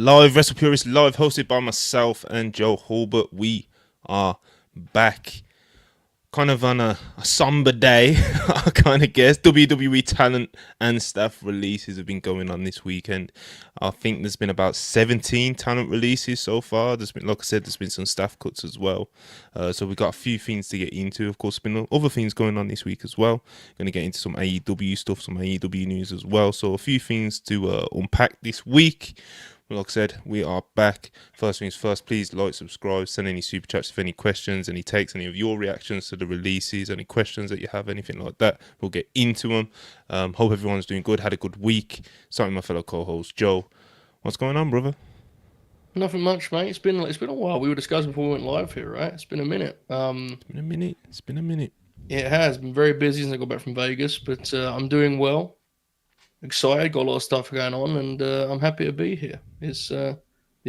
live, Wrestle Purist live, hosted by myself and Joe Hulbert. We are back, kind of on a somber day, I kind of guess. WWE talent and staff releases have been going on this weekend. I think there's been about 17 talent releases so far. There's been, like I said, there's been some staff cuts as well. So we've got a few things to get into. Of course, there's been other things going on this week as well. Going to get into some AEW stuff, some AEW news as well. So a few things to unpack this week. Like I said, we are back. First things first, please like, subscribe, send any super chats if any questions, any takes, any of your reactions to the releases, any questions that you have, anything like that. We'll get into them. Hope everyone's doing good, had a good week. Starting with my fellow co-host, Joe. What's going on, brother? Nothing much, mate. It's been a while. We were discussing before we went live here, right? It's been a minute. It's been a minute. Yeah, it has been very busy since I got back from Vegas, but I'm doing well. Excited, got a lot of stuff going on, and I'm happy to be here. It's the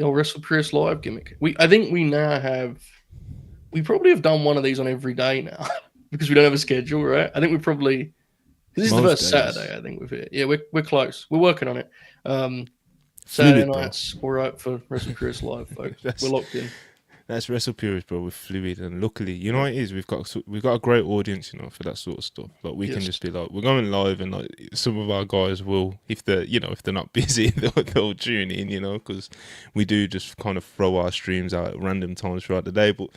old Wrestle Chris live gimmick. I think we probably have done one of these on every day now because we don't have a schedule, right? I think this is the first Saturday. I think we've hit. Yeah, we're close. We're working on it. Saturday nights, all right for Wrestle Chris live, folks. We're locked in. That's Wrestle Purist, bro. We're fluid, and luckily, you know what it is. We've got a great audience, you know, for that sort of stuff. Like we can just be like, we're going live, and like some of our guys will, if they're not busy, they'll tune in, you know, because we do just kind of throw our streams out at random times throughout the day. But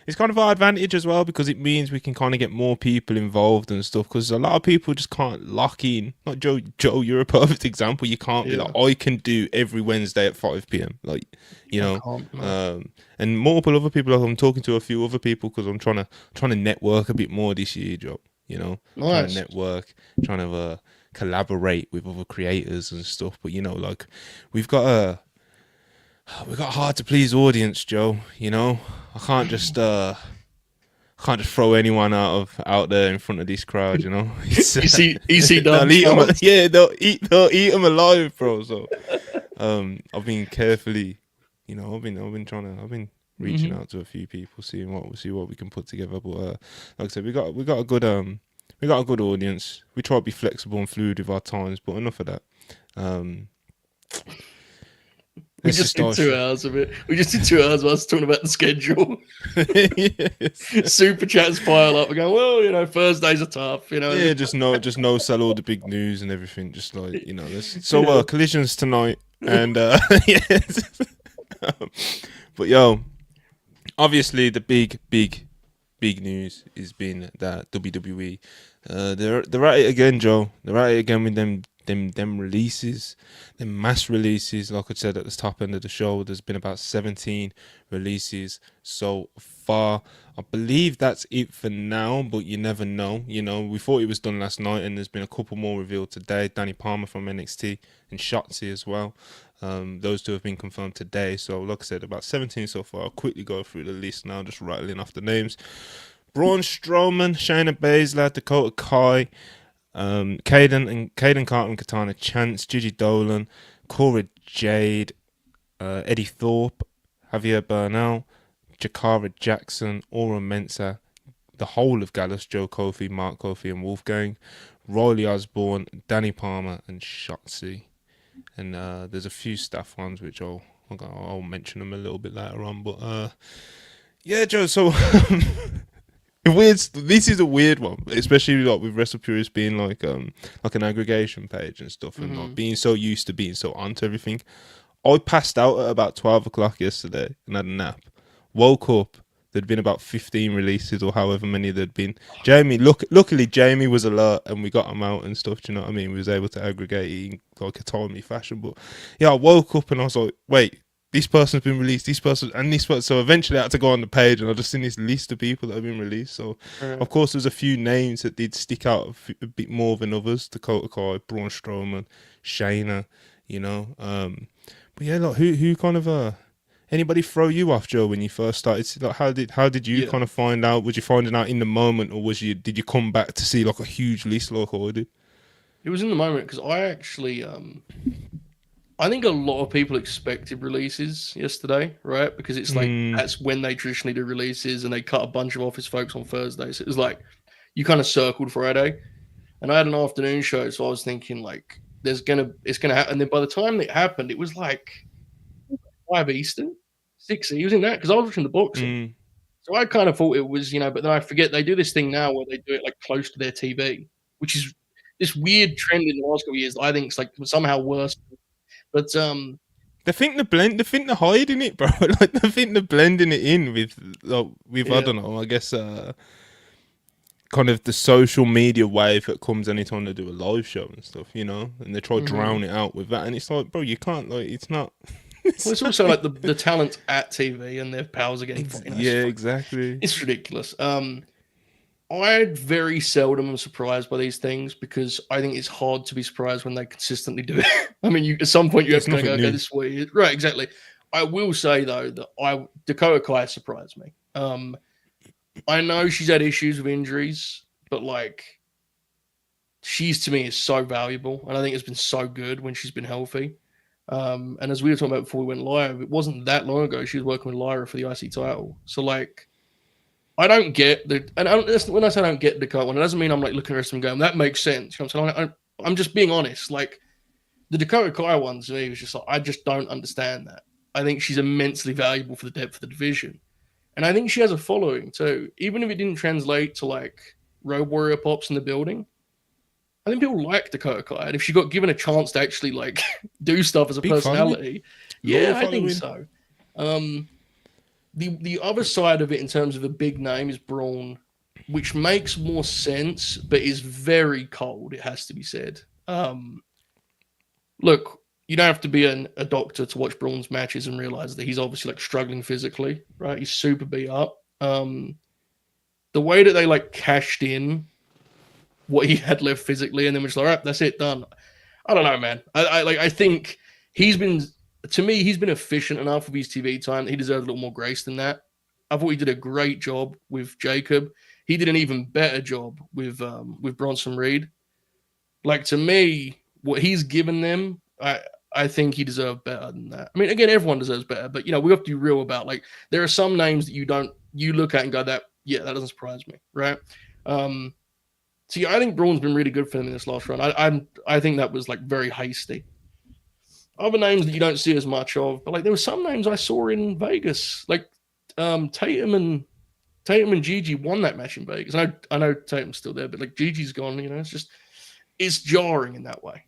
it's kind of our advantage as well because it means we can kind of get more people involved and stuff. Because a lot of people just can't lock in. Like Joe, you're a perfect example. You can't be like, I can do every Wednesday at 5 p.m. Like, you know, and multiple other people. Like I'm talking to a few other people because I'm trying to network a bit more this year, Joe. You know, trying to network, trying to collaborate with other creators and stuff. But you know, like we've got a hard to please audience, Joe. You know, I can't just throw anyone out there in front of this crowd. You know, ECW. they'll eat them alive, bro. So, I've been carefully, you know, I've been reaching out to a few people, seeing what we can put together. But like I said, we got a good audience. We try to be flexible and fluid with our times, but enough of that. We just did 2 hours of it. We just did 2 hours of us talking about the schedule. Yes. Super chats pile up. We're going, well, you know, Thursdays are tough, you know. Yeah, just no sell all the big news and everything. Just like, you know, so collisions tonight and yes. But yo, obviously the big news has been that WWE they're at it again, Joe. They're at it again with them releases, them mass releases. Like I said at the top end of the show, there's been about 17 releases so far. I believe that's it for now, but you never know. You know, we thought it was done last night, and there's been a couple more revealed today. Danny Palmer from NXT and Shotzi as well. Those two have been confirmed today. So like I said, about 17 so far. I'll quickly go through the list now, just rattling off the names. Braun Strowman, Shayna Baszler, Dakota Kai, Caden Carter and Katana Chance, Gigi Dolan, Cora Jade, Eddie Thorpe, Javier Bernal, Jakara Jackson, Aura Mensah, the whole of Gallus, Joe Kofi, Mark Kofi and Wolfgang, Riley Osborne, Danny Palmer and Shotzi. And there's a few staff ones which I'll mention them a little bit later on. But yeah, Joe, so this is a weird one, especially like with Wrestle Purist being like an aggregation page and stuff, and like being so used to being so onto everything. I passed out at about 12 o'clock yesterday and had a nap. Woke up, there'd been about 15 releases or however many there'd been. Luckily Jamie was alert and we got him out and stuff. Do you know what I mean? We was able to aggregate it in like a timely fashion. But yeah, I woke up and I was like, wait, this person's been released, this person, and this person. So eventually I had to go on the page and I just seen this list of people that have been released. So of course there's a few names that did stick out a bit more than others. Dakota Kai, Braun Strowman, Shayna, you know. But yeah, like who kind of anybody throw you off, Joe, when you first started? Like how did you kind of find out? Was you finding out in the moment, or did you come back to see like a huge list like I did? It was in the moment because I actually I think a lot of people expected releases yesterday, right? Because it's like that's when they traditionally do releases, and they cut a bunch of Office folks on Thursday. So it was like you kind of circled Friday, and I had an afternoon show, so I was thinking like it's gonna happen. And then by the time it happened, it was like 5 Eastern, 6. He was in that because I was watching the boxing. Mm. So I kind of thought it was, but then I forget they do this thing now where they do it like close to their TV, which is this weird trend in the last couple of years. I think it's like somehow worse. But They think they think they're hiding it, bro. Like they think they're blending it in with I yeah, don't know. I guess kind of the social media wave that comes anytime they do a live show and stuff, and they try to hmm drown it out with that, and it's like, bro, you can't, like, it's not. well, it's also like the talents at TV and their powers are getting, Yeah, exactly. it's ridiculous. I very seldom am surprised by these things because I think it's hard to be surprised when they consistently do it. I mean, at some point you have It's to kind of nothing go, okay, new. this is what it is. Right, exactly. I will say though that Dakota Kai surprised me. I know she's had issues with injuries, but like she's to me is so valuable, and I think it's been so good when she's been healthy. And as we were talking about before we went live, it wasn't that long ago she was working with Lyra for the IC title. So like I don't get when I say I don't get Dakota one, it doesn't mean I'm like looking at her and going, that makes sense. You know what I'm saying? I'm just being honest. Like the Dakota Kai one to me was just like, I just don't understand that. I think she's immensely valuable for the depth of the division. And I think she has a following too. Even if it didn't translate to like Road Warrior pops in the building, I think people like Dakota Kai. And if she got given a chance to actually like do stuff as a Big following, personality, yeah, loyal I think following. so. Um, the other side of it in terms of a big name is Braun, which makes more sense, but is very cold. It has to be said. Look, you don't have to be a doctor to watch Braun's matches and realize that he's obviously like struggling physically, right? He's super beat up. The way that they like cashed in what he had left physically, and then we're just like, all right, that's it, done. I don't know, man. I think he's been, to me, he's been efficient enough with his TV time that he deserves a little more grace than that. I thought he did a great job with Jacob. He did an even better job with Bronson Reed. Like to me, what he's given them, I think he deserved better than that. I mean, again, everyone deserves better, but we have to be real about like there are some names that you look at and go that that doesn't surprise me, right? So yeah, I think Braun's been really good for them in this last run. I think that was like very hasty. Other names that you don't see as much of, but like there were some names I saw in Vegas, like Tatum and Gigi won that match in Vegas. I know Tatum's still there, but like Gigi's gone. It's jarring in that way.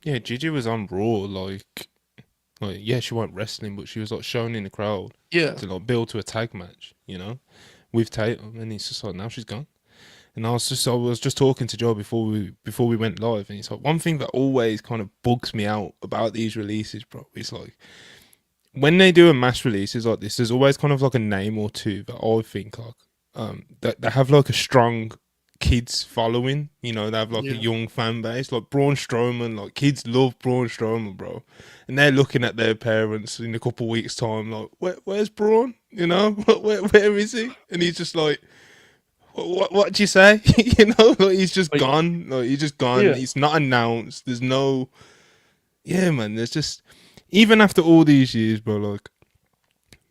Yeah, Gigi was on Raw, like yeah, she wasn't wrestling, but she was like shown in the crowd Yeah, to like build to a tag match, with Tatum, and it's just like now she's gone. And I was just talking to Joe before we went live, and it's like one thing that always kind of bugs me out about these releases, bro. It's like when they do a mass releases like this, there's always kind of like a name or two that I think like that have like a strong kids following. They have like a yeah. young fan base, like Braun Strowman. Like kids love Braun Strowman, bro, and they're looking at their parents in a couple of weeks' time, like, where's Braun? Where is he? And he's just like, what do you say? Like he's just But gone. Like he's just gone. yeah, It's not announced. There's no. Yeah, man. There's just even after all these years, bro. Like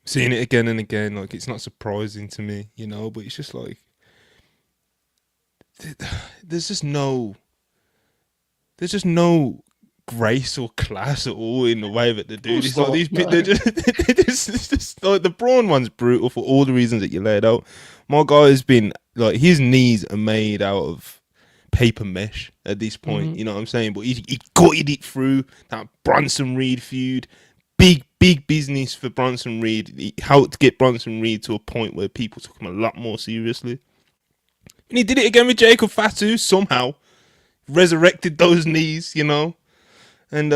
seeing it again and again, like it's not surprising to me, But it's just like there's just no, there's just no grace or class at all in the way that they do this. Like these, they're just, it's just like the Braun one's brutal for all the reasons that you laid out. My guy's been like his knees are made out of paper mesh at this point. Mm-hmm. You know what I'm saying? But he gutted it through that Bronson Reed feud. Big business for Bronson Reed. He helped get Bronson Reed to a point where people took him a lot more seriously. And he did it again with Jacob Fatu somehow. Resurrected those knees, And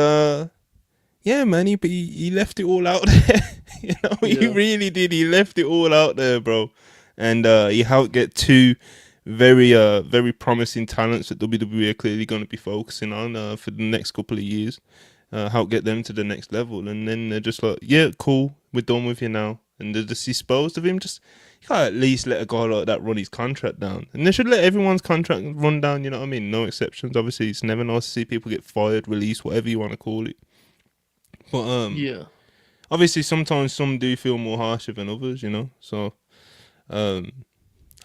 yeah, man, he left it all out there. He really did. He left it all out there, bro. And he helped get two very promising talents that WWE are clearly going to be focusing on for the next couple of years. Help get them to the next level, and then they're just like, yeah, cool, we're done with you now. And they're just disposed of him. Just you can't at least let a guy like that run his contract down, and they should let everyone's contract run down. You know what I mean? No exceptions. Obviously, it's never nice to see people get fired, released, whatever you want to call it. But yeah. obviously, sometimes some do feel more harsher than others. So I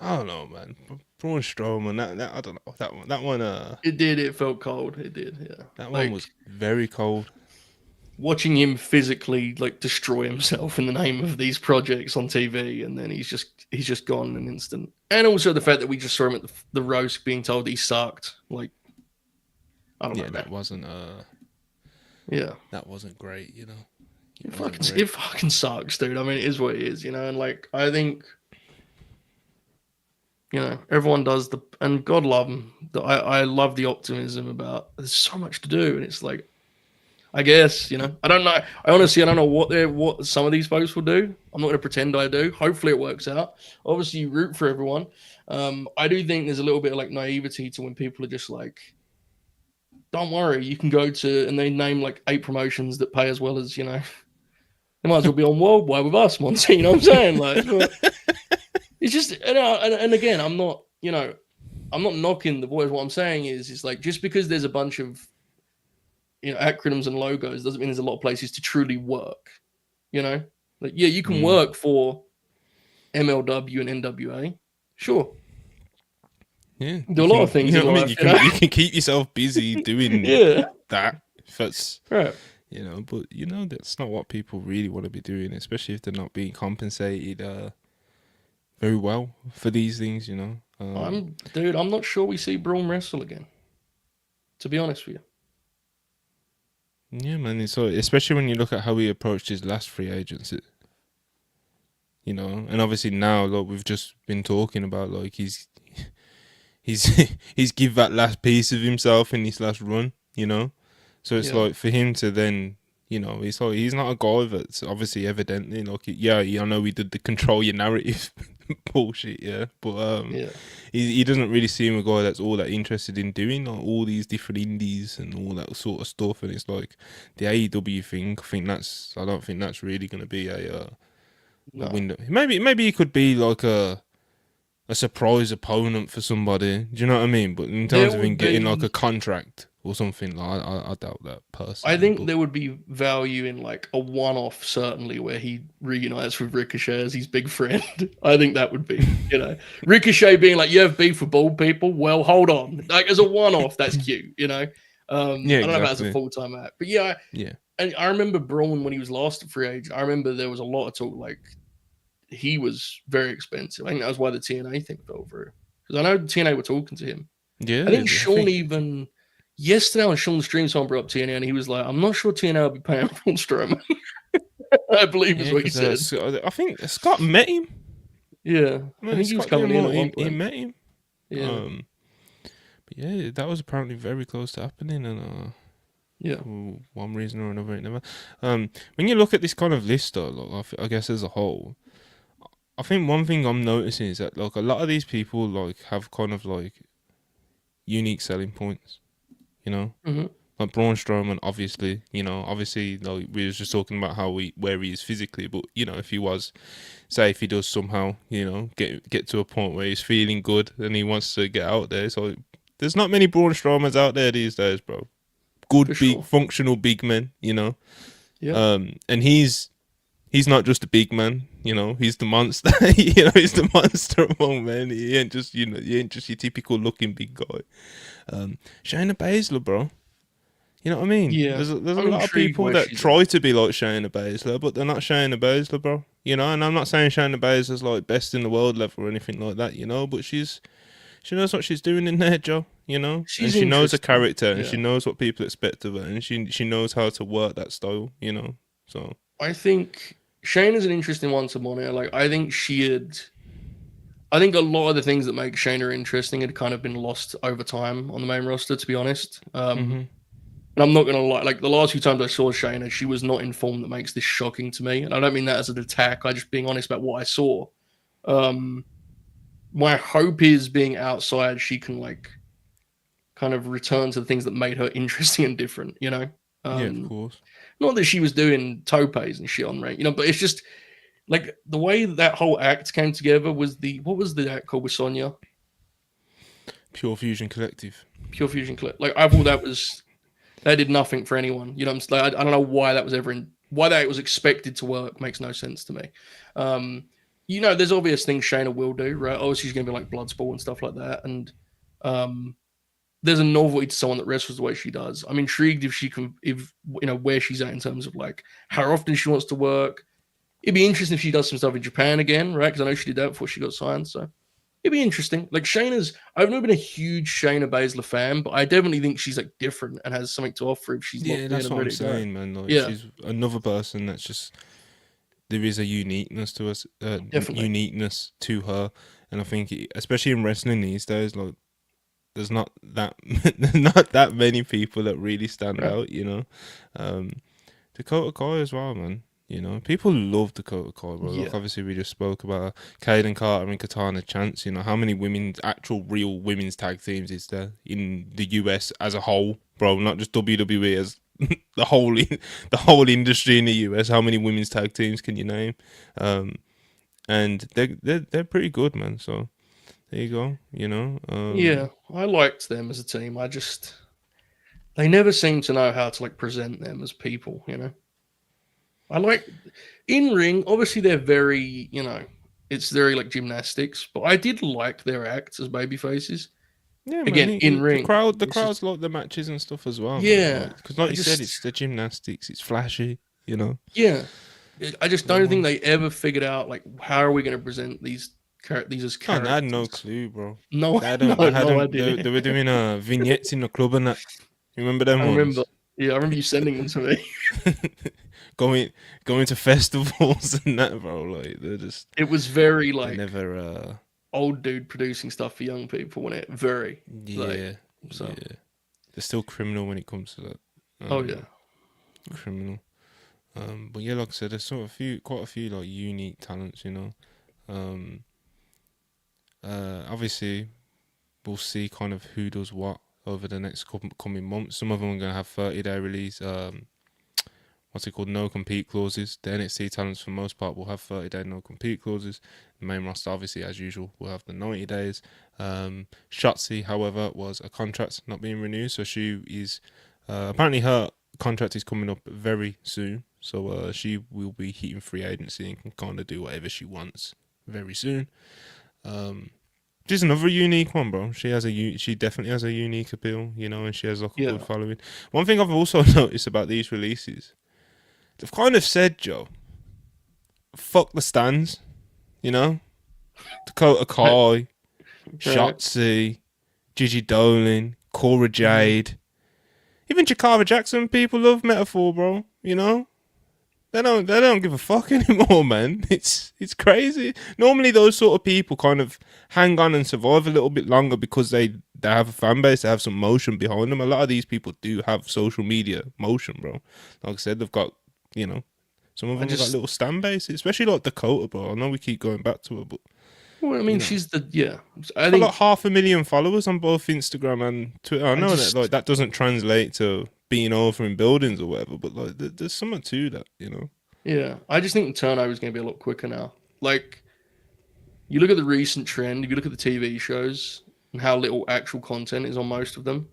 don't know, man. Braun Strowman, that I don't know that one. It did. It felt cold. It did. Yeah. That one was very cold. watching him physically like destroy himself in the name of these projects on TV, and then he's just gone in an instant. And also the fact that we just saw him at the roast being told he sucked. Like, I don't know, man. Yeah, that wasn't great, you know. It fucking sucks, dude. I mean, it is what it is, you know. And like, I think, you know, everyone does and God love them. I love the optimism about there's so much to do, and it's like, I guess, you know, I don't know. I honestly don't know what some of these folks will do. I'm not going to pretend I do. Hopefully, it works out. Obviously, you root for everyone. I do think there's a little bit of like naivety to when people are just like, don't worry, you can go to, and they name like 8 promotions that pay as well as, you know, they might as well be on Worldwide with us, Monty. You know what I'm saying? Like, it's just, and again, I'm not, you know, I'm not knocking the boys. What I'm saying is like, just because there's a bunch of, you know, acronyms and logos doesn't mean there's a lot of places to truly work. You know, like, yeah, you can work for MLW and NWA, sure. Yeah, do a lot of things. You know, you can keep yourself busy doing that. If that's right. You know, but you know that's not what people really want to be doing, especially if they're not being compensated very well for these things. You know, I'm not sure we see Braun wrestle again. To be honest with you. Yeah, man. So especially when you look at how he approached his last free agency. You know, and obviously now, like we've just been talking about, like he's give that last piece of himself in this last run, you know. So it's like for him to then, you know, it's like he's not a guy that's obviously evidently like, I know we did the control your narrative bullshit, but he doesn't really seem a guy that's all that interested in doing like all these different indies and all that sort of stuff. And it's like the AEW thing. I don't think that's really going to be a window. Maybe he could be like a surprise opponent for somebody. Do you know what I mean? But in terms of him getting like a contract or something, like I doubt that personally. I think there would be value in like a one-off, certainly, where he reunites with Ricochet as his big friend. I think that would be, you know, Ricochet being like, "You have beef with bald people? Well, hold on." Like as a one-off, that's cute, you know. I don't know about as a full-time act, but yeah. And I remember Braun when he was last at free agent. I remember there was a lot of talk like he was very expensive. I think that was why the TNA thing fell through. Because I know TNA were talking to him. Yeah. I think Sean even yesterday on Sean's stream, someone brought up TNA and he was like, I'm not sure TNA will be paying Braun Strowman. I believe is what he said. I think Scott met him. Yeah. I think he was coming in at one point. He met him. Yeah. But yeah, that was apparently very close to happening, and for one reason or another, it never. When you look at this kind of list, though, like, I guess as a whole, I think one thing I'm noticing is that like a lot of these people like have kind of like unique selling points, you know. Like Braun Strowman, obviously, you know, like we was just talking about where he is physically, but you know, if he does somehow, you know, get to a point where he's feeling good and he wants to get out there, so there's not many Braun Strowmans out there these days, bro. Good, functional big men, you know. Yeah. And he's not just a big man, you know. He's the monster, you know. He's the monster among men. He ain't just, you know, your typical looking big guy. Shayna Baszler, bro. You know what I mean? Yeah. There's a lot of people that try to be like Shayna Baszler, but they're not Shayna Baszler, bro. You know, and I'm not saying Shayna Baszler's like best in the world level or anything like that, you know, but she knows what she's doing in there, Joe, you know? And she knows her character and she knows what people expect of her and she knows how to work that style, you know? So I think Shayna's an interesting one to monitor. Like I think I think a lot of the things that make Shayna interesting had kind of been lost over time on the main roster, to be honest. And I'm not going to lie, like the last few times I saw Shayna, she was not in form that makes this shocking to me. And I don't mean that as an attack. I'm just being honest about what I saw. My hope is being outside, she can like kind of return to the things that made her interesting and different, you know? yeah, of course. Not that she was doing topes and shit on ring, you know, but it's just like the way that whole act came together was what was the act called with Sonya? Pure Fusion Collective. Like I thought that did nothing for anyone. You know, I'm like, I don't know why that was why that was expected to work. Makes no sense to me. You know, there's obvious things Shayna will do, right? Obviously, she's gonna be like Bloodsport and stuff like that, and there's a novelty to someone that wrestles the way she does. I'm intrigued if she can, if where she's at in terms of like how often she wants to work. It'd be interesting if she does some stuff in Japan again, right? Because I know she did that before she got signed. So it'd be interesting. Like I've never been a huge Shayna Baszler fan, but I definitely think she's like different and has something to offer if she's locked in that's and what I'm ready to go. saying, man. Like she's another person that's just there is a uniqueness to us, uniqueness to her, and I think especially in wrestling these days, like there's not that not that many people that really stand out, you know. Dakota Kai as well, man. You know, people love Dakota Kai, bro. Like obviously we just spoke about Kaden Carter and Katana Chance. You know, how many actual real women's tag teams is there in the US as a whole, bro? Not just WWE, as the whole industry in the US. How many women's tag teams can you name? And they're pretty good, man. So there you go. You know. I liked them as a team. They never seem to know how to like present them as people. You know. I like in ring. Obviously, they're very, it's very like gymnastics. But I did like their acts as baby faces. Yeah, again, man, in ring, the crowds like the matches and stuff as well. Yeah, because like you said, it's the gymnastics. It's flashy, you know. Yeah, I just don't think they ever figured out like how are we going to present these as characters. I had no clue, bro. No idea. They were doing vignettes in the club and that. You remember them ones? I remember you sending them to me. going to festivals and that, bro. Like they're just. It was very like never old dude producing stuff for young people, when it very they're still criminal when it comes to that. Criminal. But yeah, like I said, there's quite a few like unique talents, you know. Obviously, we'll see kind of who does what over the next coming months. Some of them are going to have 30-day release. What's it called? No compete clauses. The NXT talents, for the most part, will have 30-day no compete clauses. The main roster, obviously, as usual, will have the 90 days. Shotzi, however, was a contract not being renewed, so she is apparently her contract is coming up very soon. So she will be hitting free agency and can kind of do whatever she wants very soon. She's another unique one, bro. She definitely has a unique appeal, you know, and she has like a good following. One thing I've also noticed about these releases, they've kind of said, Joe, fuck the stands, you know? Dakota Kai, Shotzi, Gigi Dolan, Cora Jade, even Jakara Jackson. People love Metaphor, bro. You know, they don't give a fuck anymore, man. It's crazy. Normally, those sort of people kind of hang on and survive a little bit longer because they have a fan base, they have some motion behind them. A lot of these people do have social media motion, bro. Like I said, they've got, you know, some of them have got little stand bases, especially like Dakota, bro. I know we keep going back to her, but. Well, I mean, she's I think like 500,000 followers on both Instagram and Twitter. I know that like that doesn't translate to being over in buildings or whatever, but like there's something to that, you know. Yeah, I just think the turnover is going to be a lot quicker now. Like, you look at the recent trend, if you look at the TV shows and how little actual content is on most of them.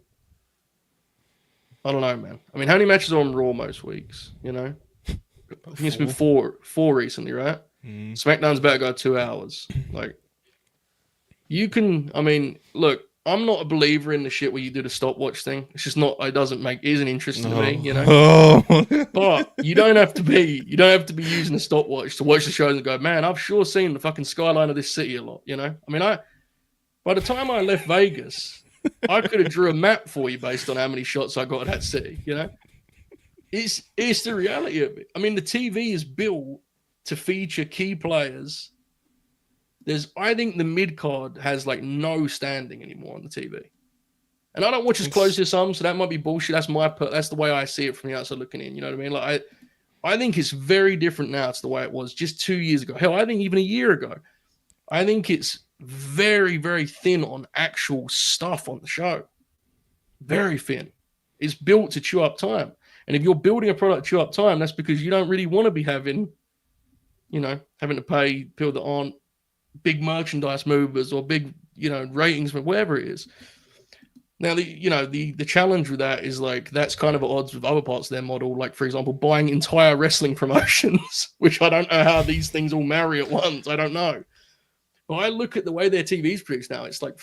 I don't know, man. I mean, how many matches are on Raw most weeks? You know, I think it's been four recently, right? SmackDown's about to go 2 hours. Like, you can, I mean, look, I'm not a believer in the shit where you do the stopwatch thing. It's just not, it isn't interesting to me, you know? But you don't have to be using a stopwatch to watch the shows and go, man, I've sure seen the fucking skyline of this city a lot, you know? I mean, by the time I left Vegas, I could have drew a map for you based on how many shots I got of that city, you know? It's the reality of it. I mean, the TV is built to feature key players. I think the mid card has like no standing anymore on the TV, and I don't watch as close as some, so that might be bullshit. That's the way I see it from the outside looking in. You know what I mean? Like I think it's very different now to the way it was just 2 years ago. Hell, I think even a year ago. I think it's very, very thin on actual stuff on the show. Very thin. It's built to chew up time, and if you're building a product to chew up time, that's because you don't really want to be having to pay people that aren't big merchandise movers or big, ratings, whatever it is. Now, the challenge with that is like, that's kind of at odds with other parts of their model. Like, for example, buying entire wrestling promotions, which I don't know how these things all marry at once. I don't know. But I look at the way their TV's produced now. It's like,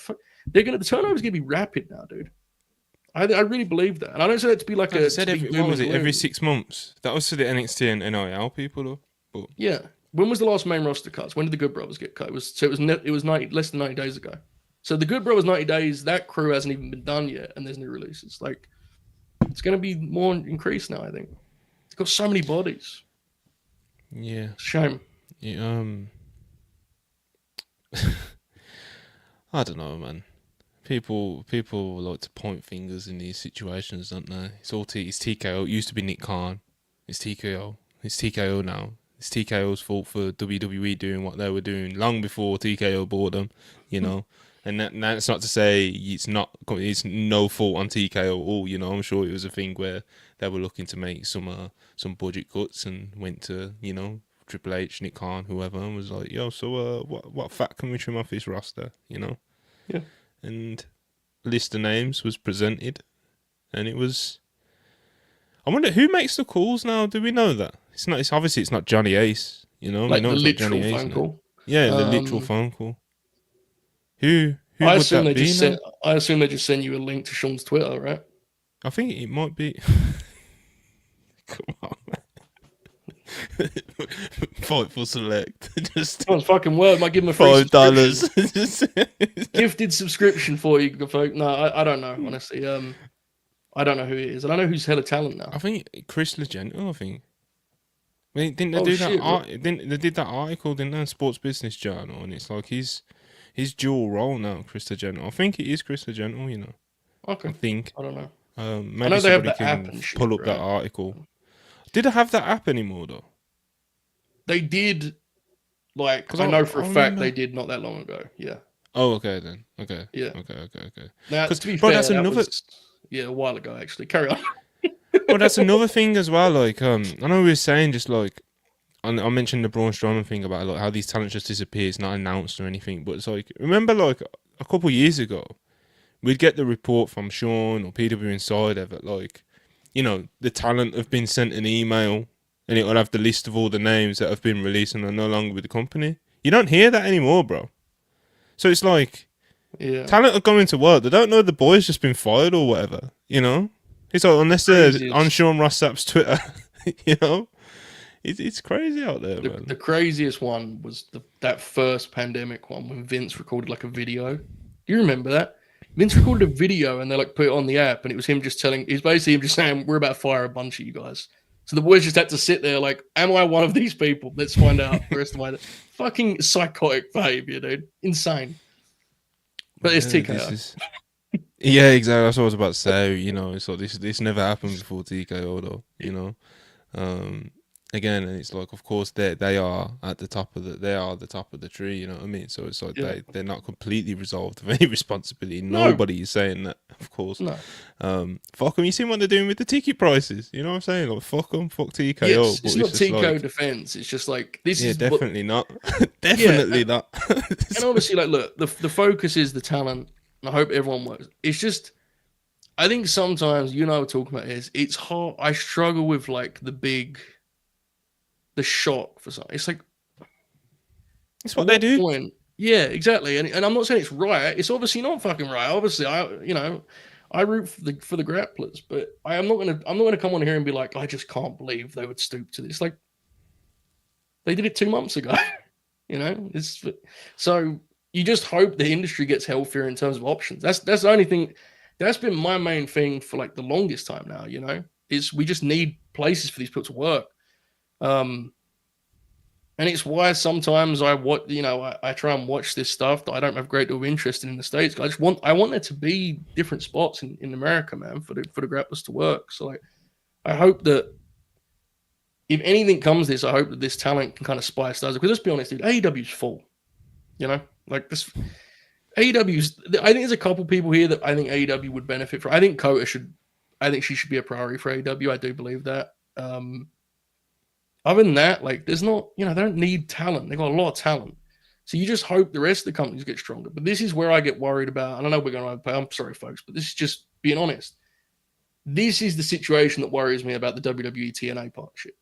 the turnover's going to be rapid now, dude. I really believe that, and I don't say that to be like Like I a said, to be what doom was and it? Every gloom. 6 months. That was for the NXT and NIL people, though. But Yeah. When was the last main roster cuts? When did the Good Brothers get cut? It was 90, less than 90 days ago. So the Good Brothers 90 days, that crew hasn't even been done yet, and there's new releases. Like it's going to be more increased now. I think it's got so many bodies. yeah, Shame. yeah I don't know, man. People like to point fingers in these situations, don't they? It's TKO. It used to be Nick Khan. It's TKO. It's TKO now. It's TKO's fault for WWE doing what they were doing long before TKO bought them, you know. And that's not to say it's no fault on TKO at all, you know. I'm sure it was a thing where they were looking to make some budget cuts and went to, you know, Triple H, Nick Khan, whoever, and was like, yo, so what fat can we trim off this roster, you know? Yeah. And list of names was presented, and it was. I wonder who makes the calls now. Do we know that? It's not. It's obviously it's not Johnny Ace. You know, we Like know the it's not Johnny literal Ace phone now. call. Yeah, the literal Um, phone call. Who I would assume that they be just sent. now? I assume they just send you a link to Sean's Twitter, right? I think it might be. Come on, man. Fightful Select. Just Someone's fucking word. Might give him a free $5. gifted subscription for you, folks. No, I don't know honestly. I don't know who it is, and I know who's hella talent now. I think Chris Legendo. I think. I mean, didn't they Oh do that? shit! Didn't they did that article? Didn't they? Sports Business Journal, and it's like his dual role now, Chris Legendo. I think it is Chris Legendo. You know, I Okay, think. I don't know. I Maybe know they have somebody the app can and shit, pull up that right? article. Did I have that app anymore though? They did. Like Because I know for I a fact remember. they did not that long ago. Yeah, Oh, okay then. Okay, yeah. okay, okay, okay. Now Because to be bro, fair, that's that another. was a while ago actually. Carry on. Bro, that's another thing as well. Like, I know we were saying just like. I mentioned the Braun Strowman thing about like how these talents just disappear. It's not announced or anything. But it's like remember like a couple of years ago, we'd get the report from Sean or PW Insider that like, you know, the talent have been sent an email and it will have the list of all the names that have been released and are no longer with the company. You don't hear that anymore, bro. So it's like Yeah, talent are going to work. They don't know the boy's just been fired or whatever. You know, it's like unless they're on craziest. Sean Ross Sapp's Twitter. You know, it's crazy out there, The man. craziest one was that first pandemic one when Vince recorded like a video. Do you remember that? Vince recorded a video and they like put it on the app, and it was him just telling. It's basically him just saying, "We're about to fire a bunch of you guys." So the boys just had to sit there like, "Am I one of these people? Let's find out." The rest of my fucking psychotic behavior, dude, insane. But it's Yeah, TKO. yeah, exactly. That's what I was about to say. You know, it's like this never happened before TKO though. You know, um, again, and it's like, of course, they are at the top of the top of the tree. You know what I mean? So it's like Yeah. they're not completely resolved of any responsibility. No, Nobody is saying that, of course. no. Fuck them. You see what they're doing with the ticket prices? You know what I'm saying? Like fuck them, fuck TKO. Yes, But it's it's not just TKO like, defense. It's just like this yeah, is what. definitely not. Yeah, Definitely not. and obviously, like, look, the focus is the talent, and I hope everyone works. It's just, I think sometimes you know what I'm talking about is it's hard. I struggle with like the shock for something. It's like It's at what they what do. point? Yeah, exactly. And I'm not saying it's right. It's obviously not fucking right. Obviously, I root for the grapplers, but I'm not gonna come on here and be like, I just can't believe they would stoop to this. Like they did it 2 months ago. You know, it's so you just hope the industry gets healthier in terms of options. That's the only thing. That's been my main thing for like the longest time now. You know, is we just need places for these people to work. And it's why sometimes I try and watch this stuff that I don't have a great deal of interest in the States. I want there to be different spots in America, man, for the grapplers to work. So like, I hope that if anything comes this, I hope that this talent can kind of spice those. Because let's be honest, dude, AEW's full. You know, like this AEW's. I think there's a couple people here that I think AEW would benefit from. I think Kota should. I think she should be a priority for AEW. I do believe that. Other than that, like there's not. You know, they don't need talent. They got a lot of talent. So you just hope the rest of the companies get stronger. But this is where I get worried about. And I know we're going to. I'm sorry, folks, but this is just being honest. This is the situation that worries me about the WWE TNA partnership.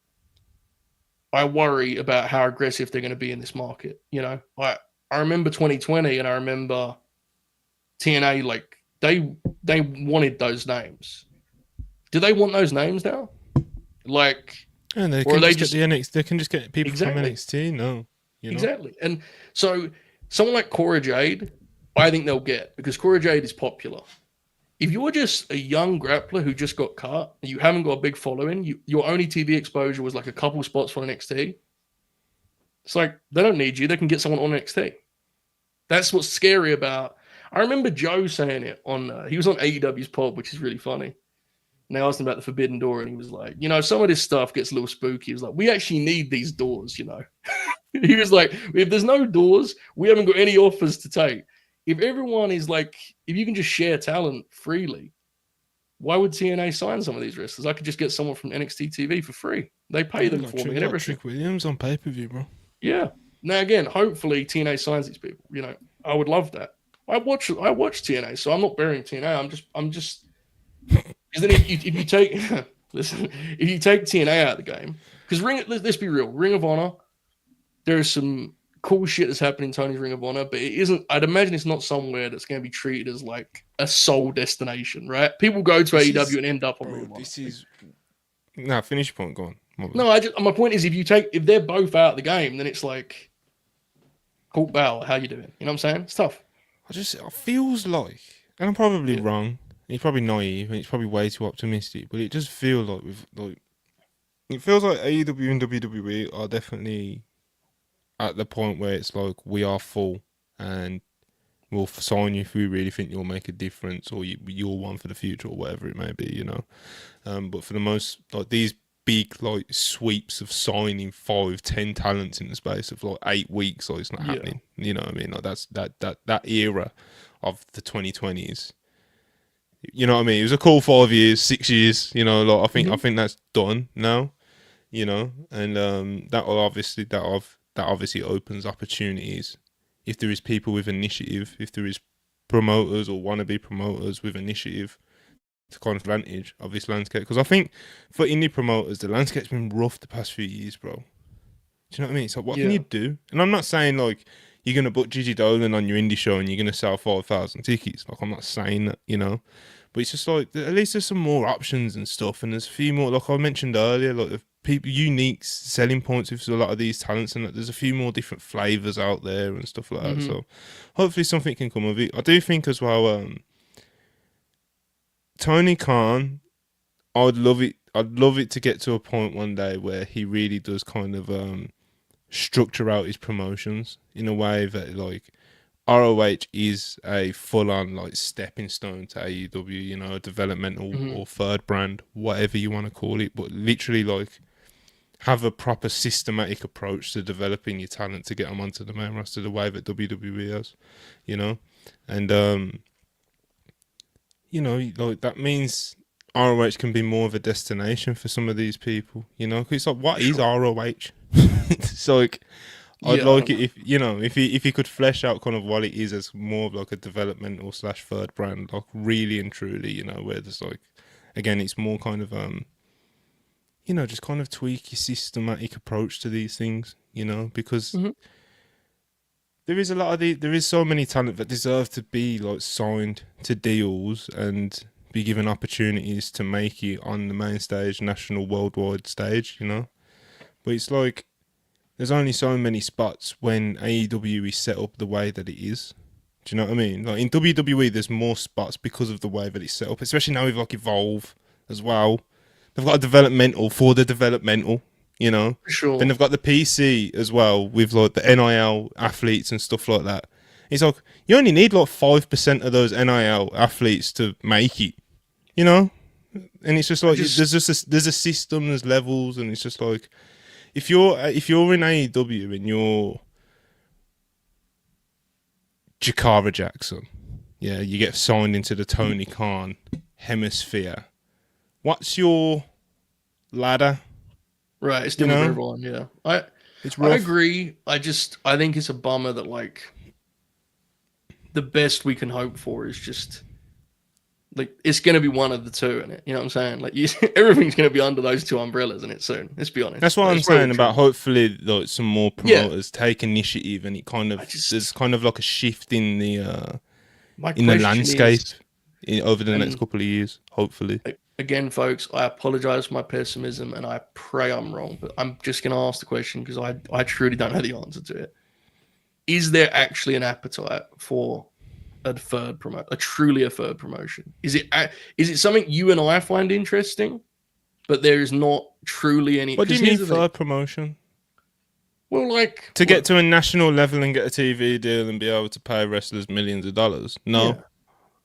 I worry about how aggressive they're going to be in this market. You know, I remember 2020 and I remember TNA like they wanted those names. Do they want those names now? Like, And they or are can they just get just the NXT. They can just get people from exactly, NXT. No, you know. exactly? And so someone like Cora Jade, I think they'll get because Cora Jade is popular. If you're just a young grappler who just got cut, you haven't got a big following, your only TV exposure was like a couple spots for NXT. It's like they don't need you; they can get someone on NXT. That's what's scary about. I remember Joe saying it on. He was on AEW's pod, which is really funny. And they asked him about the Forbidden Door, and he was like, some of this stuff gets a little spooky. He was like, we actually need these doors. He was like, if there's no doors, we haven't got any offers to take. If everyone is like, if you can just share talent freely, why would TNA sign some of these wrestlers? I could just get someone from NXT TV for free. They pay them for me and everything. Trick Williams on pay-per-view, bro. Yeah. Now again, hopefully TNA signs these people. I would love that. I watch TNA, so I'm not burying TNA. I'm just because then if you take listen, if you take TNA out of the game, because let's be real, Ring of Honor, there is some cool shit that's happening in Tony's Ring of Honor, but it isn't. I'd imagine it's not somewhere that's going to be treated as like a sole destination, right? People go to AEW and end up on Ring of Honor. This is finish your point. Go on. No, my point is if they're both out of the game, then it's like, cool, Bow, how you doing? You know what I'm saying? It's tough. It feels like, and I'm probably wrong. It's probably naive, and it's probably way too optimistic. But it just feels like it feels like AEW and WWE are definitely at the point where it's like we are full, and we'll sign you if we really think you'll make a difference, or you're one for the future, or whatever it may be. But for the most, like these big like sweeps of signing 5-10 talents in the space of like 8 weeks, like it's not happening. You know what I mean? Like that's that era of the 2020s. You know what I mean? It was a cool 5 years, 6 years. Like I think that's done now. And that obviously opens opportunities if there is people with initiative, if there is promoters or wannabe promoters with initiative to kind of advantage of this landscape. Because I think for indie promoters, the landscape's been rough the past few years, bro. Do you know what I mean? So what can you do? And I'm not saying like you're gonna book Gigi Dolan on your indie show and you're gonna sell 5,000 tickets. Like I'm not saying that, but it's just like at least there's some more options and stuff, and there's a few more. Like I mentioned earlier, like the people unique selling points with a lot of these talents, and there's a few more different flavors out there and stuff like that. So hopefully something can come of it. I do think as well. Tony Khan, I'd love it to get to a point one day where he really does kind of structure out his promotions in a way that like ROH is a full-on like stepping stone to AEW, a developmental or third brand, whatever you want to call it, but literally like have a proper systematic approach to developing your talent to get them onto the main roster the way that WWE has, and like that means ROH can be more of a destination for some of these people, because it's like, what is ROH? It's like, I'd like it if he could flesh out kind of what it is as more of like a developmental / third brand, like really and truly, where there's like, again, it's more kind of, just kind of tweak your systematic approach to these things, because there is so many talent that deserve to be like signed to deals and be given opportunities to make it on the main stage, national, worldwide stage, But it's like there's only so many spots when AEW is set up the way that it is. Do you know what I mean? Like in WWE, there's more spots because of the way that it's set up, especially now with like Evolve as well. They've got a developmental for the developmental. Sure. Then they've got the PC as well with like the NIL athletes and stuff like that. It's like you only need like 5% of those NIL athletes to make it, and it's just like there's a system, there's levels, and it's just like if you're in AEW and you're Jakara Jackson, you get signed into the Tony Khan hemisphere. What's your ladder? Right, it's different for everyone. Yeah, I agree. I think it's a bummer that like the best we can hope for is just like it's going to be one of the two in it. You know what I'm saying? Like everything's going to be under those two umbrellas in it soon. Let's be honest. That's what I'm saying about hopefully like some more promoters take initiative, and it kind of there's kind of like a shift in the landscape. over the next And couple of years, hopefully. again, folks, I apologize for my pessimism, and I pray I'm wrong. But I'm just going to ask the question because I truly don't know the answer to it. Is there actually an appetite for a truly a third promotion? Is it something you and I find interesting, but there is not truly any? What do you mean third promotion? Well, like to get to a national level and get a TV deal and be able to pay wrestlers millions of dollars? No, yeah.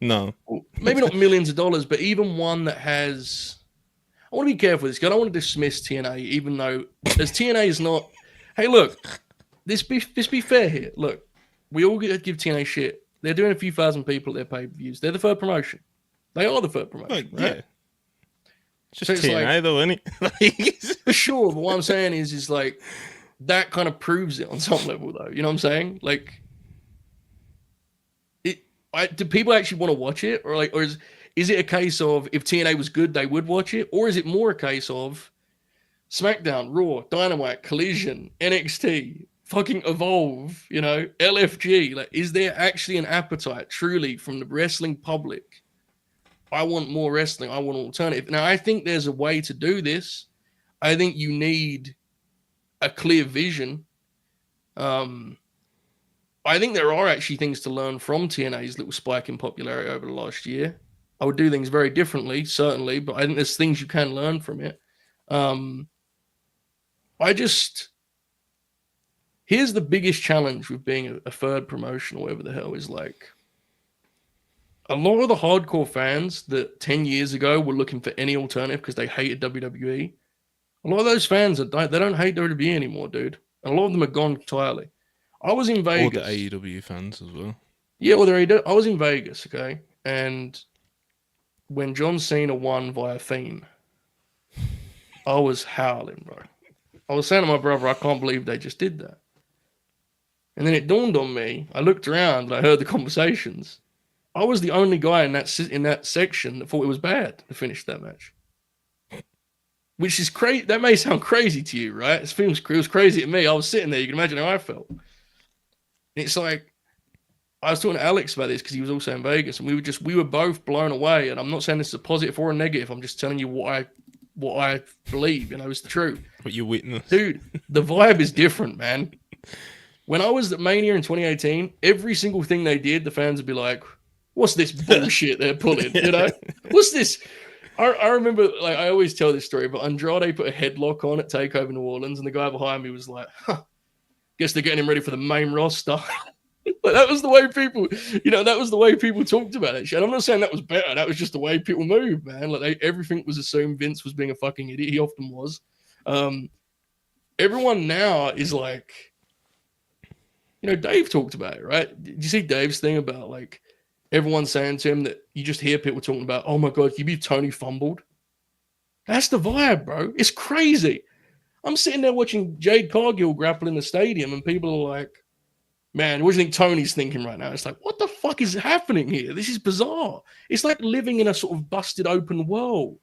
no. Well, maybe not millions of dollars, but even one that has. I want to be careful with this because I don't want to dismiss TNA, even though as TNA is not. Hey, look, this be fair here. Look, we all give TNA shit. They're doing a few thousand people at their pay-per-views. They're the third promotion. They are the third promotion, right? Yeah. It's just so TNA, though, isn't it? For sure. But what I'm saying is like that kind of proves it on some level, though. You know what I'm saying? Like, do people actually want to watch it, or is it a case of if TNA was good, they would watch it, or is it more a case of SmackDown, Raw, Dynamite, Collision, NXT, fucking Evolve, LFG? Like, is there actually an appetite truly from the wrestling public? I want more wrestling. I want an alternative. Now, I think there's a way to do this. I think you need a clear vision. I think there are actually things to learn from TNA's little spike in popularity over the last year. I would do things very differently, certainly, but I think there's things you can learn from it. Here's the biggest challenge with being a third promotion or whatever the hell is like. A lot of the hardcore fans that 10 years ago were looking for any alternative because they hated WWE, a lot of those fans, they don't hate WWE anymore, dude. And a lot of them are gone entirely. I was in Vegas. Or the AEW fans as well. Yeah, well, I was in Vegas, okay? And when John Cena won via Fiend, I was howling, bro. I was saying to my brother, I can't believe they just did that. And then it dawned on me. I looked around and I heard the conversations. I was the only guy in that section that thought it was bad to finish that match. Which is crazy. That may sound crazy to you, right? It was crazy to me. I was sitting there. You can imagine how I felt. And it's like, I was talking to Alex about this because he was also in Vegas, and we were both blown away. And I'm not saying this is a positive or a negative. I'm just telling you what I believe. It's the truth. What you witnessed, dude. The vibe is different, man. When I was at Mania in 2018, every single thing they did, the fans would be like, "What's this bullshit they're pulling?" What's this? I remember, like, I always tell this story, but Andrade put a headlock on at TakeOver New Orleans, and the guy behind me was like, guess they're getting him ready for the main roster. But that was the way people talked about it. And I'm not saying that was better. That was just the way people moved, man. Like, everything was assumed Vince was being a fucking idiot. He often was. Everyone now is like, Dave talked about it, right? Did you see Dave's thing about, like, everyone's saying to him that you just hear people talking about, oh my God, you be Tony fumbled? That's the vibe, bro. It's crazy. I'm sitting there watching Jade Cargill grapple in the stadium, and people are like, man, what do you think Tony's thinking right now? It's like, what the fuck is happening here? This is bizarre. It's like living in a sort of busted open world,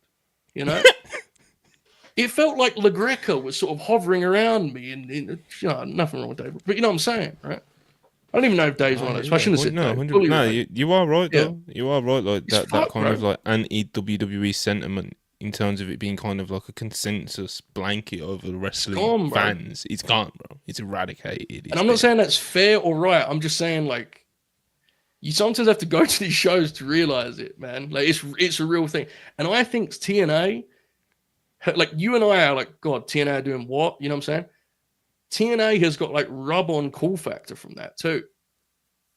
It felt like La Greca was sort of hovering around me, and nothing wrong with Dave, but you know what I'm saying, right? I don't even know if Dave's one of those. I shouldn't have said Dave. No, you are right, though. Yeah. You are right, like It's that kind of like anti-WWE sentiment in terms of it being kind of like a consensus blanket over wrestling fans. It's gone, bro. It's eradicated. And I'm not saying that's fair or right. I'm just saying, like, you sometimes have to go to these shows to realize it, man. Like, it's a real thing. And I think TNA, like, you and I are like, God, TNA are doing what? You know what I'm saying? TNA has got, like, rub-on cool factor from that too,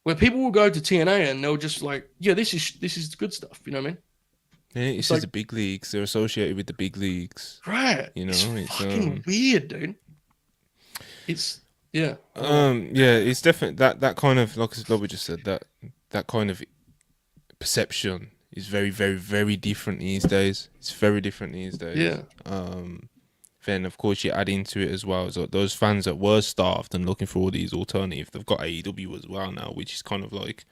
where people will go to TNA and they'll just like, yeah, this is good stuff. You know what I mean? Yeah, it's just the big leagues. They're associated with the big leagues, right? It's fucking weird, dude. It's it's definitely that kind of, like we just said, that kind of perception is very, very, very different these days. It's very different these days. Yeah. Then of course you add into it as well as those fans that were starved and looking for all these alternatives. They've got AEW as well now, which is kind of like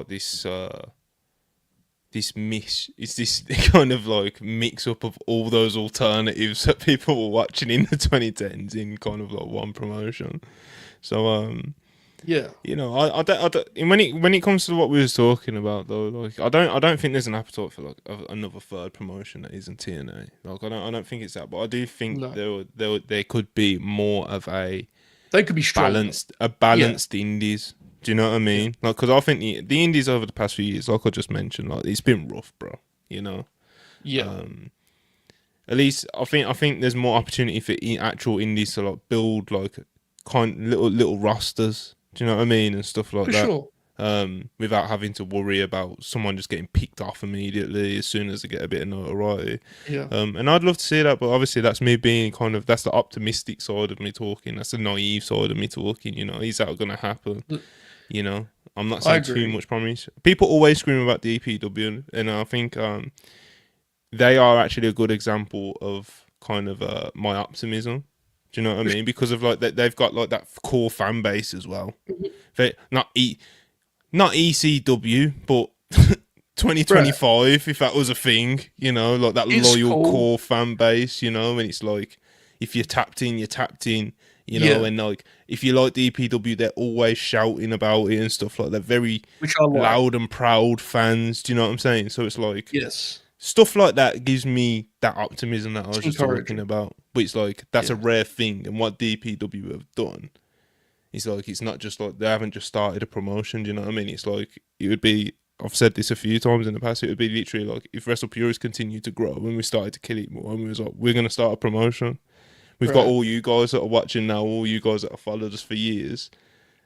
this this kind of like mix up of all those alternatives that people were watching in the 2010s in kind of like one promotion. So Yeah, and when it comes to what we was talking about though, like I don't think there's an appetite for like another third promotion that isn't TNA. Like I don't think it's that, but I do think no, there could be more of they could be stronger. Yeah, balanced indies. Do you know what I yeah, mean? Like, because I think the indies over the past few years, like I just mentioned, like it's been rough, bro. You know, yeah, um, at least I think there's more opportunity for actual indies to like build like little rosters. Do you know what I mean and stuff like for that. sure. Without having to worry about someone just getting picked off immediately as soon as they get a bit of notoriety. Yeah, And I'd love to see that, but obviously that's me being that's the optimistic side of me talking. That's the naive side of me talking. You know, is that going to happen? You know, I'm not I saying too agree. much promise. People always scream about the EPW, and I think they are actually a good example of kind of my optimism. Do you know what I For mean? Because of like they've got like that core fan base as well. sure. They not ECW, but Right. 2025, if that was a thing, you know, like that It's loyal cool. core fan base, you know, and it's like if you're tapped in, you're tapped in, you know, Yeah, and like if you like the EPW, they're always shouting about it and stuff like that. Very which I like. loud and proud fans. Do you know what I'm saying? So it's like Yes, stuff like that gives me that optimism that I it's was just talking encouraging. about. But it's like that's a Yeah, rare thing, and what DPW have done, it's like it's not just like they haven't just started a promotion. Do you know what I mean? It's like it would be. I've said this a few times in the past. It would be literally like if Wrestle Purists continued to grow and we started to kill it more, and we was like, we're gonna start a promotion. We've got right. all you guys that are watching now, all you guys that have followed us for years.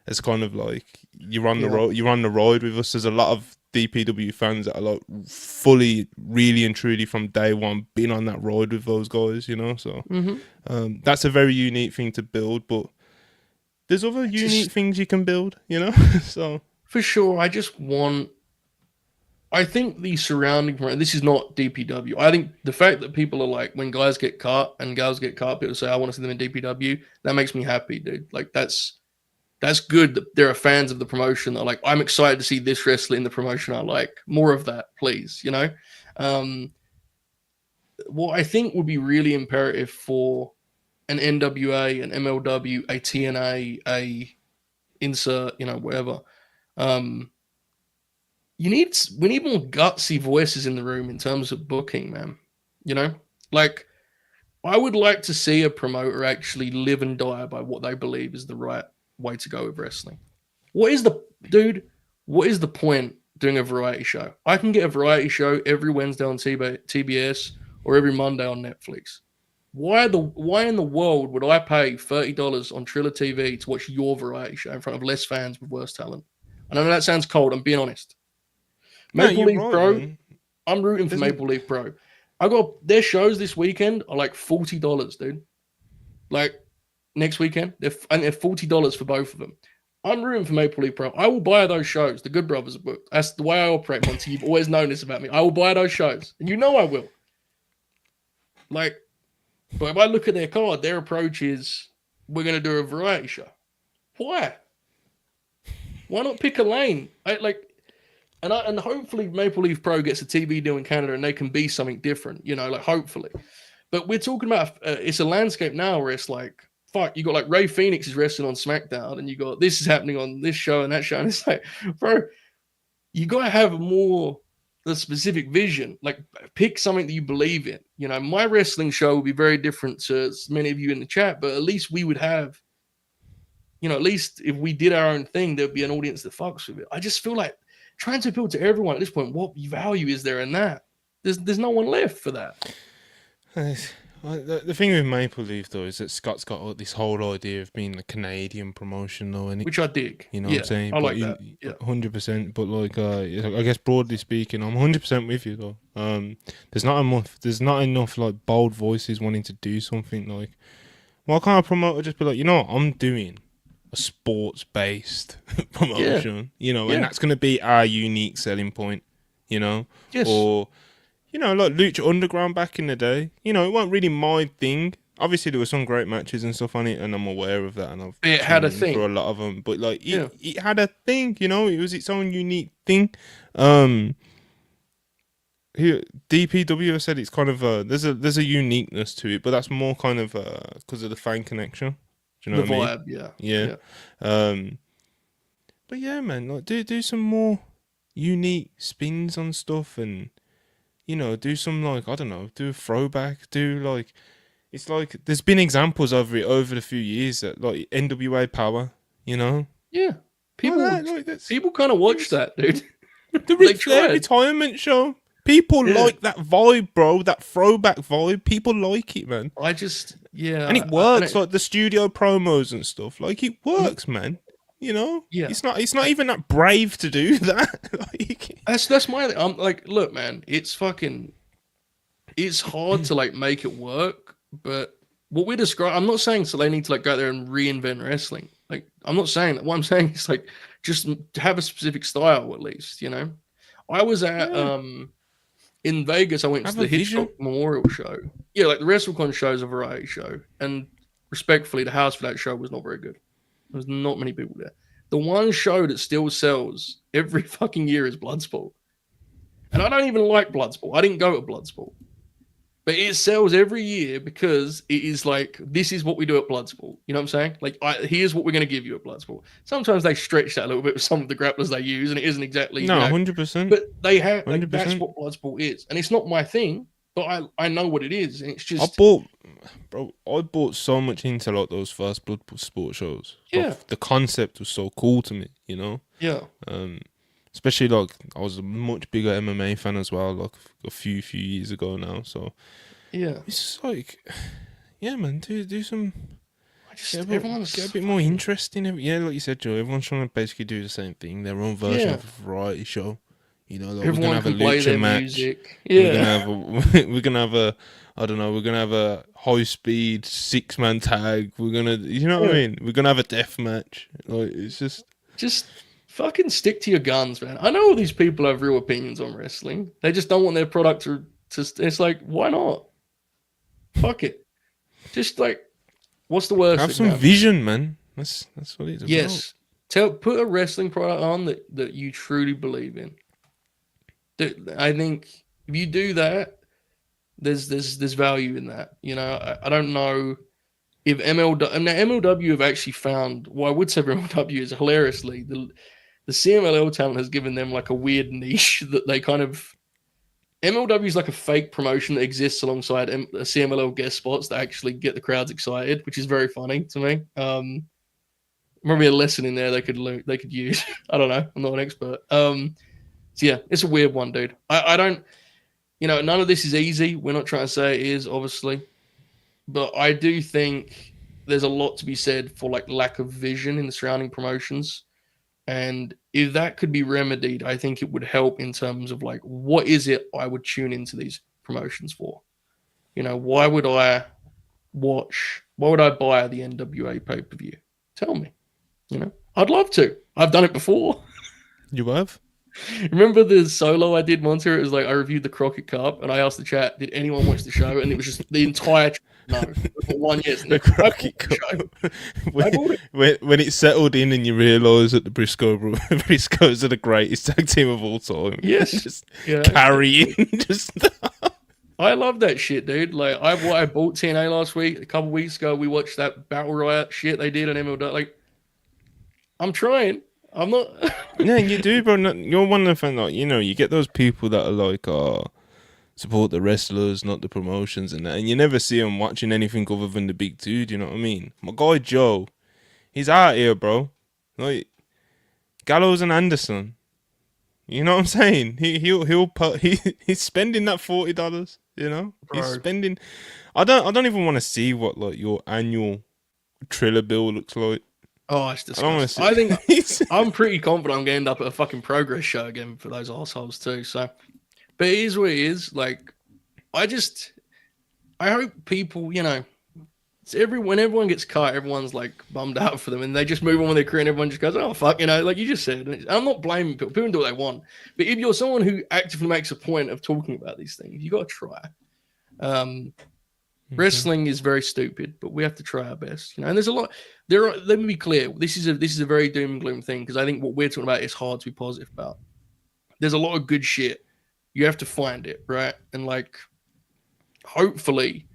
It's kind of like you're on the Yeah, road. You're on the ride with us. There's a lot of DPW fans that are like fully, really and truly from day one, been on that ride with those guys. You know, so mm-hmm. that's a very unique thing to build. But there's other unique Just things you can build. You know, so. for sure. I just want. I think the surrounding. This is not DPW. I think the fact that people are like when guys get cut and girls get cut, people say I want to see them in DPW. That makes me happy, dude. Like that's good that there are fans of the promotion that are like, I'm excited to see this wrestler in the promotion I like. More of that, please, you know? Um, what I think would be really imperative for an NWA, an MLW, a TNA, a insert, you know, whatever. Um, we need more gutsy voices in the room in terms of booking, man. You know? Like I would like to see a promoter actually live and die by what they believe is the right way to go with wrestling. What is the dude? What is the point doing a variety show? I can get a variety show every Wednesday on TBS or every Monday on Netflix. Why in the world would I pay $30 on Triller TV to watch your variety show in front of less fans with worse talent? I know that sounds cold. I'm being honest. No, Maple you're Leaf right, Pro, man. I'm rooting for There's n- Maple Leaf Pro. I got their shows this weekend are like $40, dude. Like next weekend, they're $40 for both of them. I'm rooting for Maple Leaf Pro. I will buy those shows. The Good Brothers are booked. That's the way I operate, Monty. You've always known this about me. I will buy those shows, and you know I will. Like, but if I look at their card, their approach is we're going to do a variety show. Why? Why not pick a lane? And hopefully Maple Leaf Pro gets a TV deal in Canada and they can be something different. You know, like hopefully. But we're talking about it's a landscape now where it's like fuck, you got like Ray Phoenix is wrestling on SmackDown, and you got this is happening on this show and that show, and it's like, bro, you gotta have more the specific vision. Like, pick something that you believe in. You know, my wrestling show would be very different to many of you in the chat, but at least we would have, you know, at least if we did our own thing, there'd be an audience that fucks with it. I just feel like trying to appeal to everyone at this point. What value is there in that? There's no one left for that. the thing with Maple Leaf though is that Scott's got this whole idea of being a Canadian promotion though, and Which I dig. you know what I'm Yeah, saying. I But like that. Yeah, 100%. But like, I guess broadly speaking, I'm 100% with you though. There's not enough like bold voices wanting to do something like. Why can't a promoter just be like, you know what, I'm doing a sports based yeah, promotion, you know, and yeah. that's going to be our unique selling point, you know, Yes, or you know, like Lucha Underground back in the day. You know, it wasn't really my thing. Obviously, there were some great matches and stuff on it, and I'm aware of that, and I've it had tuned a in for a thing. lot of them. But like, Yeah, it had a thing. You know, it was its own unique thing. Um, here, DPW has said it's kind of there's a uniqueness to it, but that's more kind of because of the fan connection. Do you know the what I mean? vibe. Yeah, Yeah. yeah. Um, But yeah, man, like do some more unique spins on stuff, and do some, like, I don't know, do a throwback, do like, it's like there's been examples of it over the few years that, like, NWA Power, you know, Yeah, like people that, like that's people kind of it watch was that, dude. the They Ric Flair tried. retirement show. People Yeah, like that vibe, bro. That throwback vibe. People like it, man. I just And yeah, it and works, like the studio promos and stuff. Like, it mm, works, man. yeah. It's not even that brave to do that. Like, That's my. I'm like, look, man, it's hard to like make it work, but what we're describing, I'm not saying so they need to like go out there and reinvent wrestling. Like, I'm not saying that. What I'm saying is like just have a specific style at least. I was at yeah, in Vegas. I went to have a the Hitchcock vision. Memorial show. Yeah, like the WrestleCon show is a variety show, and respectfully, the house for that show was not very good. There was not many people there. The one show that still sells every fucking year is Bloodsport. And I don't even like Bloodsport. I didn't go to Bloodsport. But it sells every year because it is like, this is what we do at Bloodsport. You know what I'm saying? Like, here's what we're going to give you at Bloodsport. Sometimes they stretch that a little bit with some of the grapplers they use, and it isn't exactly, No, 100%, but they have, like, that's 100%. what Bloodsport is. And it's not my thing, but I know what it is. And it's I just, bought, bro. I bought so much into, like, those first Blood Sport shows. yeah, Like, the concept was so cool to me, yeah, Um, especially, like, I was a much bigger MMA fan as well, like a few years ago now. So yeah. it's just like, yeah, man, do some, I just, get a everyone's bit more fucking, interesting. Yeah, like you said, Joe. Everyone's trying to basically do the same thing, their own version yeah. of a variety show. Like, we're gonna Everyone have a can play lucha their match. music. We're gonna Yeah. have we're gonna have a, I don't know. We're gonna have a high speed 6-man tag. We're gonna, what I Yeah. mean. We're gonna have a death match. Like, it's just, Just fucking stick to your guns, man. I know all these people have real opinions on wrestling. They just don't want their product to it's like, why not? Fuck it. Just like, what's the worst have that can some happen? vision, man. That's what it's about. Yes. Put a wrestling product on that you truly believe in. I think if you do that, there's value in that. I don't know if MLW have actually found. Well, I would say MLW is hilariously the CMLL talent has given them like a weird niche that they kind of. MLW is like a fake promotion that exists alongside CMLL guest spots that actually get the crowds excited, which is very funny to me. Maybe a lesson in there they could use. I don't know. I'm not an expert. So yeah, it's a weird one, dude. I don't. None of this is easy. We're not trying to say it is, obviously, but I do think there's a lot to be said for like lack of vision in the surrounding promotions. And if that could be remedied, I think it would help in terms of like, what is it I would tune into these promotions for? Why would I watch? Why would I buy the NWA pay per view? Tell me. I'd love to. I've done it before. You have? Remember the solo I did once here? It was like I reviewed the Crockett Cup and I asked the chat, did anyone watch the show? And it was just the entire no. One yes. The Crockett Cup. When it settled in and you realise that the Briscoes are the greatest tag team of all time. Yes. Just Yeah. carrying. Just I love that shit, dude. Like I bought TNA last week. A couple weeks ago, we watched that Battle Riot shit they did on MLW. Like, I'm trying. I'm not. yeah, you do, bro. You're one of the fans, like, you get those people that are like, support the wrestlers, not the promotions and that. And you never see them watching anything other than the big two. Do you know what I mean? My guy Joe, he's out here, bro. Like, Gallows and Anderson. You know what I'm saying? He's spending that $40. He's Bro. spending. I don't even want to see what, like, your annual Triller bill looks like. Oh, it's I don't want disgusting. to I think see. I'm pretty confident I'm going to end up at a fucking Progress show again for those assholes too. So, but it is what it is. Like, I hope people, it's when everyone gets cut, everyone's like bummed out for them, and they just move on with their career, and everyone just goes, "Oh fuck," like you just said. I'm not blaming people. People do what they want, but if you're someone who actively makes a point of talking about these things, you got to try. Wrestling is very stupid, but we have to try our best, And there's a lot. Let me be clear. This is a very doom and gloom thing because I think what we're talking about is hard to be positive about. There's a lot of good shit. You have to find it, right? And like, hopefully,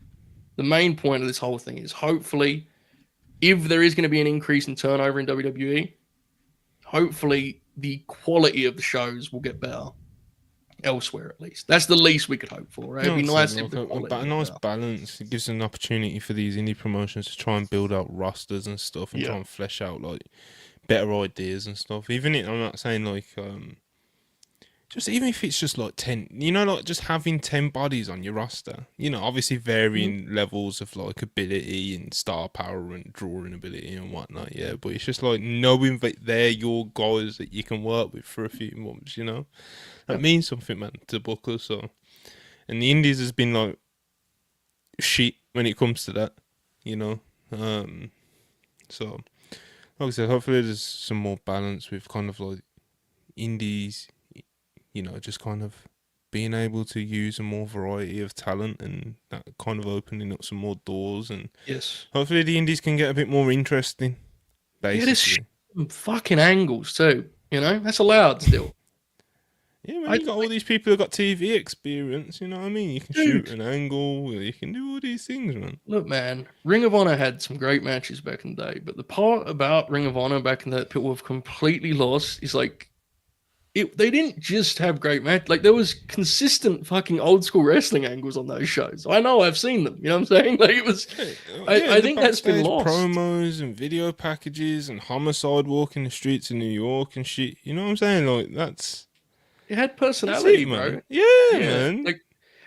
the main point of this whole thing is hopefully, if there is going to be an increase in turnover in WWE, hopefully the quality of the shows will get better elsewhere. At least that's the least we could hope for, right? You It'd know, be it's nice if like the quality a got nice better. balance. It gives an opportunity for these indie promotions to try and build out rosters and stuff, and Yeah, try and flesh out like better ideas and stuff. Even I'm not saying like just even if it's just like 10, like just having 10 bodies on your roster. Obviously varying levels of like ability and star power and drawing ability and whatnot. Yeah, but it's just like knowing that they're your guys that you can work with for a few months. That yeah. means something, man, to bookers. So, and the Indies has been like shit when it comes to that. You know, so like I said, hopefully there's some more balance with kind of like indies, just kind of being able to use a more variety of talent and that kind of opening up some more doors, and Yes. hopefully the indies can get a bit more interesting, Yeah, there's basically. some fucking angles too. That's allowed still. Yeah, man, I you got all these people who got TV experience, you know what I mean? You can shoot dude, an angle, you can do all these things, man. look, man. Ring of Honor had some great matches back in the day, but the part about Ring of Honor back in the day that people have completely lost is like they didn't just have great match. Like there was consistent fucking old school wrestling angles on those shows. I know, I've seen them. You know what I'm saying? Like it was. Yeah, I the think that's been backstage lost. promos and video packages and homicide walking the streets of New York and shit. You know what I'm saying? Like It had that's personality, it, bro. man. Yeah, Yeah. man. Like,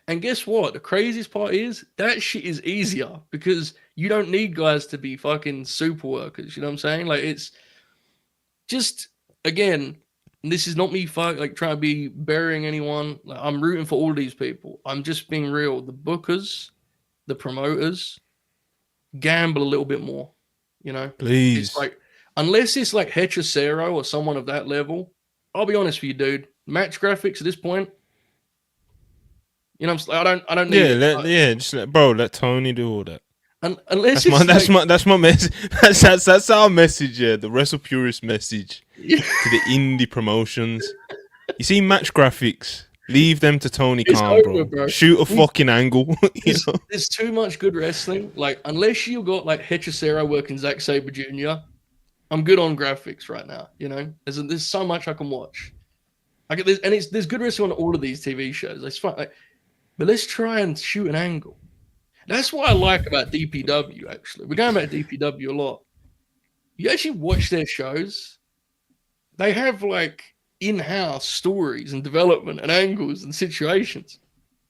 and guess what? The craziest part is that shit is easier because you don't need guys to be fucking super workers. You know what I'm saying? Like, it's just, again, this is not me like trying to be burying anyone. Like, I'm rooting for all these people. I'm just being real. The bookers, the promoters, gamble a little bit more. It's Please. like, unless it's like Hechicero or someone of that level, I'll be honest with you, dude. Match graphics at this point, I don't need Yeah, it. just let Tony do all that. Unless it's like That's my message. That's our message. Yeah, the Wrestle Purist message to the indie promotions. You see, match graphics. Leave them to Tony it's Khan, over, bro. bro. Shoot a We fucking angle. there's too much good wrestling. Like unless you got like Hechicero working Zack Sabre Jr., I'm good on graphics right now. There's so much I can watch. There's good wrestling on all of these TV shows. It's fun. But let's try and shoot an angle. That's what I like about DPW. Actually, we're going back to DPW a lot. You actually watch their shows. They have like in-house stories and development and angles and situations.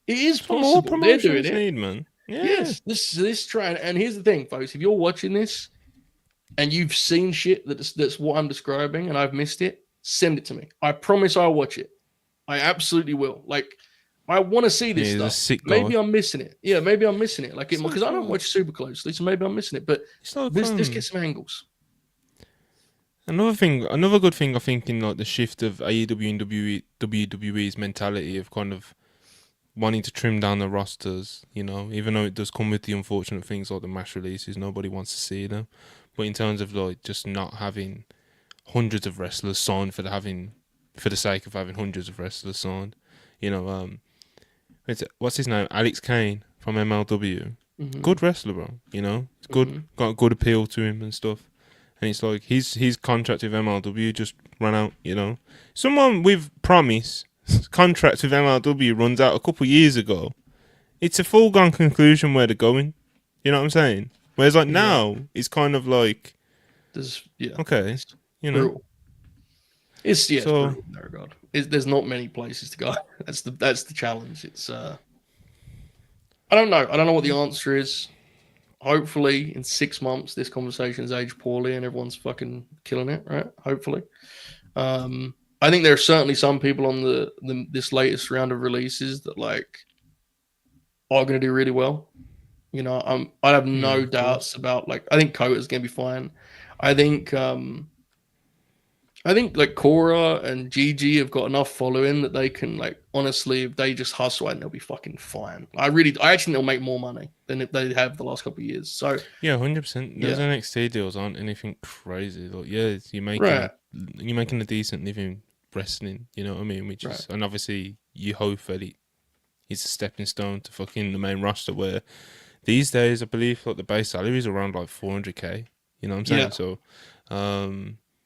It is That's what more possible. They're doing promotions it. need, man. Yeah. Yes, this trying. And here's the thing, folks. If you're watching this and you've seen shit that's what I'm describing and I've missed it, send it to me. I promise I'll watch it. I absolutely will. Like, I want to see this He's a stuff. sick guy. Maybe I'm missing it. Yeah, maybe I'm missing it. Like, It's because like, I don't watch super closely, so maybe I'm missing it. But it's like let's get some angles. another good thing I think in like the shift of AEW and WWE's mentality of kind of wanting to trim down the rosters, even though it does come with the unfortunate things like the mass releases, nobody wants to see them. But in terms of like just not having hundreds of wrestlers signed for the sake of having hundreds of wrestlers signed, what's his name? Alex Kane from MLW. Good wrestler, bro. It's good, got a good appeal to him and stuff. And it's like his contract with MLW just ran out. Someone with promise contract with MLW runs out a couple years ago. It's a foregone conclusion where they're going. You know what I'm saying? Whereas like now, it's kind of like, okay, It's brutal. It's so, brutal in that regard. There's not many places to go. That's the challenge. It's I don't know. I don't know what the answer is. Hopefully, in 6 months, this conversation's aged poorly and everyone's fucking killing it, right? Hopefully. I think there are certainly some people on this latest round of releases that like are going to do really well. I have no doubts about like I think Kota's going to be fine. I think like Cora and Gigi have got enough following that they can like honestly, if they just hustle and they'll be fucking fine. I actually think they'll make more money than if they have the last couple of years. So yeah, 100%. Those NXT deals aren't anything crazy. Like you're making a decent living wrestling. You know what I mean? Which is and obviously you hope that it's a stepping stone to fucking the main roster. Where these days I believe like the base salary is around like 400k. You know what I'm saying? So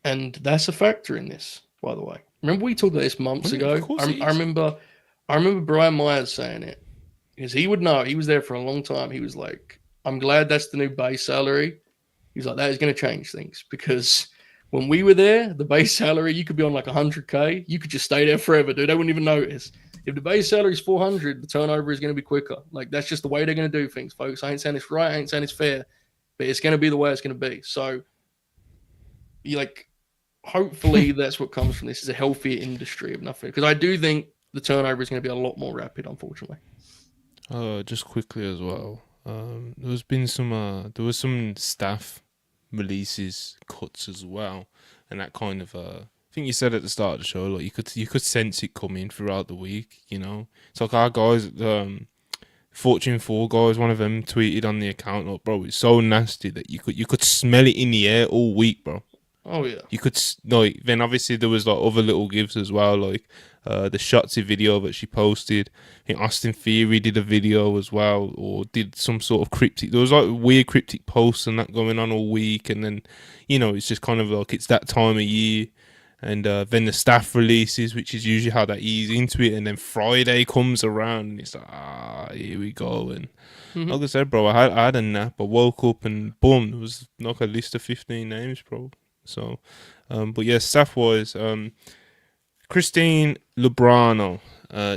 And that's a factor in this, by the way. Remember we talked about this months Of ago? course I, it I is. remember I remember Brian Myers saying it because he would know. He was there for a long time. He was like, I'm glad that's the new base salary. He was like, that is going to change things because when we were there, the base salary, you could be on like 100K. You could just stay there forever, dude. They wouldn't even notice. If the base salary is 400, the turnover is going to be quicker. Like, that's just the way they're going to do things, folks. I ain't saying it's right. I ain't saying it's fair, but it's going to be the way it's going to be. So, you like, hopefully that's what comes from this is a healthier industry of nothing. Because I do think the turnover is going to be a lot more rapid, unfortunately. Just quickly as well. There's been some. There was some staff releases cuts as well, and that kind of. I think you said at the start of the show, like you could sense it coming throughout the week. You know, it's like our guys. Fortune 4 guys, one of them tweeted on the account, like, bro, it's so nasty that you could smell it in the air all week, bro. Oh, yeah. You could like then obviously there was like other little gifts as well, like the Shotzi video that she posted. I think Austin Theory did a video as well, or did some sort of cryptic. There was like weird cryptic posts and that going on all week, and then it's just kind of like it's that time of year, and then the staff releases, which is usually how they ease into it, and then Friday comes around and it's like here we go, and like I said, bro, I had a nap. I woke up and boom, there was like a list of 15 names, bro. So, but yeah, staff wise, Christine Lubrano,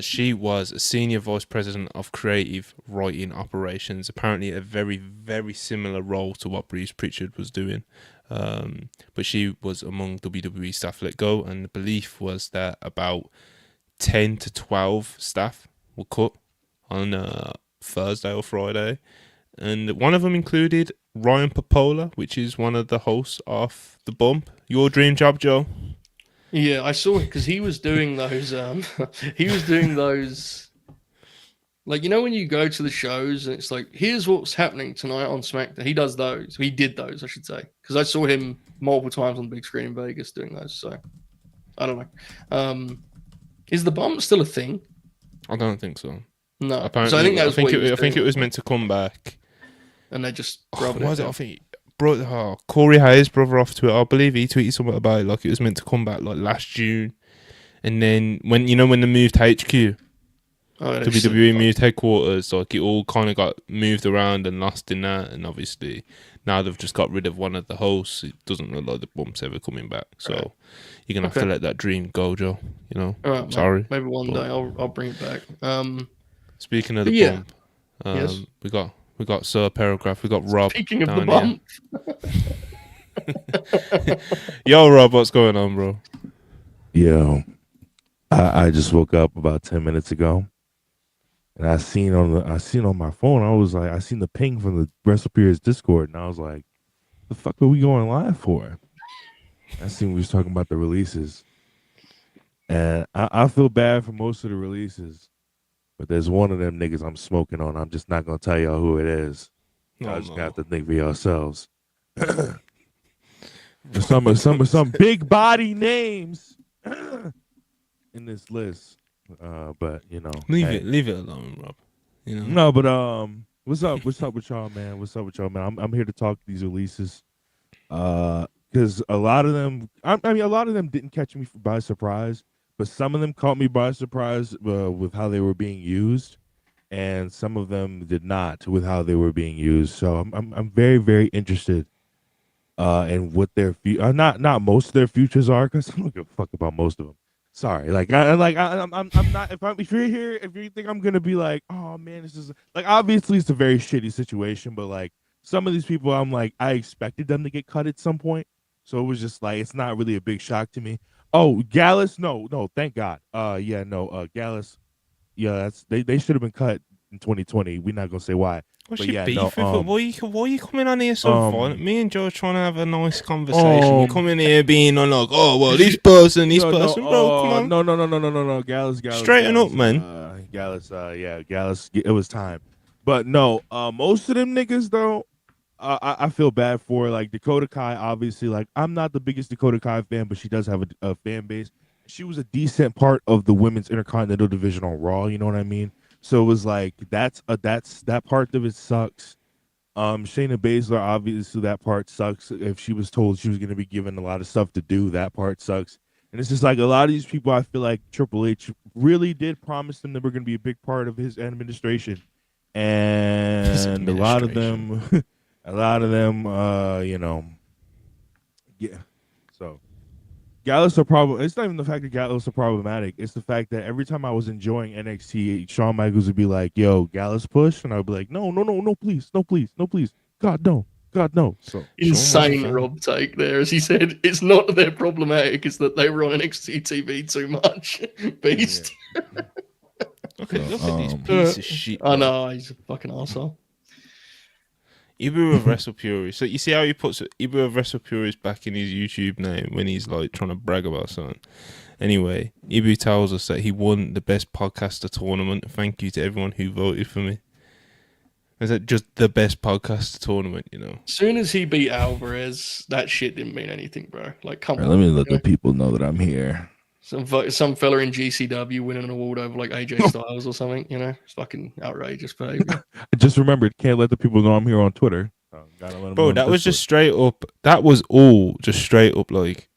she was a senior vice president of creative writing operations. Apparently, a very, very similar role to what Bruce Pritchard was doing. But she was among WWE staff let go, and the belief was that about 10 to 12 staff were cut on Thursday or Friday, and one of them included Ryan Popola, which is one of the hosts of The Bump. Your dream job, Joe? Yeah, I saw it because he was doing those. He was doing those. Like, when you go to the shows and it's like, here's what's happening tonight on SmackDown. He does those. He did those, I should say, because I saw him multiple times on the big screen in Vegas doing those. So I don't know. Is the bump still a thing? I don't think so. No. Apparently, So I think that was I think it was meant to come back. and they just What was it? I think Corey Hayes' brother off Twitter. I believe he tweeted something about it, like it was meant to come back like last June, and then when they moved HQ, WWE moved headquarters, like it all kind of got moved around and lost in that, and obviously now they've just got rid of one of the hosts. It doesn't look like the bump's ever coming back, so you're gonna have to let that dream go, Joe. All right, sorry. Maybe one day I'll bring it back. Speaking of the bump, yes. we got Sir Paragraph, we got Rob. Speaking of the bump, yo, Rob, what's going on, bro? Yo, I just woke up about 10 minutes ago, and I seen on my phone. I seen the ping from the WrestlePeers Discord, and I was like, "The fuck are we going live for?" I seen we was talking about the releases, and I feel bad for most of the releases, but there's one of them niggas I'm smoking on. I'm just not gonna tell y'all who it is. Y'all just got to think for yourselves. some big body names in this list, but leave it alone, Rob. No, but what's up with y'all, man? I'm here to talk these releases, because a lot of them, a lot of them didn't catch me by surprise, but some of them caught me by surprise with how they were being used, and some of them did not with how they were being used. So I'm very, very interested and what their not most of their futures are, because I don't give a fuck about most of them. Sorry, I'm not. If you're here, if you think I'm gonna be like, oh man, this is like, obviously it's a very shitty situation, but like some of these people, I'm like, I expected them to get cut at some point, so it was just like it's not really a big shock to me. Oh, Gallus, no, thank God. Gallus, yeah, they should have been cut in 2020. We're not gonna say why. What's but your yeah, beef no, with it? Why are you coming on here so violent? Me and Joe are trying to have a nice conversation. You come in here being on like, oh well, this person, bro. Come on. No. Gallus. Straighten up, man. Gallus. Gallus. It was time, but no. Most of them niggas though, I feel bad for. Like Dakota Kai, obviously. Like I'm not the biggest Dakota Kai fan, but she does have a fan base. She was a decent part of the women's Intercontinental Division on Raw. You know what I mean? So it was like that part of it sucks. Shayna Baszler, obviously that part sucks. If she was told she was going to be given a lot of stuff to do, that part sucks. And it's just like a lot of these people, I feel like Triple H really did promise them that we're going to be a big part of his administration, and a lot of them, you know, yeah. So Gallus are problem. It's not even the fact that Gallus are problematic. It's the fact that every time I was enjoying NXT, Shawn Michaels would be like, "Yo, Gallus push," and I'd be like, "No, no, no, no, please, no, please, no, please, God, no, God, no." So Insane Rob take there, as he said, it's not that they're problematic; it's that they were on NXT TV too much. Beast. Yeah. Okay, look at these piece of shit. I know he's a fucking arsehole. Ibu of Wrestle Purist. So you see how he puts Ibu of Wrestle Purist back in his YouTube name when he's like trying to brag about something. Anyway, Ibu tells us that he won the best podcaster tournament. Thank you to everyone who voted for me. Is that just the best podcaster tournament, you know? As soon as he beat Alvarez, that shit didn't mean anything, bro. Like, come on. Let me let people know that I'm here. Some fella in GCW winning an award over like AJ Styles or something, you know? It's fucking outrageous behavior. I just remembered, can't let the people know I'm here on Twitter. Gotta let them Bro, know that was just straight up. That was all just straight up, like,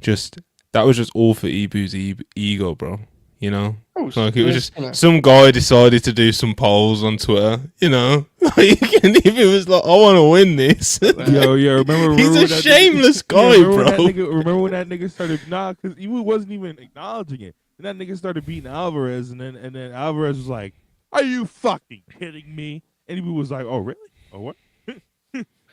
that was just all for Ibu's ego, bro. You know? Like, it was just some guy decided to do some polls on Twitter, you know? Like, and Ibu was like, I want to win this. Yo, yeah, remember he's a shameless guy, bro. Remember when that nigga started, because Ibu wasn't even acknowledging it. And that nigga started beating Alvarez, and then Alvarez was like, are you fucking kidding me? And Ibu was like, oh, really? Oh, what?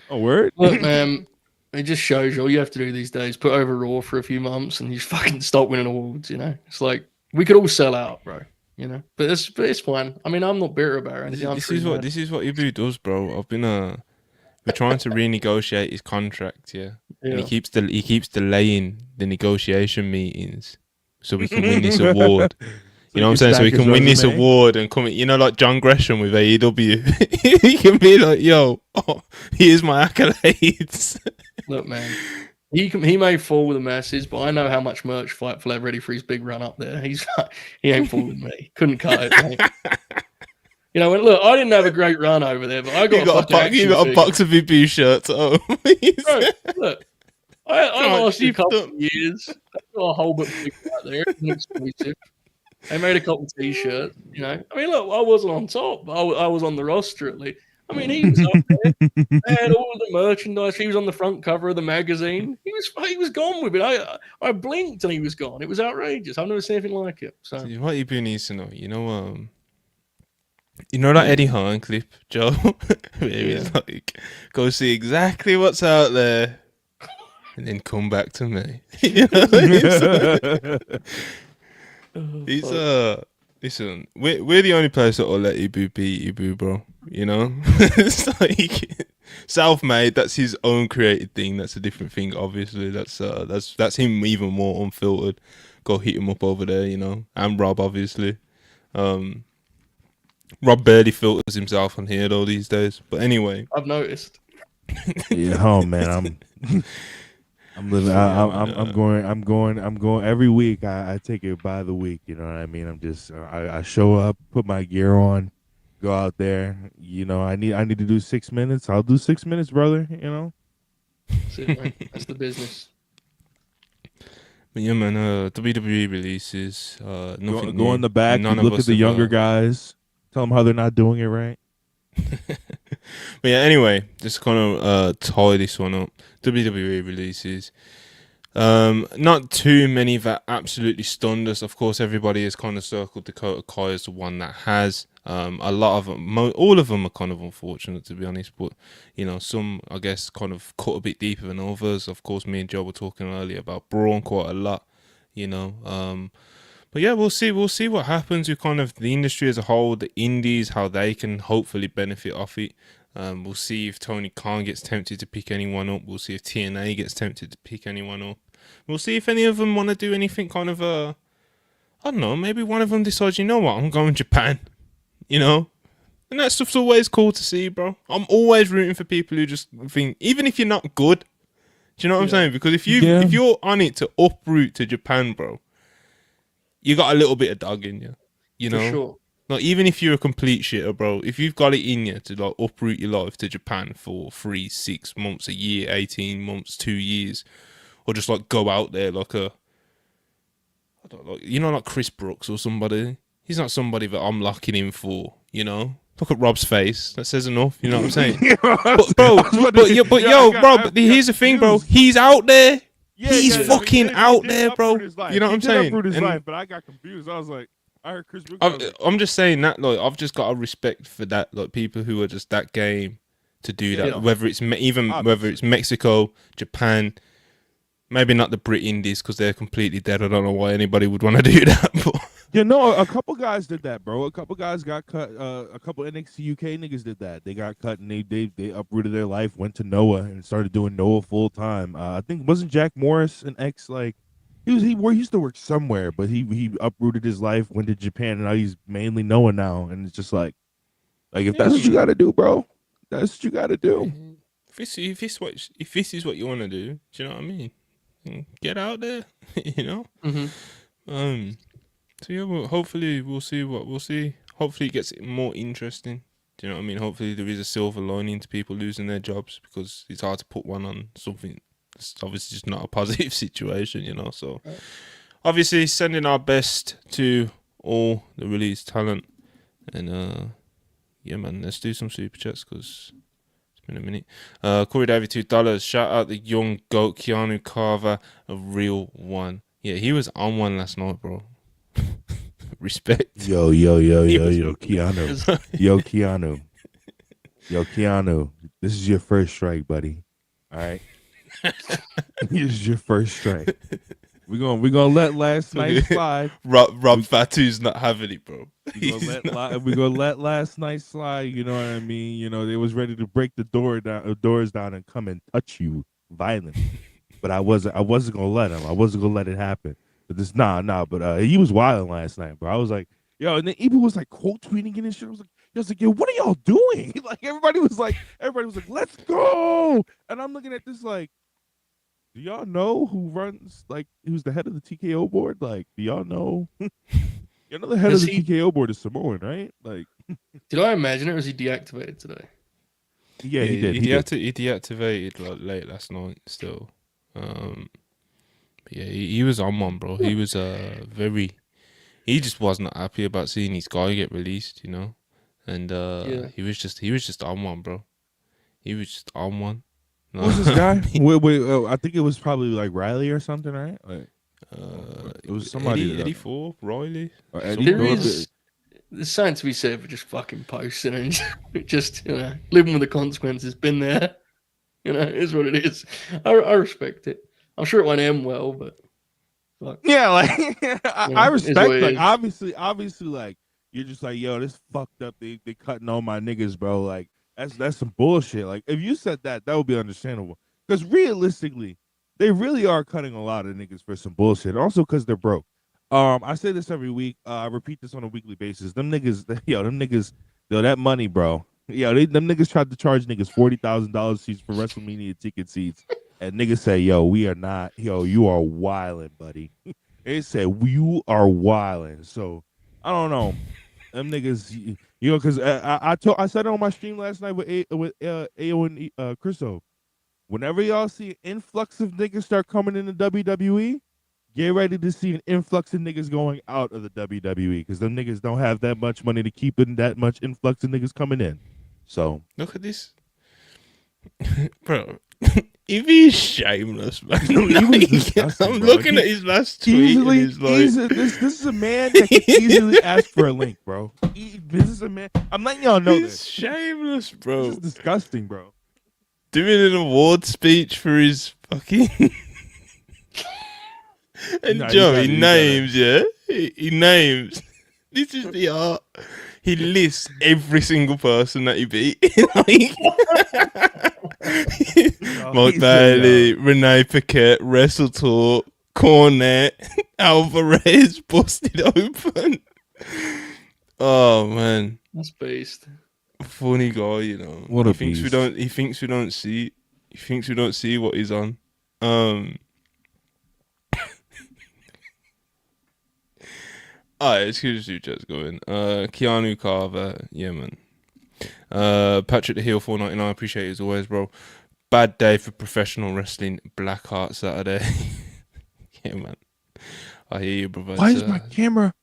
Oh, word? Look, man, it just shows you all you have to do these days. Put over Raw for a few months and you fucking stop winning awards, you know? It's like, we could all sell out, bro, you know? But it's fine. I mean, I'm not bitter about it. This is what Ibu does, bro. I've been, we're trying to renegotiate his contract, yeah? And he keeps delaying the negotiation meetings so we can win this award. You know what I'm saying? So we can win this award and come, you know, like John Gresham with AEW. He can be like, yo, here's my accolades. Look, man, he may fall with the masses, but I know how much merch Fightful have ready for his big run up there. He ain't fooling me. Couldn't cut it, mate. You know, and look, I didn't have a great run over there, but I got a box of Ibu shirts. Oh, bro, look. I lost a couple of years. I got a whole bunch of people out there. It's an exclusive. They made a couple t-shirts, you know. I mean, look, I wasn't on top, but I was on the roster at least. I mean, he was up there. They had all the merchandise. He was on the front cover of the magazine. He was gone with it. I blinked and he was gone. It was outrageous. I've never seen anything like it. So what Ibu needs to know, you know that Eddie Hearn clip, Joe? It's like, go see exactly what's out there, and then come back to me. You know? Listen, we're the only place that will let Ibu be Ibu, bro. You know, it's like self-made. That's his own created thing. That's a different thing. Obviously, that's him even more unfiltered. Go hit him up over there, you know. And Rob, obviously. Rob barely filters himself on here though these days. But anyway, I've noticed. Yeah, oh man, I'm living. I'm going every week. I take it by the week. You know what I mean? I'm just. I show up, put my gear on, go out there. You know, I need to do 6 minutes. I'll do 6 minutes, brother. You know. That's it, man. That's the business. But yeah, man. WWE releases. Nothing. Go in the back. Look at the younger guys. Tell them how they're not doing it right. But yeah, anyway, just kind of tie this one up. WWE releases. Not too many that absolutely stunned us. Of course, everybody has kind of circled Dakota Kai as the one that has. A lot of them, all of them are kind of unfortunate, to be honest. But you know, some I guess kind of cut a bit deeper than others. Of course, me and Joe were talking earlier about Braun quite a lot. You know, but yeah, we'll see what happens with kind of the industry as a whole, the indies, how they can hopefully benefit off it. We'll see if Tony Khan gets tempted to pick anyone up. We'll see if TNA gets tempted to pick anyone up. We'll see if any of them want to do anything kind of I don't know, maybe one of them decides, you know what, I'm going Japan. You know? And that stuff's always cool to see, bro. I'm always rooting for people who just think, even if you're not good, do you know what I'm saying? Because if you're on it to uproot to Japan, bro, you got a little bit of dog in you. You know? For sure. Like, even if you're a complete shitter, bro, if you've got it in you to like uproot your life to Japan for 3, 6 months, a year, 18 months, 2 years, or just like go out there like I don't know, like Chris Brooks or somebody. He's not somebody that I'm locking in for, you know. Look at Rob's face. That says enough. You know what I'm saying? But here's the thing, bro. He's out there. He's fucking out there, bro. You know what I'm saying? Uproot his life, but I got confused. I was like, I heard Chris Brooks. I'm just saying that, like, I've just got a respect for that, like, people who are just that game to do that. Yeah. Whether it's whether it's Mexico, Japan, maybe not the Brit Indies because they're completely dead. I don't know why anybody would want to do that, but. Yeah, no, a couple guys did that, bro. A couple guys got cut. A couple NXT UK niggas did that. They got cut and they uprooted their life, went to Noah and started doing Noah full time. I think wasn't Jack Morris an ex like he used to work somewhere, but he uprooted his life, went to Japan, and now he's mainly Noah now. And it's just like if that's what you got to do, bro, that's what you got to do. If this is what you want to do, you know what I mean? Get out there, you know. Mm-hmm. So yeah, well, hopefully we'll see what we'll see. Hopefully it gets more interesting. Do you know what I mean? Hopefully there is a silver lining to people losing their jobs, because it's hard to put one on something that's obviously just not a positive situation, you know. So obviously sending our best to all the released talent, and yeah, man, let's do some super chats because it's been a minute. Corey Davey, $2. Shout out the young goat Keanu Carver, a real one. Yeah, he was on one last night, bro. Respect. Yo, Keanu. Yo, Keanu. This is your first strike, buddy. All right. This is your first strike. We're gonna let last night slide. Rob Fatu's not having it, bro. We're gonna let last night slide. You know what I mean? You know, they was ready to break the doors down and come and touch you violently, but I wasn't gonna let him. I wasn't gonna let it happen. But this but he was wilding last night, bro. I was like, yo, and then people was like quote tweeting and shit. I was like, yo, what are y'all doing? Like everybody was like, let's go. And I'm looking at this like, do y'all know who's the head of the TKO board? Like, do y'all know? You know the head of the TKO board is Samoan, right? Like, did I imagine it, or was he deactivated today? Yeah, he did. He deactivated like late last night still. Yeah, he was on one, bro. He was he just was not happy about seeing his guy get released, you know. And he was just on one, bro. He was just on one. No. Who's this guy? wait, I think it was probably like Riley or something, right? Like, it was somebody. Eddie Four, Riley. There's something to be said for just fucking posting and just living with the consequences. Been there, it is what it is. I respect it. I'm sure it won't end well, but fuck. Yeah, like I respect. Like obviously, like you're just like, yo, this fucked up. They cutting on my niggas, bro. Like that's some bullshit. Like if you said that would be understandable. Because realistically, they really are cutting a lot of niggas for some bullshit. Also because they're broke. I say this every week. I repeat this on a weekly basis. Them niggas, that money, bro. Them niggas tried to charge niggas $40,000 seats for WrestleMania ticket seats. And niggas say, yo, we are not, you are wildin', buddy. They said, you are wildin'. So, I don't know. Them niggas, because I said it on my stream last night with AO and Christo. Whenever y'all see an influx of niggas start coming into WWE, get ready to see an influx of niggas going out of the WWE, because them niggas don't have that much money to keep in that much influx of niggas coming in. So. Look at this. Bro. If he's shameless, man. I'm looking at his last tweet. This is a man that can easily ask for a link, bro. This is a man. I'm letting y'all know this. Shameless, bro. This is disgusting, bro. Doing an award speech for his fucking. And Joe, he names. He names. This is the art. He lists every single person that he beat. Mike Bailey, Renee Paquette, Wrestle Talk, Cornette, Alvarez, Busted Open. Oh man, that's based. Funny guy, What a beast. He thinks we don't see. He thinks we don't see what he's on. Alright, let's keep the super chats going. Keanu Carver, yeah man. Patrick the Heel 499, appreciate it as always, bro. Bad day for professional wrestling. Blackheart Saturday. Yeah, man. I hear you, brother. Why is my camera?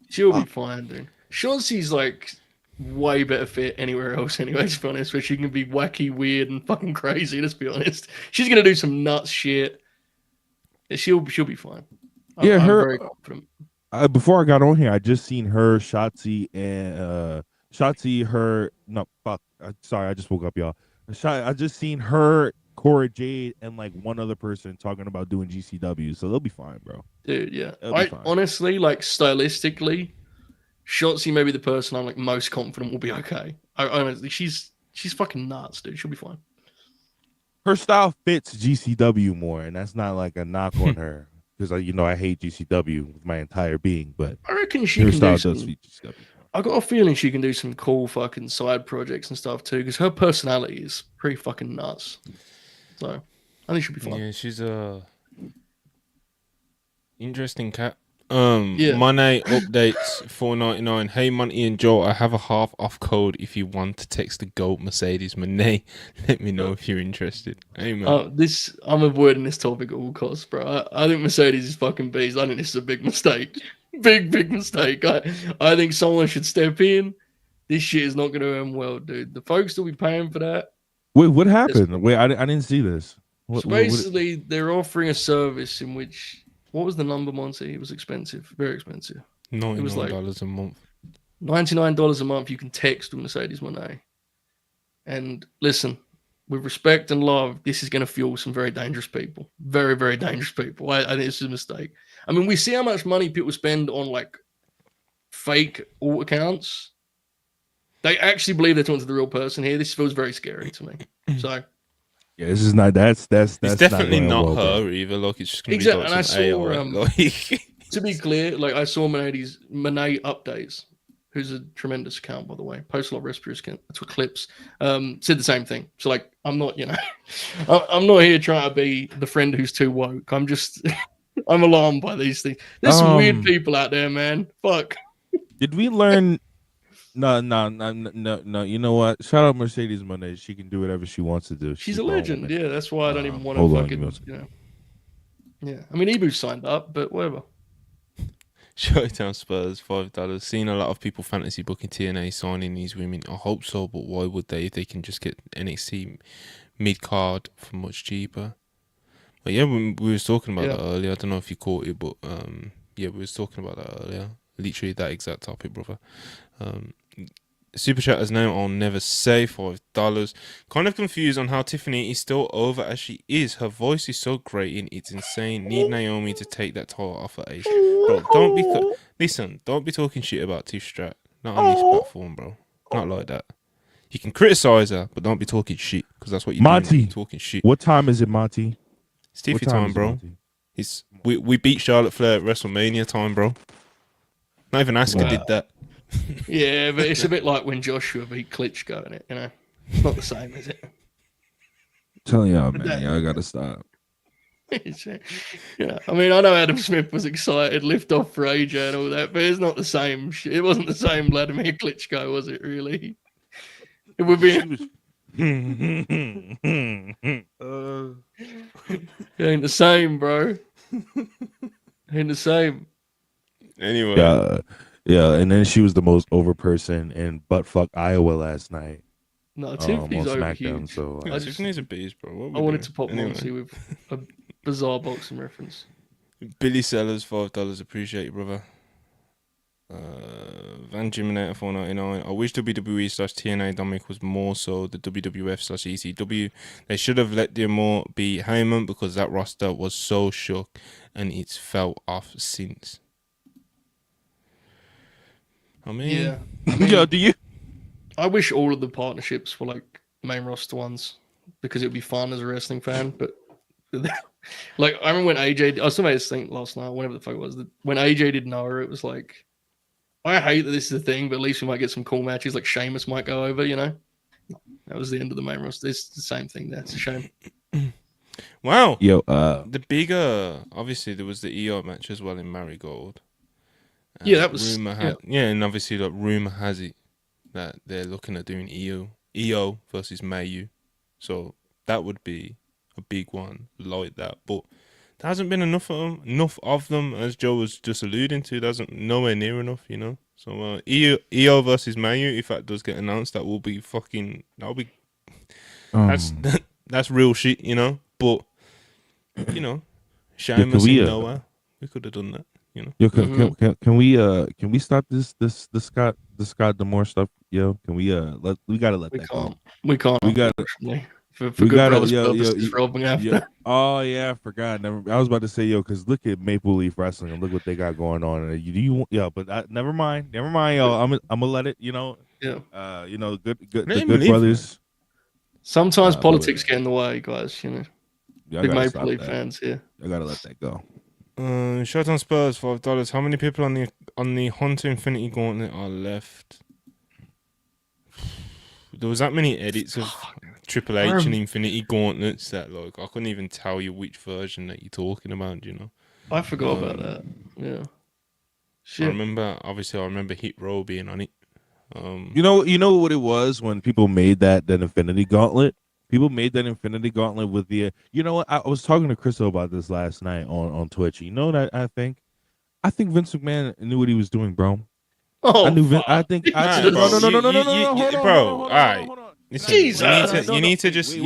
She'll be fine, dude. Chauncey's like way better fit anywhere else anyway, to be honest, where she can be wacky, weird, and fucking crazy, let's be honest. She's gonna do some nuts shit. She'll be fine. I'm very confident. Before I got on here, I just seen her, Shotzi, and Shotzi, her. No, fuck. Sorry, I just woke up, y'all. I just seen her, Cora Jade, and like one other person talking about doing GCW, so they'll be fine, bro. Dude, yeah. I honestly, like, stylistically, Shotzi may be the person I'm like most confident will be okay. I honestly, she's fucking nuts, dude. She'll be fine. Her style fits GCW more, and that's not like a knock on her. Because I hate GCW with my entire being, but I reckon she can do some. I got a feeling she can do some cool fucking side projects and stuff too. Because her personality is pretty fucking nuts. So I think she'll be fine. Yeah, she's a interesting cat. Money updates 499. Hey Monty and Joe, I have a half off code if you want to text the GOAT Mercedes Monet. Let me know if you're interested. Amen. I'm avoiding this topic at all costs, bro. I think Mercedes is fucking bees. I think this is a big mistake. Big mistake. I think someone should step in. This shit is not going to end well, dude. The folks that will be paying for that. Wait, what happened? Wait, I didn't see this. So basically, they're offering a service in which. What was the number, Monty? It was expensive, very expensive. $99 it was like a month. $99 a month. You can text with Mercedes Monet. And listen, with respect and love, this is going to fuel some very dangerous people. Very, very dangerous people. I think this is a mistake. I mean, we see how much money people spend on like fake alt accounts. They actually believe they're talking to the real person here. This feels very scary to me. So. Yeah, this is not. That's it's definitely not her either. Like it's just gonna be like and I saw. AI, to be clear, like I saw Monet updates, who's a tremendous account by the way. Posts a lot of recipes, that's what clips. Said the same thing. So like, I'm not, I'm not here trying to be the friend who's too woke. I'm just, I'm alarmed by these things. There's some weird people out there, man. Fuck. Did we learn? No. You know what? Shout out Mercedes Monet. She can do whatever she wants to do. She's a legend. Yeah, that's why I don't even want to fucking. Yeah, I mean, Ibu's signed up, but whatever. Showdown Spurs $5. Seen a lot of people fantasy booking TNA signing these women. I hope so, but why would they if they can just get NXT mid card for much cheaper? But yeah, we was talking about that earlier. I don't know if you caught it, but yeah, we was talking about that earlier. Literally that exact topic, brother. Super Chatter's name I'll never say, $5. Kind of confused on how Tiffany is still over as she is. Her voice is so great and it's insane. Need Naomi to take that title off her age. Bro, don't be talking shit about Tiff Strat. Not on this platform, bro. Not like that. You can criticize her, but don't be talking shit, because that's what you're doing. Talking shit. What time is it, Monty? It's Tiffy time, bro. It's we beat Charlotte Flair at WrestleMania time, bro. Not even Asuka did that. Yeah, but it's a bit like when Joshua beat Klitschko in it, It's not the same, is it? Telling y'all, man, y'all gotta stop. I mean, I know Adam Smith was excited, lift off for AJ and all that, but it's not the same shit. It wasn't the same Vladimir Klitschko, was it, really? It would be... It ain't the same, bro. Ain't the same. Anyway. Yeah, and then she was the most over person in buttfuck Iowa last night. No, Tiffany's over SmackDown, huge. So Tiffany's a beast, bro. I wanted to pop Monty with a bizarre boxing reference. Billy Sellers, $5. Appreciate you, brother. Van Jiminator, $4.99. I wish WWE/TNA Dominic was more so the WWF/ECW. They should have let D'Amore be Heyman because that roster was so shook and it's fell off since. I mean, yeah. Do you? I wish all of the partnerships were like main roster ones because it would be fun as a wrestling fan. But like, I remember when AJ, I was talking about this thing last night, whatever the fuck it was. When AJ did Noah, it was like, I hate that this is a thing, but at least we might get some cool matches. Like Sheamus might go over, That was the end of the main roster. It's the same thing. That's a shame. Wow. Yo, the bigger, obviously there was the ER match as well in Marigold. Yeah, that was and obviously like rumor has it that they're looking at doing EO versus Mayu, so that would be a big one like that. But there hasn't been enough of them, as Joe was just alluding to. There hasn't nowhere near enough, you know. So EO versus Mayu, if that does get announced, that'll be that's that's real shit, you know. But you know, Sheamus in nowhere, we could have done that. You know. Yo, can we stop this Scott Demore stuff? Yo, can we we gotta let that go. We can't. We gotta. For good brothers purposes, Rob, Oh yeah, I forgot. I was about to say because look at Maple Leaf Wrestling and look what they got going on. But never mind, yo. I'm gonna let it. You know. Yeah. Good brothers. Sometimes politics get in the way, guys. You know. Big Maple Leaf fans here. I gotta let that go. Shot on Spurs, $5. How many people on the Hunter Infinity Gauntlet are left? There was that many edits of Triple H and Infinity Gauntlets that like I couldn't even tell you which version that you're talking about. You know, I forgot about that. Yeah, shit. I remember Hit Row being on it. You know what it was when people made that Infinity Gauntlet. People made that Infinity Gauntlet with the. You know what? I was talking to Crystal about this last night on Twitch. You know what I think? I think Vince McMahon knew what he was doing, bro. Oh, I knew. No. Hold on. Listen, Jesus. You need to just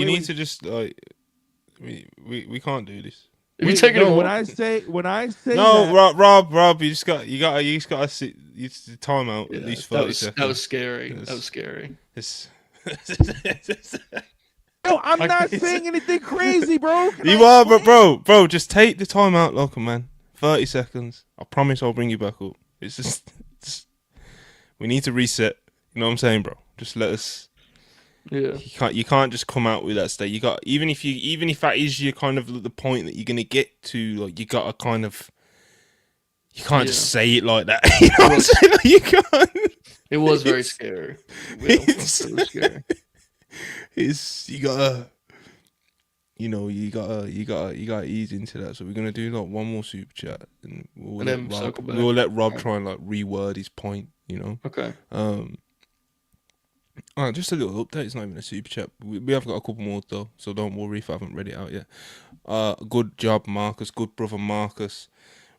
like we can't do this. If you take it when I say no, that, Rob, you just got to sit. It's time out at least 30 seconds. That was scary. That was scary. No, I'm not saying anything crazy, bro. You are, but bro, just take the time out, local man. 30 seconds. I promise I'll bring you back up. It's just we need to reset. You know what I'm saying, bro? Just let us. Yeah. You can't just come out with that state. You got even if that is your kind of the point that you're gonna get to, like you gotta kind of. You can't just say it like that. You know what I'm saying? Like, you can't. It was very scary. It was scary. You gotta ease into that. So we're gonna do like one more super chat, and we'll let Rob try and like reword his point. You know. Okay. Just a little update. It's not even a super chat. We have got a couple more though, so don't worry if I haven't read it out yet. Good job, Marcus. Good brother, Marcus.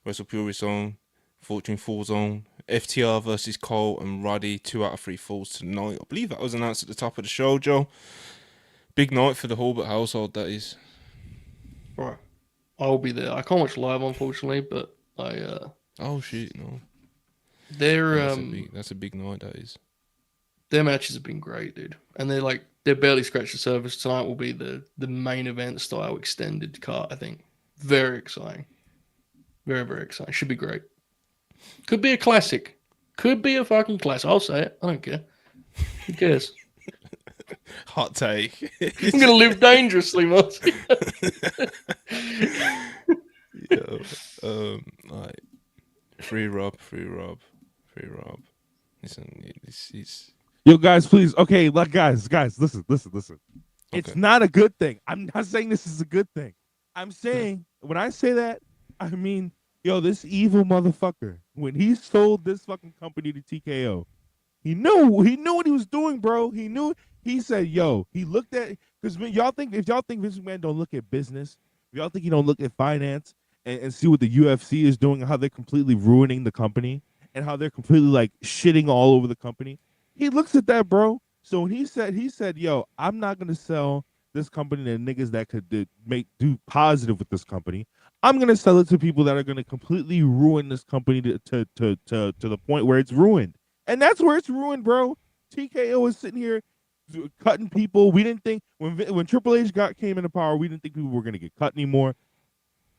Wrestle Purist Zone, Fortune Fall Zone, FTR versus Cole and Roddy. 2 out of 3 falls tonight. I believe that was announced at the top of the show, Joe. Big night for the Hulbert household, that is. Right. I'll be there. I can't watch live, unfortunately, but I. Oh shit! No. That's a big night. That is. Their matches have been great, dude, and they're barely scratched the surface. Tonight will be the main event style extended card. I think very exciting, very very exciting. Should be great. Could be a classic. Could be a fucking classic. I'll say it. I don't care. Who cares? Hot take. I'm gonna live dangerously, Marty. Like free Rob. Listen, it's yo, guys, please. Okay, guys, listen. Okay. It's not a good thing. I'm not saying this is a good thing. I'm saying when I say that, I mean, yo, this evil motherfucker, when he sold this fucking company to TKO, he knew what he was doing, bro. He knew. He said, yo, he looked at, because if y'all think Vince McMahon don't look at business, if y'all think he don't look at finance and see what the UFC is doing and how they're completely ruining the company and how they're completely like shitting all over the company, he looks at that, bro. So he said, yo, I'm not going to sell this company to niggas that could do positive with this company. I'm going to sell it to people that are going to completely ruin this company to the point where it's ruined. And that's where it's ruined, bro. TKO is sitting here cutting people. We didn't think when Triple H came into power, we didn't think people were going to get cut anymore.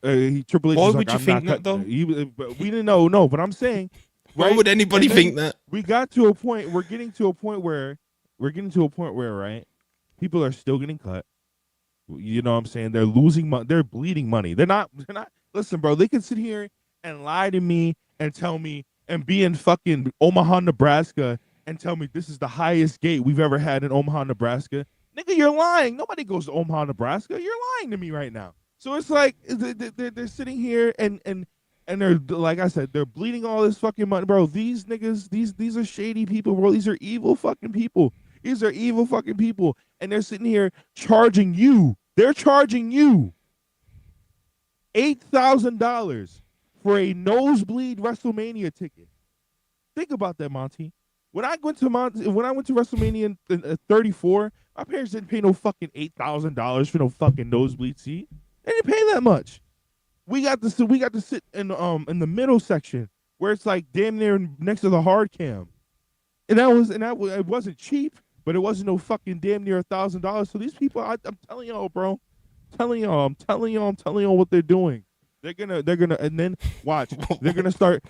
Triple H. Why was would like, you think that though? We didn't know. No, but I'm saying. Why would anybody think that? We got to a point. We're getting to a point where right, people are still getting cut. You know what I'm saying? They're losing money. They're bleeding money. They're not. Listen, bro. They can sit here and lie to me and tell me and be in fucking Omaha, Nebraska, and tell me this is the highest gate we've ever had in Omaha, Nebraska. Nigga, you're lying. Nobody goes to Omaha, Nebraska. You're lying to me right now. So it's like they're sitting here and and they're like I said, they're bleeding all this fucking money, bro. These niggas, these are shady people, bro. These are evil fucking people. These are evil fucking people, and they're sitting here charging you. They're charging you $8,000 for a nosebleed WrestleMania ticket. Think about that, Monty. When I went to WrestleMania in 34, my parents didn't pay no fucking $8,000 for no fucking nosebleed seat. They didn't pay that much. We got to sit in the middle section where it's like damn near next to the hard cam, and it wasn't cheap, but it wasn't no fucking damn near $1,000. So these people, I'm telling y'all, bro, I'm telling y'all what they're doing. They're gonna, and then watch. They're gonna start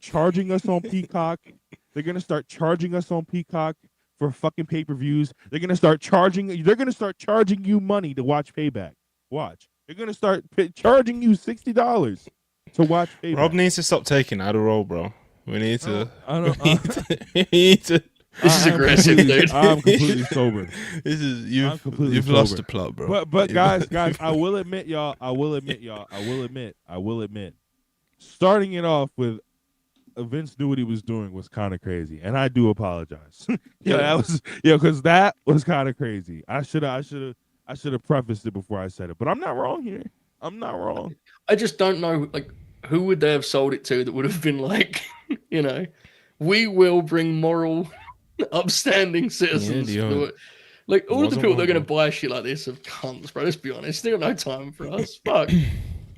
charging us on Peacock. They're gonna start charging us on Peacock for fucking pay-per-views. They're gonna start charging you money to watch Payback. Watch. They're gonna start charging you $60 to watch Payback. Rob needs to stop taking Adderall, bro. We need to. We need to. This is aggressive, dude. I'm completely sober. You've lost the plot, bro. But guys, I will admit, starting it off with Vince knew what he was doing was kind of crazy, and I do apologize. Because that was kind of crazy. I should have prefaced it before I said it, but I'm not wrong here. I'm not wrong. I just don't know, like, who would they have sold it to that would have been like, we will bring moral, upstanding citizens to it. Like, all the people that are going to buy shit like this are cunts, bro. Let's be honest. They got no time for us. Fuck.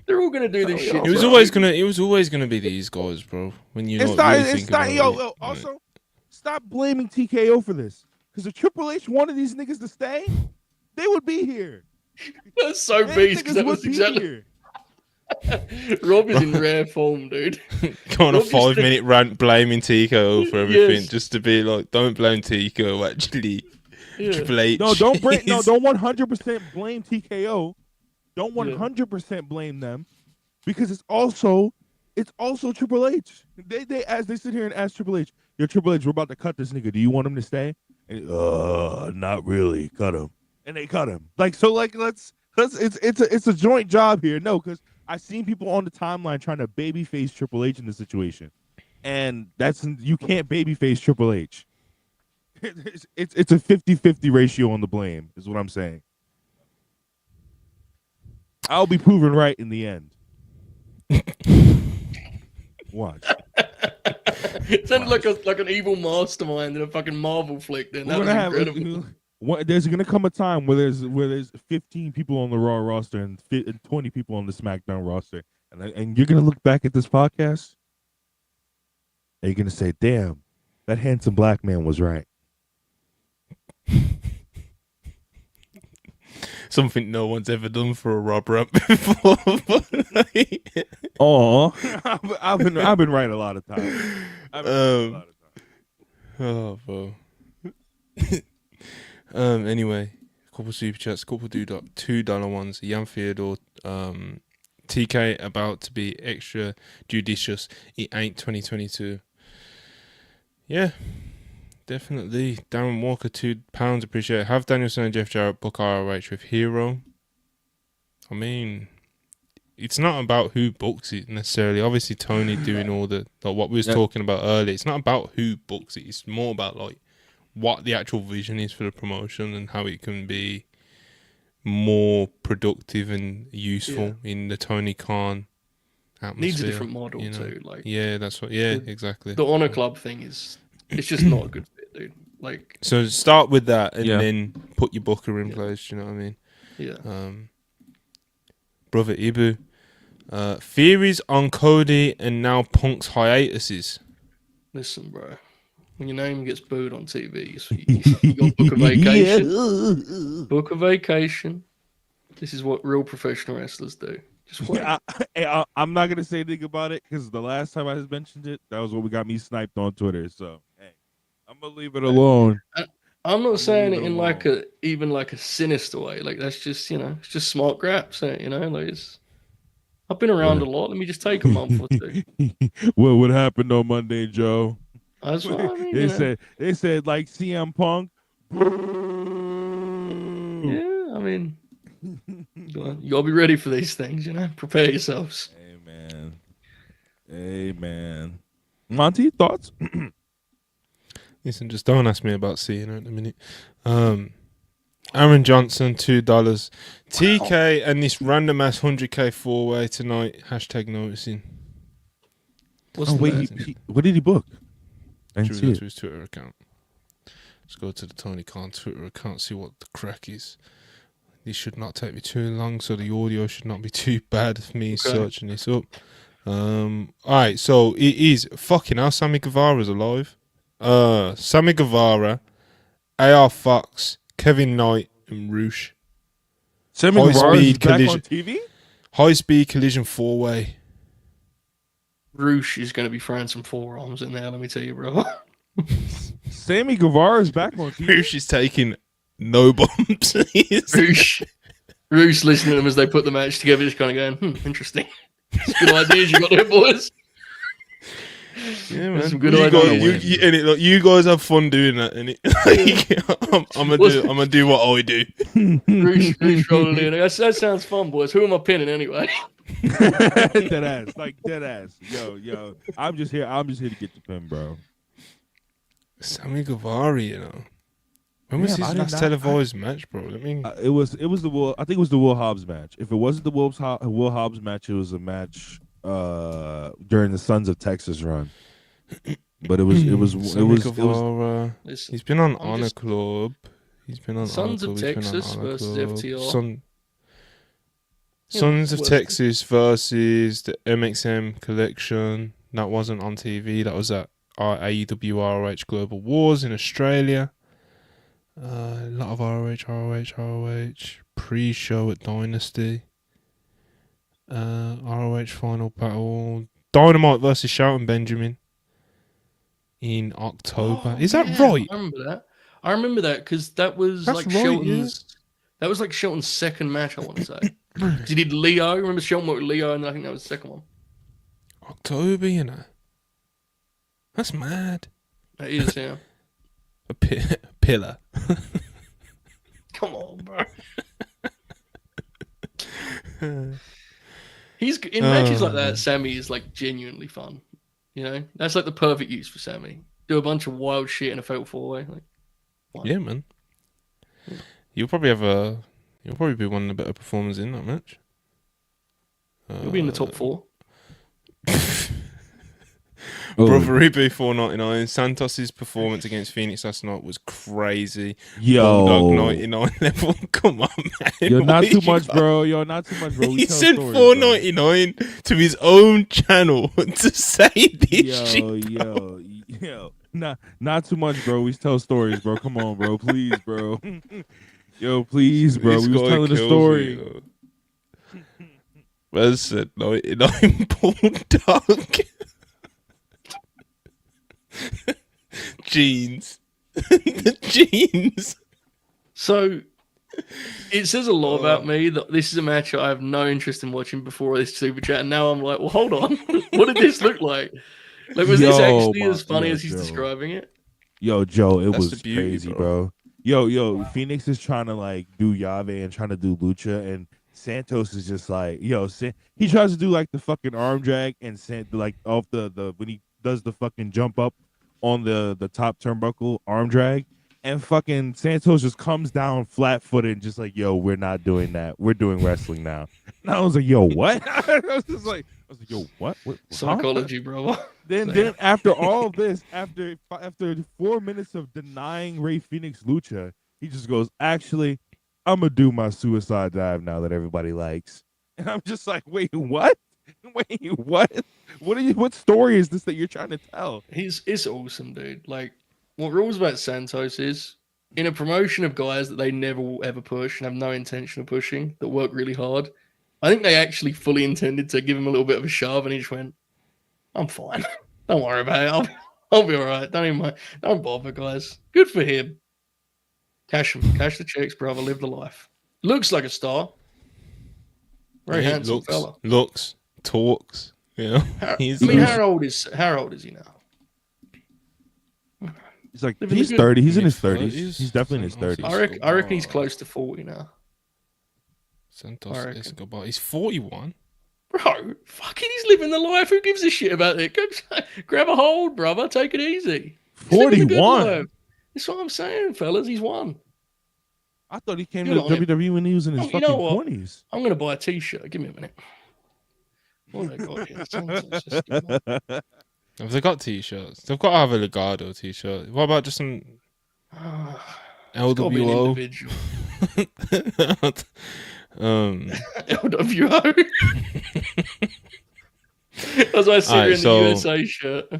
They're all going to do this shit. It was always gonna be these guys, bro. When you also, stop blaming TKO for this. Because if Triple H wanted these niggas to stay, they would be here. That's so beast, because that was exactly... Rob is in rare form, dude. Go on a 5-minute rant blaming TKO for everything, just to be like, don't blame TKO. Actually, Triple H. No, don't 100% blame TKO. Don't 100% blame them, because it's also Triple H. They as they sit here and ask Triple H, "Yo, Triple H, we're about to cut this nigga. Do you want him to stay?" And, not really. Cut him. And they cut him. Let's it's a joint job here. No, because I've seen people on the timeline trying to babyface Triple H in this situation, and you can't babyface Triple H. It's a 50-50 ratio on the blame, is what I'm saying. I'll be proven right in the end. Watch. It sounded like an evil mastermind in a fucking Marvel flick. Then that was incredible. There's gonna come a time where there's 15 people on the Raw roster and 20 people on the SmackDown roster, and you're gonna look back at this podcast and you're gonna say, "Damn, that handsome black man was right." Something no one's ever done for a Rob rap before. I've been right a lot of times. Oh, bro. Anyway, couple super chats, couple $2 ones. Jan Theodore, TK about to be extra judicious. It ain't 2022. Yeah. Definitely. Darren Walker, £2. Appreciate it. Have Danielson and Jeff Jarrett book ROH with Hero. I mean, it's not about who books it necessarily. Obviously, Tony doing all the what we was talking about earlier. It's not about who books it. It's more about like what the actual vision is for the promotion and how it can be more productive and useful in the Tony Khan atmosphere. Needs a different model too. Like, that's what. Yeah, exactly. The Honor Club thing it's just not a good fit, dude. Like, so start with that and then put your booker in place. You know what I mean? Yeah. Brother Ibu, theories on Cody and now Punk's hiatuses. Listen, bro. When your name gets booed on TV, you got book a vacation. Book a vacation. This is what real professional wrestlers do. Just wait. I'm not gonna say anything about it because the last time I mentioned it, that was what got me sniped on Twitter. So hey, I'm gonna leave it alone. I'm not saying it in like a sinister way. Like that's just it's just smart graps. Like I've been around a lot. Let me just take a month or two. What happened on Monday, Joe? That's what I mean. They said like CM Punk. Yeah, I mean, you gotta be ready for these things. Prepare yourselves. Hey man, man. Amen. Monty, thoughts? Listen, just don't ask me about seeing her in a minute. Aaron Johnson, $2. TK and this random ass 100k 4-way tonight. Hashtag noticing. What's the match? What did he book? I Should didn't we go see to his Twitter account? Let's go to the Tony Khan Twitter account, see what the crack is. This should not take me too long, so the audio should not be too bad for me searching this up. Alright, so it is fucking hell, Sammy Guevara's alive. Sammy Guevara, AR Fox, Kevin Knight, and Roosh. Sammy Guevara is back on TV? High speed collision 4-way. Roosh is going to be throwing some forearms in there, let me tell you, bro. Sammy Guevara is back on TV? Roosh is taking no bumps. Roosh listening to them as they put the match together, just kind of going, interesting. Good ideas you got there, boys. Yeah, man. Some good ideas. You guys have fun doing that, innit? I'm gonna do what I do. Roosh rolling in. That sounds fun, boys. Who am I pinning anyway? dead ass. Yo. I'm just here to get the pin, bro. Sammy Guevara, you know. When was his last televised match, bro? I mean, it was the Will. I think it was the Will Hobbs match. If it wasn't the Will Hobbs match, it was a match during the Sons of Texas run. But it was Guevara. He's been on Honor Club. He's been on Sons of Texas versus FTR. Sons of Texas versus the MXM collection. That wasn't on TV. That was at AEW ROH Global Wars in Australia. A lot of ROH. Pre-show at Dynasty. ROH Final Battle. Dynamite versus Shelton Benjamin in October. Is that right? I remember that because that was like Shelton's. Yeah. That was like Shelton's second match, I want to say. He did Leo. Remember Shelton went with Leo, and I think that was the second one. October, you know. That's mad. That is, yeah. A pillar. Come on, bro. He's in matches like that. Sammy is like genuinely fun. You know, that's like the perfect use for Sammy. Do a bunch of wild shit in a fatal 4-way. Like, yeah, man. Yeah. You'll probably be one of the better performers in that match. You'll be in the top 4. Brother Reboot 499. Santos's performance against Phoenix last night was crazy. Yo, Bulldog 99 level. Come on, man. You're not too much, bro. He sent 499 to his own channel to say this shit. Yo. Not too much, bro. We tell stories, bro. Come on, bro. Please, bro. Yo, please, bro. We was telling the story. Well said, 99 Bulldog. Jeans. Jeans. So it says a lot about me that this is a match I have no interest in watching before this super chat, and now I'm like, well, hold on. What did this look like? Like, was this actually as funny as he's describing it? Yo, Joe, it was crazy, bro. Yo, Phoenix is trying to like do Yave and trying to do Lucha, and Santos is just like, he tries to do like the fucking arm drag and like off the when he does the fucking jump up on the top turnbuckle arm drag, and fucking Santos just comes down flat-footed and just like, yo, we're not doing that. We're doing wrestling now. And I was like, yo, what? I was like, yo, what? Psychology, bro. Then after all of this, after 4 minutes of denying Rey Fenix Lucha, he just goes, actually, I'm gonna do my suicide dive now that everybody likes. And I'm just like, wait, what? Wait, what? What story is this that you're trying to tell? It's awesome, dude. Like, what rules about Santos is, in a promotion of guys that they never will ever push and have no intention of pushing, that work really hard, I think they actually fully intended to give him a little bit of a shove, and he just went, I'm fine. Don't worry about it. I'll be all right. Don't bother, guys. Good for him. Cash him. Cash the checks, brother. Live the life. Looks like a star. Very handsome fella. Looks. Talks, you know. How old is he now? He's like he's 30. He's in his 30s. He's definitely in his 30s. I reckon he's close to 40 now. Santos Escobar. He's 41. Bro, fucking, he's living the life. Who gives a shit about it? Go, grab a hold, brother. Take it easy. He's living the good 41. life. That's what I'm saying, fellas. He's won. I thought he came Good to on him. WWE when he was in his You know fucking what? 20s. I'm going to buy a t-shirt. Give me a minute. What have they got here? Something's just going on. Have they got t-shirts? They've got to have a Legado t-shirt. What about just some It's got to be an LWO? individual. Um, LWO. That's why I see her in the USA shirt.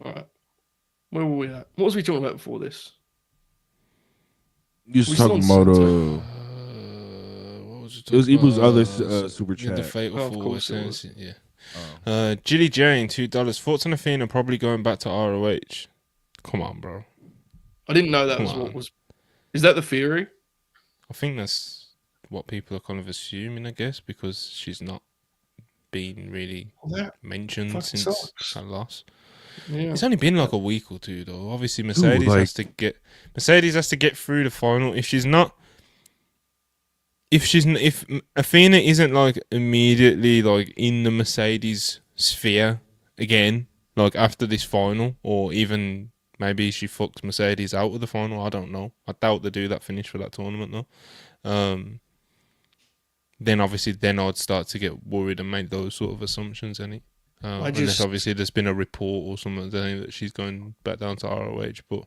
All right. Where were we at? What was we talking about before this? You was talking about what was it was Ibu's other super chat. The Fatal of Four. course it was. Yeah. Jilly Jane, $2. Thoughts on Athena probably going back to ROH? Come on, bro. I didn't know that was what was. Is that the theory? I think that's what people are kind of assuming, I guess, because she's not been really mentioned since that loss. Yeah. It's only been like a week or two, though. Obviously, Mercedes has to get through the final. If Athena isn't like immediately like in the Mercedes sphere again, like after this final, or even maybe she fucks Mercedes out of the final. I don't know. I doubt they do that finish for that tournament though. Then obviously, I'd start to get worried and make those sort of assumptions. Unless obviously there's been a report or something that she's going back down to ROH, but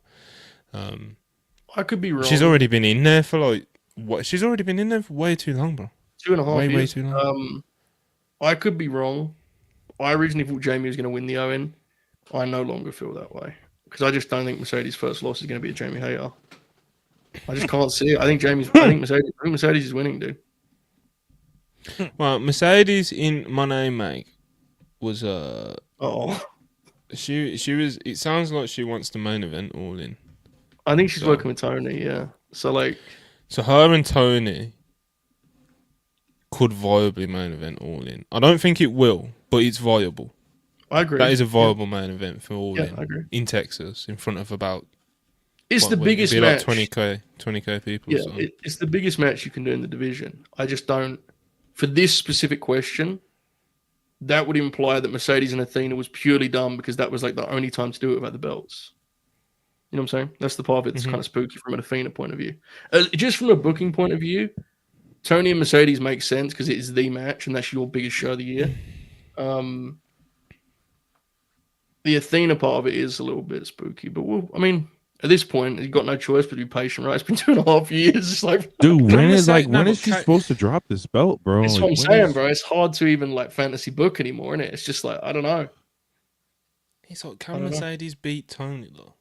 I could be wrong. She's already been in there for like what? She's already been in there for way too long, bro. 2.5 years. Way too long. I could be wrong. I originally thought Jamie was going to win the Owen. I no longer feel that way because I just don't think Mercedes' first loss is going to be a Jamie Hayter. I just can't see it. I think Mercedes is winning, dude. Well, Mercedes in Money Make was she was. It sounds like she wants the main event All In. I think she's working with Tony. Yeah. So her and Tony could viably main event All In. I don't think it will, but it's viable. I agree. That is a viable main event for All In. I agree. In Texas, in front of about. It's the biggest match. Like 20k people. Yeah, so. It's the biggest match you can do in the division. I just don't. For this specific question, that would imply that Mercedes and Athena was purely done because that was like the only time to do it without the belts. You know what I'm saying? That's the part of it that's kind of spooky from an Athena point of view. Just from a booking point of view, Tony and Mercedes makes sense because it is the match and that's your biggest show of the year. The Athena part of it is a little bit spooky, but at this point, you've got no choice but to be patient, right? It's been 2.5 years. It's like, dude, when is she supposed to drop this belt, bro? That's what I'm saying, bro. It's hard to even like fantasy book anymore, isn't it? It's just like, I don't know. It's like, can Mercedes beat Tony, though?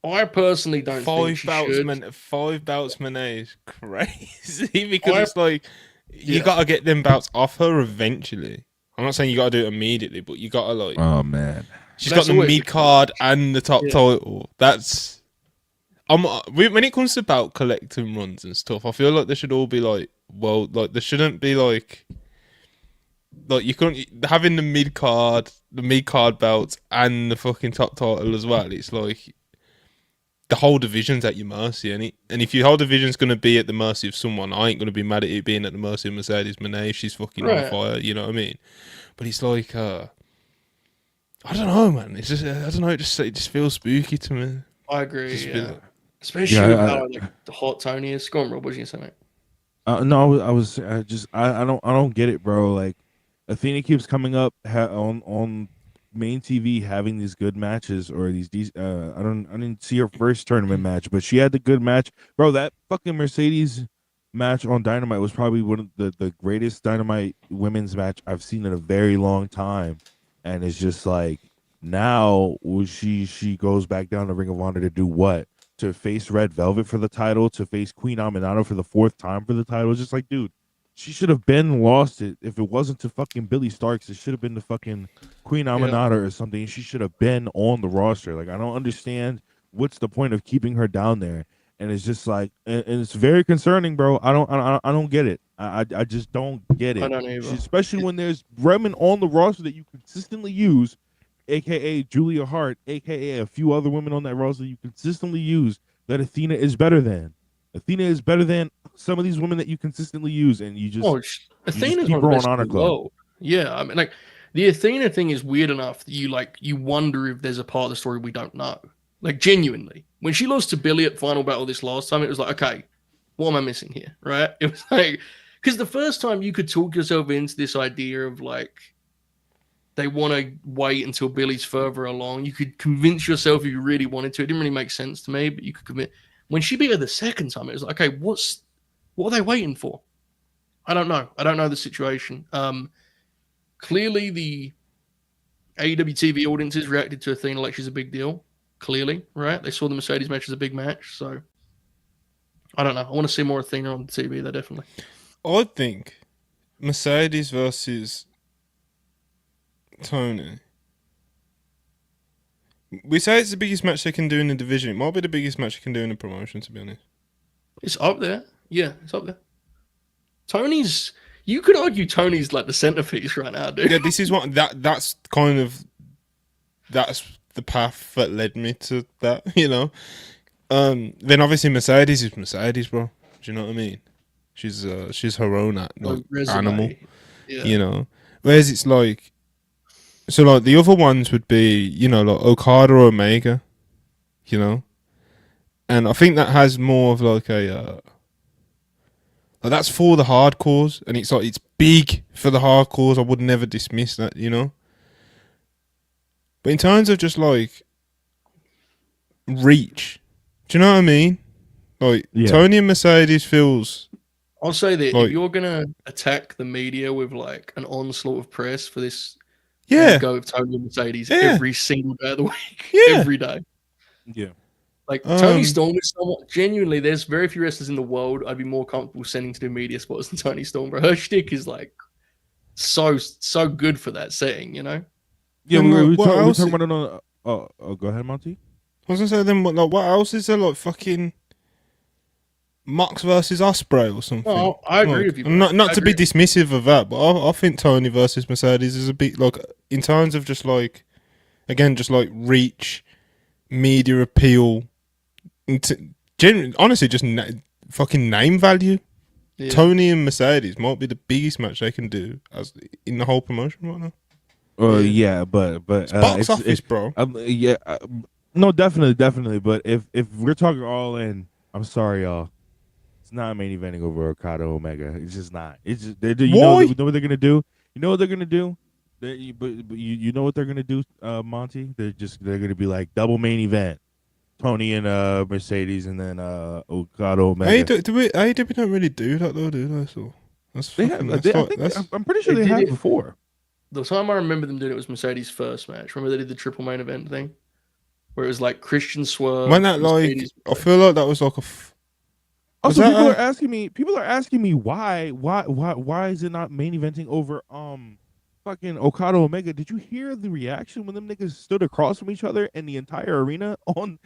I personally don't think she should. 5 belts, Monet is crazy because it's like, you got to get them belts off her eventually. I'm not saying you got to do it immediately, but you got to like... Oh, man. She's got the mid card and the top title. That's when it comes to belt collecting runs and stuff. I feel like they should all be like, there shouldn't be like you couldn't having the mid card belts and the fucking top title as well. It's like the whole division's at your mercy, and if your whole division's gonna be at the mercy of someone, I ain't gonna be mad at it being at the mercy of Mercedes Moné if she's fucking on fire. You know what I mean? But it's like. I don't know, man. It's just I don't know. It just feels spooky to me. I agree. Especially with how the hot Tony is. Go on, Rob. What you gonna say, mate? No, I don't get it, bro. Like Athena keeps coming up on main TV having these good matches or these I didn't see her first tournament match, but she had the good match, bro. That fucking Mercedes match on Dynamite was probably one of the greatest Dynamite women's match I've seen in a very long time. And it's just like now she goes back down to Ring of Honor to do what? To face Red Velvet for the title, to face Queen Aminata for the 4th time for the title. It's just like, dude, she should have been lost it if it wasn't to fucking Billy Starks. It should have been to fucking Queen Aminata or something. She should have been on the roster. Like, I don't understand what's the point of keeping her down there. And it's just like, and it's very concerning, bro. I don't get it. I just don't get it. I don't either. Especially when there's women on the roster that you consistently use, aka Julia Hart, aka a few other women on that roster you consistently use that Athena is better than. Athena is better than some of these women that you consistently use, and you just Athena's keep one of the her best on in Honor the Club. world. Yeah, I mean, like the Athena thing is weird enough that you wonder if there's a part of the story we don't know. Like genuinely, when she lost to Billy at Final Battle this last time, it was like, okay, what am I missing here? Right? It was like because the first time you could talk yourself into this idea of like they want to wait until Billy's further along. You could convince yourself if you really wanted to. It didn't really make sense to me, but you could commit. When she beat her the second time, it was like, okay, what are they waiting for? I don't know. I don't know the situation. Clearly, the AEW TV audiences reacted to Athena like she's a big deal. Clearly, right? They saw the Mercedes match as a big match. So, I don't know. I want to see more Athena on the TV, though, definitely. I think Mercedes versus Tony. We say it's the biggest match they can do in the division. It might be the biggest match they can do in the promotion, to be honest. It's up there. Yeah, it's up there. Tony's. You could argue Tony's like the centerpiece right now, dude. Yeah, this is what that's the path that led me to that, you know. Then obviously Mercedes is Mercedes, bro. Do you know what I mean? She's her own animal, yeah. You know. Whereas it's like, so like the other ones would be, you know, like Okada or Omega, you know, and I think that has more of like a. Like that's for the hardcores, and it's like it's big for the hardcores. I would never dismiss that, you know. But in terms of just like reach, do you know what I mean? Like Tony and Mercedes feels. I'll say that if you're gonna attack the media with like an onslaught of press for this, go with Tony and Mercedes every single day of the week, every day. Yeah. Like Tony Storm is somewhat genuinely. There's very few wrestlers in the world I'd be more comfortable sending to do media spots than Tony Storm, bro. Her shtick is like so good for that setting, you know. Yeah, we're talking about it on. Go ahead, Monty. I was gonna say then, what else is there? Like fucking Mox versus Ospreay or something. Oh, I agree with you. Bro. Not to be dismissive of that, but I think Tony versus Mercedes is a bit like in terms of just like, again, just like reach, media appeal. Honestly, just fucking name value. Yeah. Tony and Mercedes might be the biggest match they can do as in the whole promotion right now. Yeah, but it's box office, bro. No, definitely. But if we're talking all in, I'm sorry, y'all. It's not main eventing over Okada Omega. It's just not. It's just you know what they're gonna do. You know what they're gonna do. But you know what they're gonna do, Monty. They're gonna be like double main event. Tony and Mercedes, and then Okada Omega. AEW don't really do that though, do they? So I'm pretty sure they have before. The time I remember them doing it was Mercedes' first match. Remember they did the triple main event thing, where it was like Christian Swerve. When that Mercedes I feel like that was like a. Also, people are asking me why is it not main eventing over fucking Okada Omega? Did you hear the reaction when them niggas stood across from each other in the entire arena on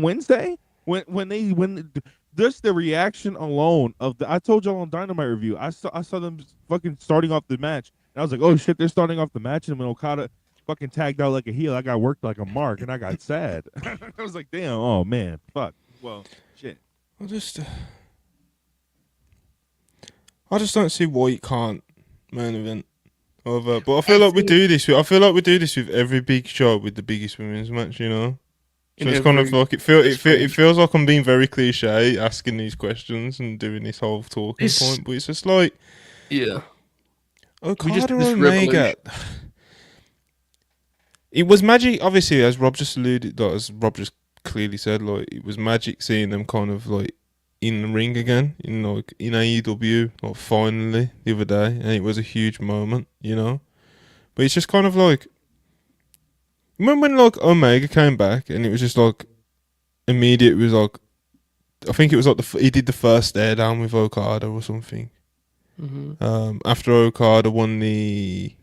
Wednesday? When just the reaction alone of I told y'all on Dynamite review, I saw them fucking starting off the match, and I was like, oh shit, they're starting off the match, and when Okada fucking tagged out like a heel, I got worked like a mark, and I got sad. I was like, damn, oh man, fuck. Well, shit. I just don't see why you can't main event over. But I feel like we do this. I feel like we do this with every big show with the biggest women's match. You know, so it's kind of like it feels like I'm being very cliche asking these questions and doing this whole talking point. But it's just like, Okada or Omega. It was magic, obviously, as Rob just alluded, as Rob just clearly said, like it was magic seeing them kind of like in the ring again, in AEW, like finally the other day, and it was a huge moment, you know. But it's just kind of like, remember when like Omega came back and it was just like immediate. It was like, I think it was like he did the first stare down with Okada or something. Mm-hmm. After Okada won the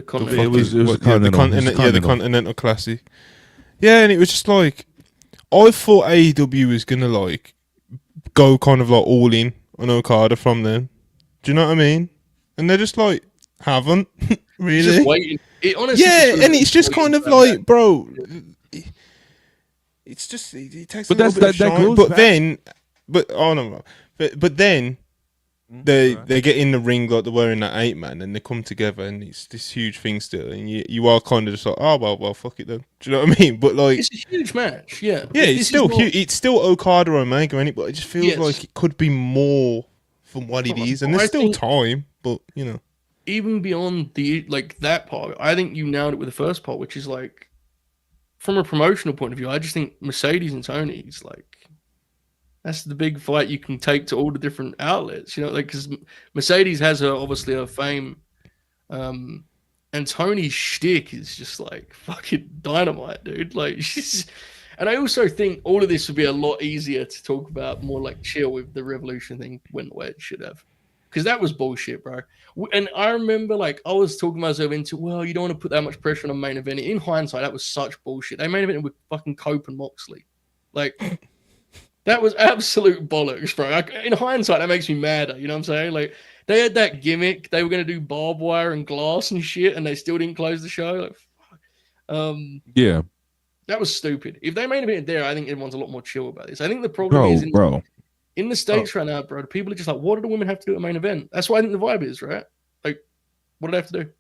Continental Classic. Yeah, and it was just like, I thought AEW was gonna like go kind of like all in on Okada from then. Do you know what I mean? And they're just like haven't really. Just waiting. And it's just kind of like, bro. it's just it takes But a little bit of that shine. goes But back- then, oh no, but then they get in the ring like they're wearing that 8-man, and they come together, and it's this huge thing still, and you are kind of just like, oh well, fuck it then. Do you know what I mean? But like, It's a huge match. Yeah. yeah, If it's this still is not- huge. It's still Okada Omega, ain't it? But it just feels Yes. like it could be more from what it is, and there's I still think- time. But you know, even beyond the like that part, I think you nailed it with the first part, which is like from a promotional point of view, I just think Mercedes and Tony is like that's the big fight you can take to all the different outlets, you know, like because Mercedes has obviously her fame, and Tony's shtick is just like fucking dynamite, dude. Like she's, and I also think all of this would be a lot easier to talk about, more like chill with the Revolution thing went the way it should have. Because that was bullshit, bro. And I remember, like, I was talking myself into, well, you don't want to put that much pressure on a main event. In hindsight, that was such bullshit. They main evented with fucking Cope and Moxley. Like, that was absolute bollocks, bro. Like, in hindsight, that makes me madder. You know what I'm saying? Like, they had that gimmick. They were going to do barbed wire and glass and shit, and they still didn't close the show. Like, fuck. Yeah, That was stupid. If they main evented there, I think everyone's a lot more chill about this. I think the problem is in the States right now, bro, people are just like, what do the women have to do at a main event? That's what I think the vibe is, right? Like, what do they have to do?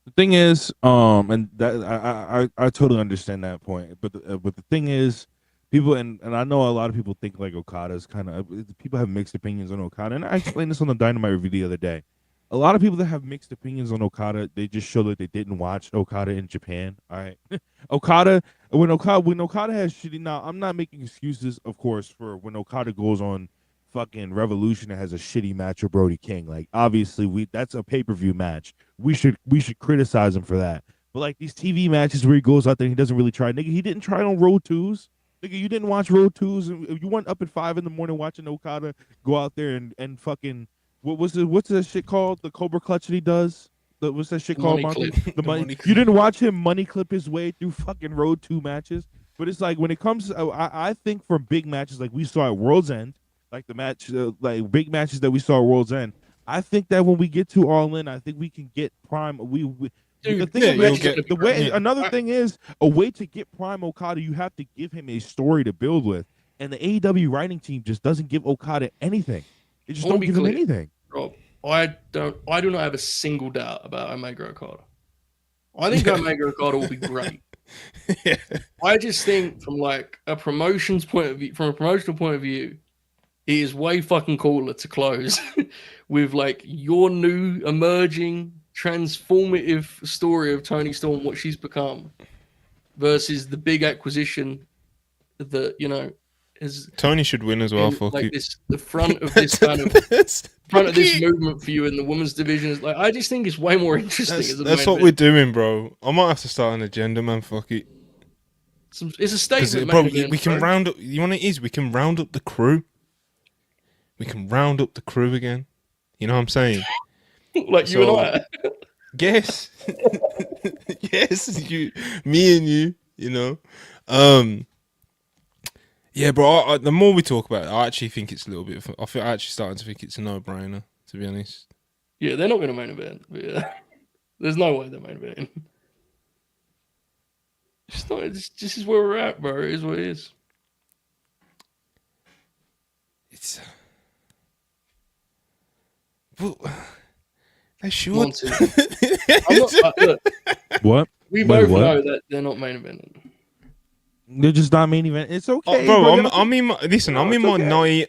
The thing is, and that I totally understand that point, but the thing is, people and I know a lot of people think like Okada's kind of people have mixed opinions on Okada, and I explained this on the Dynamite review the other day. A lot of people that have mixed opinions on Okada, they just show that they didn't watch Okada in Japan. All right, when Okada has shitty. Now, I'm not making excuses, of course, for when Okada goes on fucking Revolution and has a shitty match with Brody King. Like, obviously, that's a pay-per-view match. We should criticize him for that. But like these TV matches where he goes out there and he doesn't really try, nigga, he didn't try on Road 2s. Nigga, you didn't watch Road 2s, and you weren't up at 5 a.m. watching Okada go out there and fucking what's that shit called? The Cobra Clutch that he does. What's that shit called? Money Monty? clip. The money. Money clip. You didn't watch him money clip his way through fucking Road 2 matches. But it's like when it comes, I think for big matches like we saw at World's End, like the match, like big matches that we saw at World's End. I think that when we get to All In, I think we can get Prime. Dude, the thing yeah, about you'll it- get- the way. yeah. Another thing is a way to get Prime Okada. You have to give him a story to build with, and the AEW writing team just doesn't give Okada anything. They just I wanna don't be give him clear. anything. Rob, I do not have a single doubt about Omega Okada. I think Omega Okada will be great. yeah. I just think from like a promotions point of view, from a promotional point of view, it is way fucking cooler to close with like your new emerging transformative story of Tony Storm, what she's become, versus the big acquisition that, you know, is Tony should win as well. in, Fuck like it. this the front of this kind of front of this movement for you in the women's division is like, I just think it's way more interesting as a That's main what we're event. doing, bro. I might have to start an agenda, man. Fuck it. It's a statement, Bro, main event, we can bro. round up. You know what it is? We can round up the crew. We can round up the crew again. You know what I'm saying? Like you So- and I. Yes. Yes, me and you, you know. Yeah, bro, the more we talk about it, I actually think it's a little bit I actually starting to think it's a no-brainer, to be honest. Yeah, they're not going to main event. But yeah, there's no way they're main event. This is where we're at, bro. It is what it is. It's well, they should. Want to. I'm not, look, What? we Wait, both what? know that they're not main eventing. They're just not main event. It's okay, bro, bro. I'm in my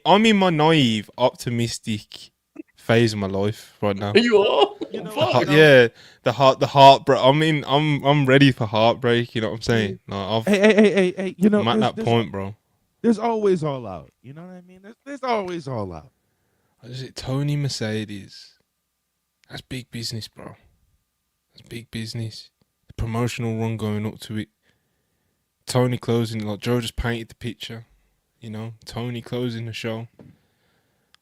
I'm in my naive, optimistic phase of my life right now. You are? You know, Fuck. Yeah, the heartbreak. I'm ready for heartbreak. You know what I'm saying? Like, Hey, you know, I'm at that there's- point, bro. There's always all out. You know what I mean? There's always all out. Is it Tony Mercedes? That's big business, bro. That's big business. The promotional run going up to it. Tony closing, like Joe just painted the picture. You know, Tony closing the show.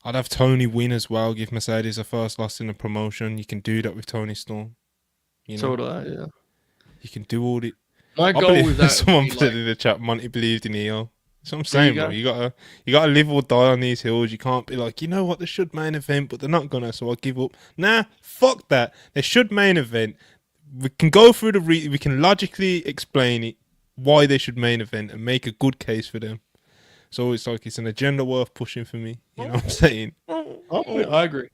I'd have Tony win as well. Give Mercedes a first loss in the promotion. You can do that with Tony Storm. You know, So would I, yeah. you can do all the. My I goal believe with that someone would be put like, it in the chat. Monty believed in EO. That's what I'm There you saying, go. bro. You gotta live or die on these hills. You can't be like, you know what, they should main event, but they're not gonna, so I'll give up. Nah, fuck that. They should main event. We can go through we can logically explain it. why they should main event and make a good case for them. So it's like it's an agenda worth pushing for me. You know what I'm saying? I agree.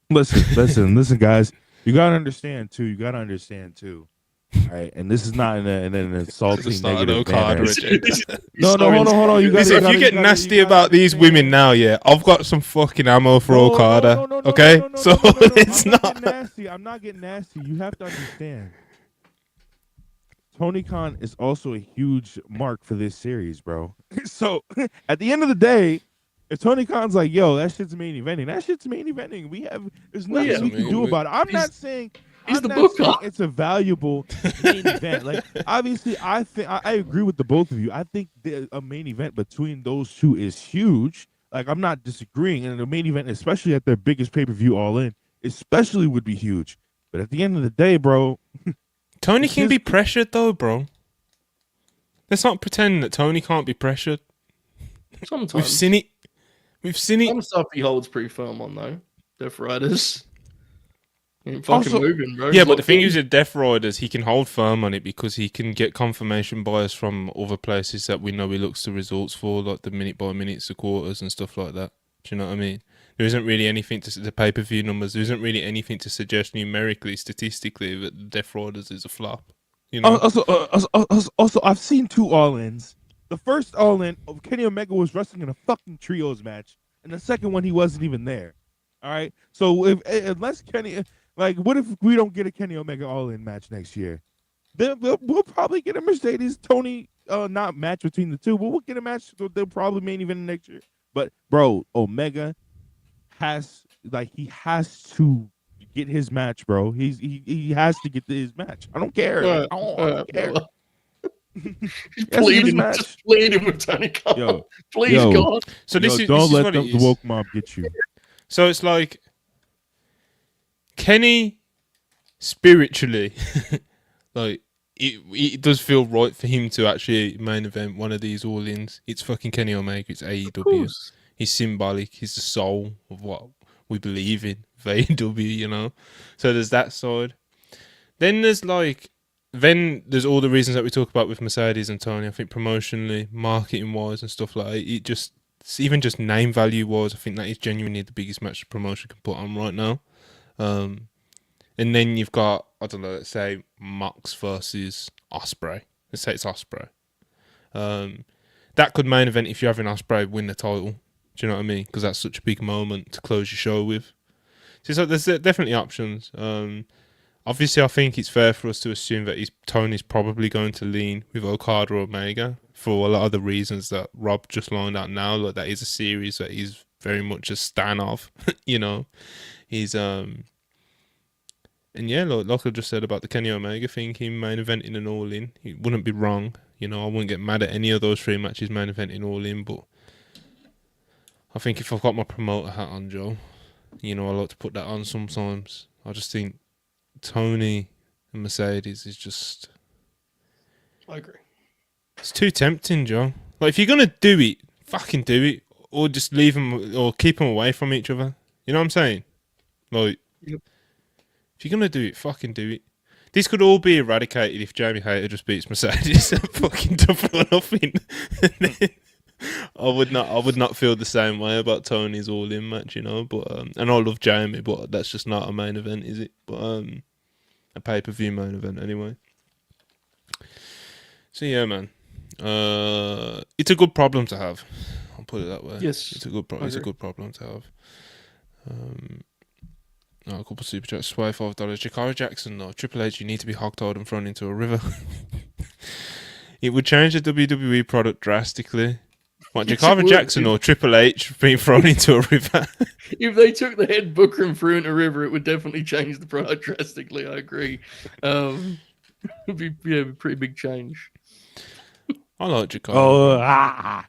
Listen, guys. You gotta understand too. All right, and this is not in an insulting negative manner. No, hold on. You Listen, if you get nasty about these women now, yeah, I've got some fucking ammo for Okada. Okay, so it's not nasty. I'm not getting nasty. You have to understand. Tony Khan is also a huge mark for this series, bro. So at the end of the day, if Tony Khan's like, "Yo, that shit's main eventing," there's nothing we can do about it. I'm not saying it's a valuable main event. Like, obviously, I agree with the both of you. I think a main event between those two is huge. Like, I'm not disagreeing, and the main event, especially at their biggest pay-per-view All In, especially would be huge. But at the end of the day, bro. Tony can be pressured, though, bro. Let's not pretend that Tony can't be pressured. Sometimes. We've seen it. Some stuff he holds pretty firm on, though. Death Riders. Fucking moving, bro. Yeah, but the thing is with Death Riders, he can hold firm on it because he can get confirmation bias from other places that we know he looks to results for, like the minute-by-minute quarters and stuff like that. Do you know what I mean? There isn't really anything to the pay-per-view numbers. There isn't really anything to suggest numerically, statistically, that Death Riders is a flop. You know. Also, I've seen two All-Ins. The first All-In, Kenny Omega was wrestling in a fucking trios match, and the second one he wasn't even there. All right. So unless Kenny, like, what if we don't get a Kenny Omega All-In match next year? Then we'll probably get a Mercedes Tony not match between the two, but we'll get a match. They'll probably main event next year. But bro, Omega has to get his match, bro. He has to get his match. I don't care. I don't care. He's pleading with Tony Khan. Please, God. So don't let the woke mob get you. So it's like Kenny spiritually, like it does feel right for him to actually main event one of these All-Ins. It's fucking Kenny Omega. It's AEW. He's symbolic. He's the soul of what we believe in for AEW, you know? So there's that side. Then there's all the reasons that we talk about with Mercedes and Tony. I think promotionally, marketing-wise and stuff like that, even just name value-wise, I think that is genuinely the biggest match the promotion can put on right now. And then you've got, I don't know, let's say Mox versus Ospreay. Let's say it's Ospreay. That could main event if you're having Ospreay win the title. Do you know what I mean? Because that's such a big moment to close your show with. So there's definitely options. Obviously, I think it's fair for us to assume that Tony's probably going to lean with Okada or Omega for a lot of the reasons that Rob just lined out now. Like, that is a series that he's very much a stan of. You know, he's and yeah, like I just said about the Kenny Omega thing, him main eventing an All-In, he wouldn't be wrong. You know, I wouldn't get mad at any of those three matches main eventing All-In, but I think if I've got my promoter hat on, Joe, you know, I like to put that on sometimes. I just think Tony and Mercedes is just... I agree. It's too tempting, Joe. Like, if you're going to do it, fucking do it. Or just leave them, or keep them away from each other. You know what I'm saying? Like, yep. If you're going to do it, fucking do it. This could all be eradicated if Jamie Hayter just beats Mercedes and fucking double or nothing. I would not feel the same way about Tony's All-In match, you know. But and I love Jamie, but that's just not a main event, is it? But a pay-per-view main event anyway. So yeah, man, it's a good problem to have. I'll put it that way. Yes, it's a good problem to have. A couple of super chats. $25. Jakara Jackson, though. Triple H, you need to be hogtied and thrown into a river. It would change the WWE product drastically. What, Jakara Jackson or Triple H being thrown into a river? If they took the head booker and threw into a river, it would definitely change the product drastically. I agree. It'd be a pretty big change. I like Jakara.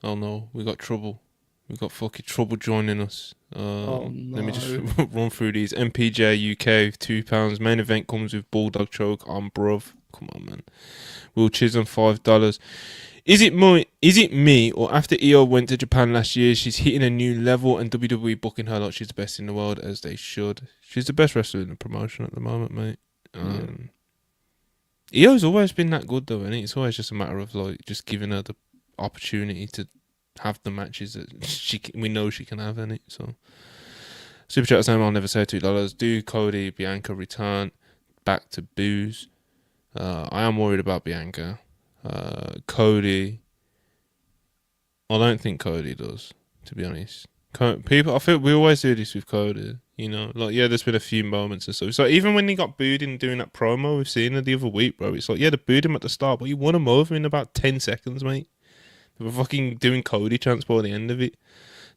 Oh no, we got trouble. We got fucking trouble joining us. No. Let me just run through these. MPJ UK, £2. Main event comes with Bulldog Choke on bruv. Come on, man. Will Chisholm, $5. Is it me, or after Io went to Japan last year, she's hitting a new level and WWE booking her like she's the best in the world, as they should. She's the best wrestler in the promotion at the moment, mate. Io's always been that good though, and it's always just a matter of like just giving her the opportunity to have the matches that we know she can have in it. So super chat saying I'll never say $2. Do Cody Bianca return back to booze? I am worried about Bianca. Cody, I don't think Cody does, to be honest. People, I feel we always do this with Cody. You know, like there's been a few moments and stuff. So even when he got booed in doing that promo we've seen the other week, bro, it's like they booed him at the start, but he won him over in about 10 seconds, mate. They were fucking doing Cody chants by the end of it.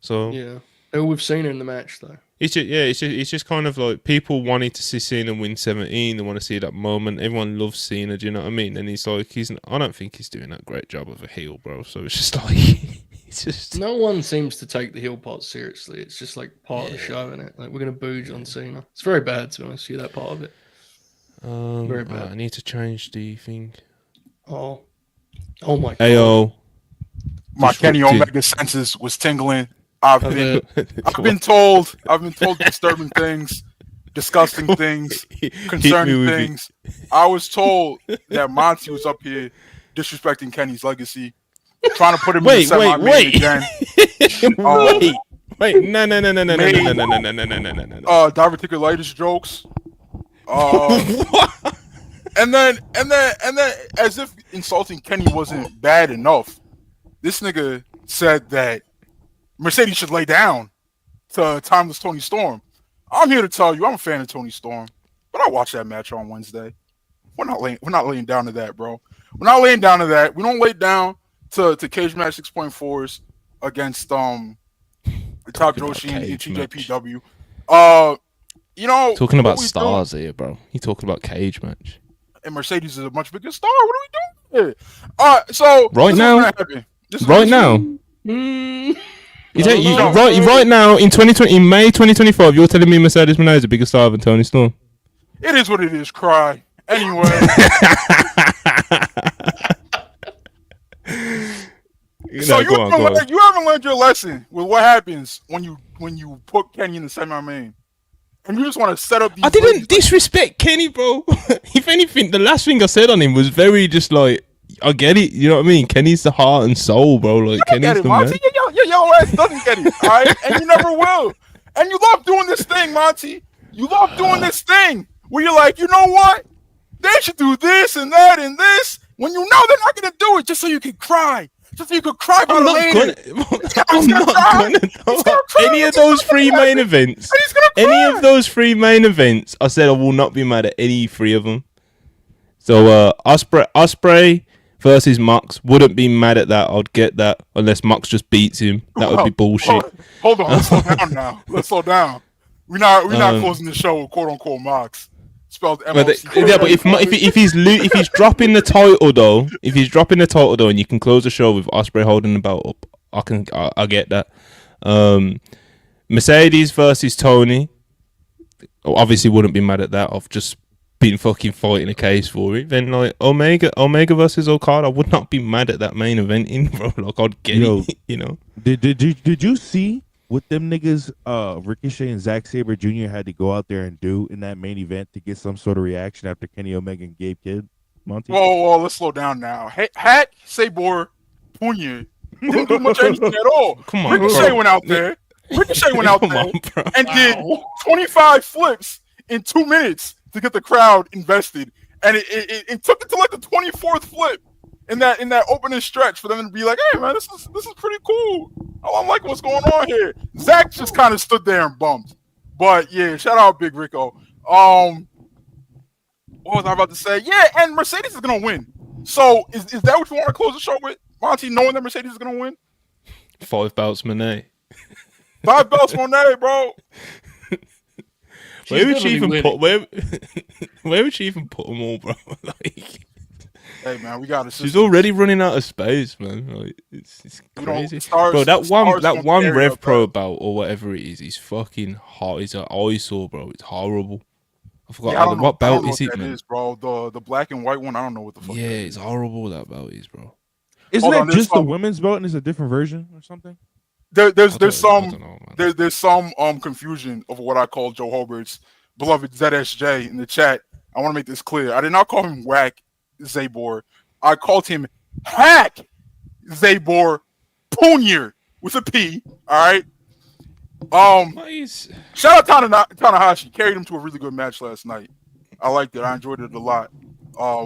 So yeah, we've seen her in the match though. It's just kind of like people wanted to see Cena win 17. They want to see that moment. Everyone loves Cena. Do you know what I mean? And he's like, I don't think he's doing that great job of a heel, bro. So it's just like, it's just no one seems to take the heel part seriously. It's just like part of the show, isn't it? Like we're gonna boo John Cena. It's very bad to be honest. See that part of it. Very bad. I need to change the thing. Oh my god. Ayo. My Kenny Omega senses was tingling. I've been told disturbing things, disgusting things, concerning things. I was told that Monty was up here disrespecting Kenny's legacy, trying to put him in the semi-main again. Wait, no. Diverticulitis jokes. and then as if insulting Kenny wasn't bad enough, this nigga said that Mercedes should lay down to Timeless Tony Storm. I'm here to tell you, I'm a fan of Tony Storm, but I watched that match on Wednesday. We're not laying down to that, bro. We're not laying down to that. We don't lay down to Cage Match 6.4s against Top Joshi and TJPW. You know, talking about stars here, bro. You talking about Cage Match? And Mercedes is a much bigger star. What are we doing here? So right now. Right now in 2020, in May 2025, you're telling me Mercedes Moné is a bigger star than Tony Storm? It is what it is. Cry anyway. So you haven't learned your lesson with what happens when you put Kenny in the semi-main, and you just want to set up. I didn't disrespect Kenny, bro. If anything, the last thing I said on him was very just like. I get it, you know what I mean? Kenny's the heart and soul, bro. Like Kenny's the man. Your ass doesn't get it, all right? And you never will. And you love doing this thing, Monty. You love doing this thing where you're like, you know what? They should do this and that and this when you know they're not gonna do it, just so you can cry. Just so you could cry about it later. I'm not gonna any of those three main events. I said I will not be mad at any three of them. So Ospreay versus Mox, wouldn't be mad at that. I'd get that unless Mox just beats him. That would be bullshit. Hold on, let's slow down now. Let's slow down. We're not closing the show with quote unquote Mox. Spelled M-O-C. But if he's dropping the title though, and you can close the show with Ospreay holding the belt up, I get that. Mercedes versus Tony, obviously wouldn't be mad at that. I've just been fucking fighting a case for it. Then like Omega versus Okada, I would not be mad at that main event, bro. Like I'd get it, you know. Did you see what them niggas Ricochet and Zack Sabre Jr. had to go out there and do in that main event to get some sort of reaction after Kenny Omega and Gabe Kidd? Monty? Whoa, let's slow down now. Hack Sabre Jr. didn't do much anything at all. Come on, Ricochet went out there. And did 25 flips in 2 minutes to get the crowd invested, and it took it to like the 24th flip in that opening stretch for them to be like, "Hey man, this is pretty cool. I'm liking what's going on here." Zach just kind of stood there and bumped, but yeah, shout out Big Rico. What was I about to say? Yeah, and Mercedes is gonna win. So is that what you want to close the show with, Monty? Knowing that Mercedes is gonna win, 5 belts, Moné. 5 belts, Moné, bro. Where would she even put them all, bro? Like, hey man, we got to. She's already running out of space, man. Like, it's crazy, bro. That one Rev Pro belt or whatever it is fucking hot. It's an eyesore, bro. It's horrible. I forgot what belt is it, man? Bro, the black and white one. I don't know what the fuck. Yeah, it's horrible. That belt is, bro. Isn't that just the women's belt and it's a different version or something? There's some confusion of what I call Joe Hobart's beloved ZSJ in the chat. I want to make this clear. I did not call him whack. Zabor. I called him Hack Zabor Punier with a P. All right. Shout out Tanahashi. Carried him to a really good match last night. I liked it. I enjoyed it a lot.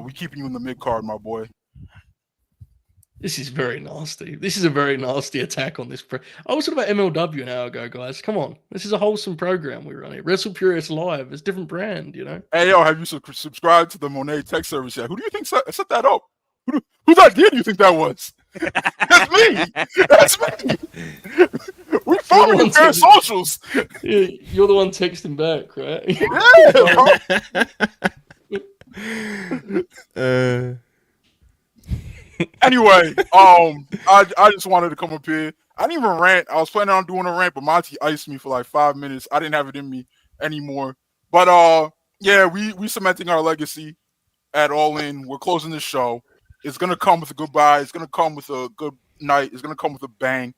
We keeping you in the mid card, my boy. This is very nasty. This is a very nasty attack on this. I was talking about MLW an hour ago, guys. Come on. This is a wholesome program we run here. Wrestle Purists Live. It's a different brand, you know? Hey, yo, have you subscribed to the Monet text service yet? Who do you think set that up? Whose idea do you think that was? That's me. That's me. We following your pair of socials. Yeah, you're the one texting back, right? Yeah. Anyway, I just wanted to come up here. I didn't even rant. I was planning on doing a rant, but Monty iced me for like 5 minutes. I didn't have it in me anymore. But yeah, we cementing our legacy at All In. We're closing the show. It's gonna come with a goodbye. It's gonna come with a good night. It's gonna come with a bang.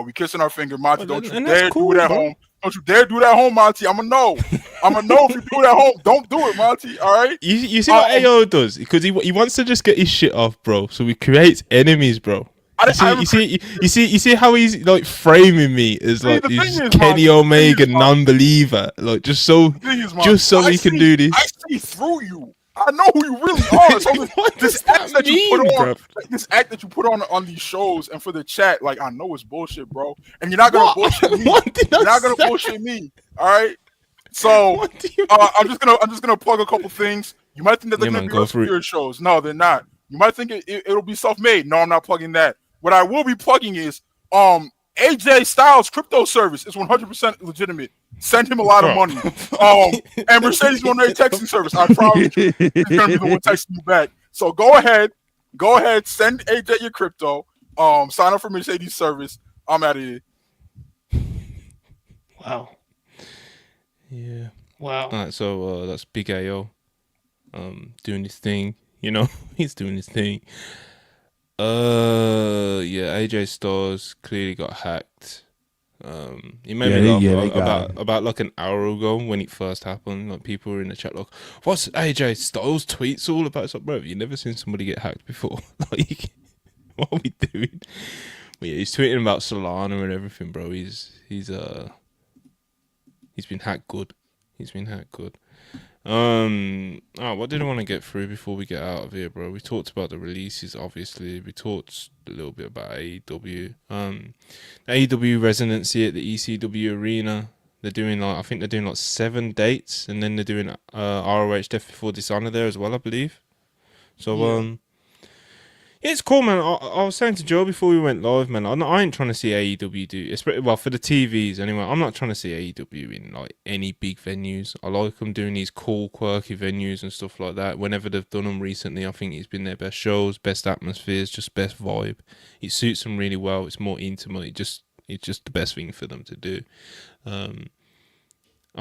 We kissing our finger, Monty. Don't you dare do it at home. Don't you dare do that at home, Monty. I'ma know if you do it at home. Don't do it, Monty. All right. You see what AO does, because he wants to just get his shit off, bro. So he creates enemies, bro. You see how he's like framing me as like this Kenny Omega non-believer, like just so he can do this. I see through you. I know who you really are. So this act that you put on these shows and for the chat, like I know it's bullshit, bro. And you're not gonna bullshit me. You're not gonna bullshit me. All right. So I'm just gonna plug a couple things. You might think that they're gonna be obscure shows. No, they're not. You might think it'll be self-made. No, I'm not plugging that. What I will be plugging is AJ Styles crypto service is 100% legitimate. Send him a lot of money. And Mercedes Monet texting service. I promise you, he's gonna be the one texting you back. So go ahead, send AJ your crypto. Sign up for Mercedes service. I'm out of here. Wow. Yeah. Wow. All right, so that's Big AO, doing his thing. You know, he's doing his thing. Yeah, AJ Styles clearly got hacked. He made me laugh about like an hour ago when it first happened. Like people were in the chat like, "What's AJ Styles tweets all about?" It's like, bro, you never seen somebody get hacked before. Like, what are we doing? But yeah, he's tweeting about Solana and everything, bro. He's been hacked good. He's been hacked good. What did I want to get through before we get out of here, bro? We talked about the releases, obviously. We talked a little bit about AEW. AEW Residency at the ECW Arena. They're doing I think they're doing 7 dates, and then they're doing ROH Death Before Dishonor there as well, I believe. So yeah, it's cool, man. I was saying to Joe before we went live, man, I ain't trying to see AEW do, well, for the TVs anyway, I'm not trying to see AEW in like any big venues. I like them doing these cool, quirky venues and stuff like that. Whenever they've done them recently, I think it's been their best shows, best atmospheres, just best vibe. It suits them really well. It's more intimate. It's just the best thing for them to do. I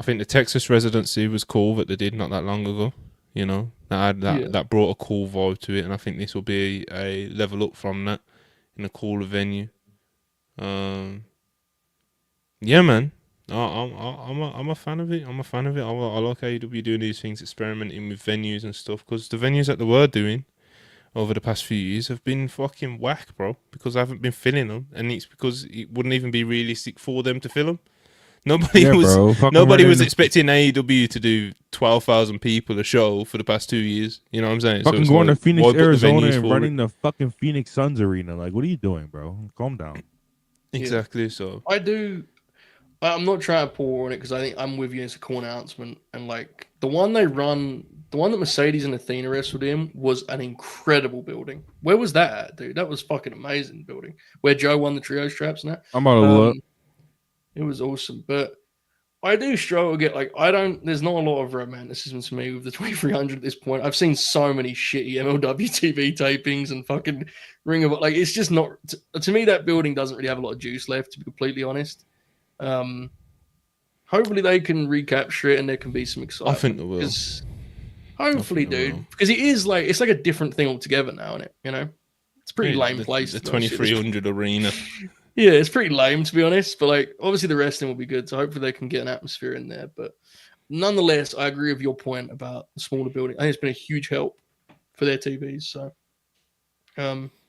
think the Texas Residency was cool that they did not that long ago. You know, that brought a cool vibe to it, and I think this will be a level up from that in a cooler venue. Yeah, man, I'm a fan of it. I like AEW doing these things, experimenting with venues and stuff, because the venues that they were doing over the past few years have been fucking whack, bro. Because I haven't been filling them, and it's because it wouldn't even be realistic for them to fill them. Nobody was expecting AEW to do 12,000 people a show for the past 2 years. You know what I'm saying? Fucking going to Phoenix, Arizona, and running the fucking Phoenix Suns arena. Like, what are you doing, bro? Calm down. Exactly. So I'm not trying to pour on it because I think I'm with you. It's a cool announcement, and like the one that Mercedes and Athena wrestled in was an incredible building. Where was that at, dude? That was fucking amazing building. Where Joe won the trio straps and that. I'm about to look. It was awesome, but I do struggle to get there's not a lot of romanticism to me with the 2300 at this point. I've seen so many shitty MLW TV tapings and fucking Ring of, like, it's just not, to me, that building doesn't really have a lot of juice left, to be completely honest. Hopefully they can recapture it and there can be some excitement. I think they will. Hopefully, dude, because it is like, it's like a different thing altogether now, isn't it? You know, it's a pretty lame place. The 2300 arena. Yeah, it's pretty lame, to be honest. But like, obviously the wrestling will be good, so hopefully they can get an atmosphere in there. But nonetheless, I agree with your point about the smaller building. I think it's been a huge help for their TVs. So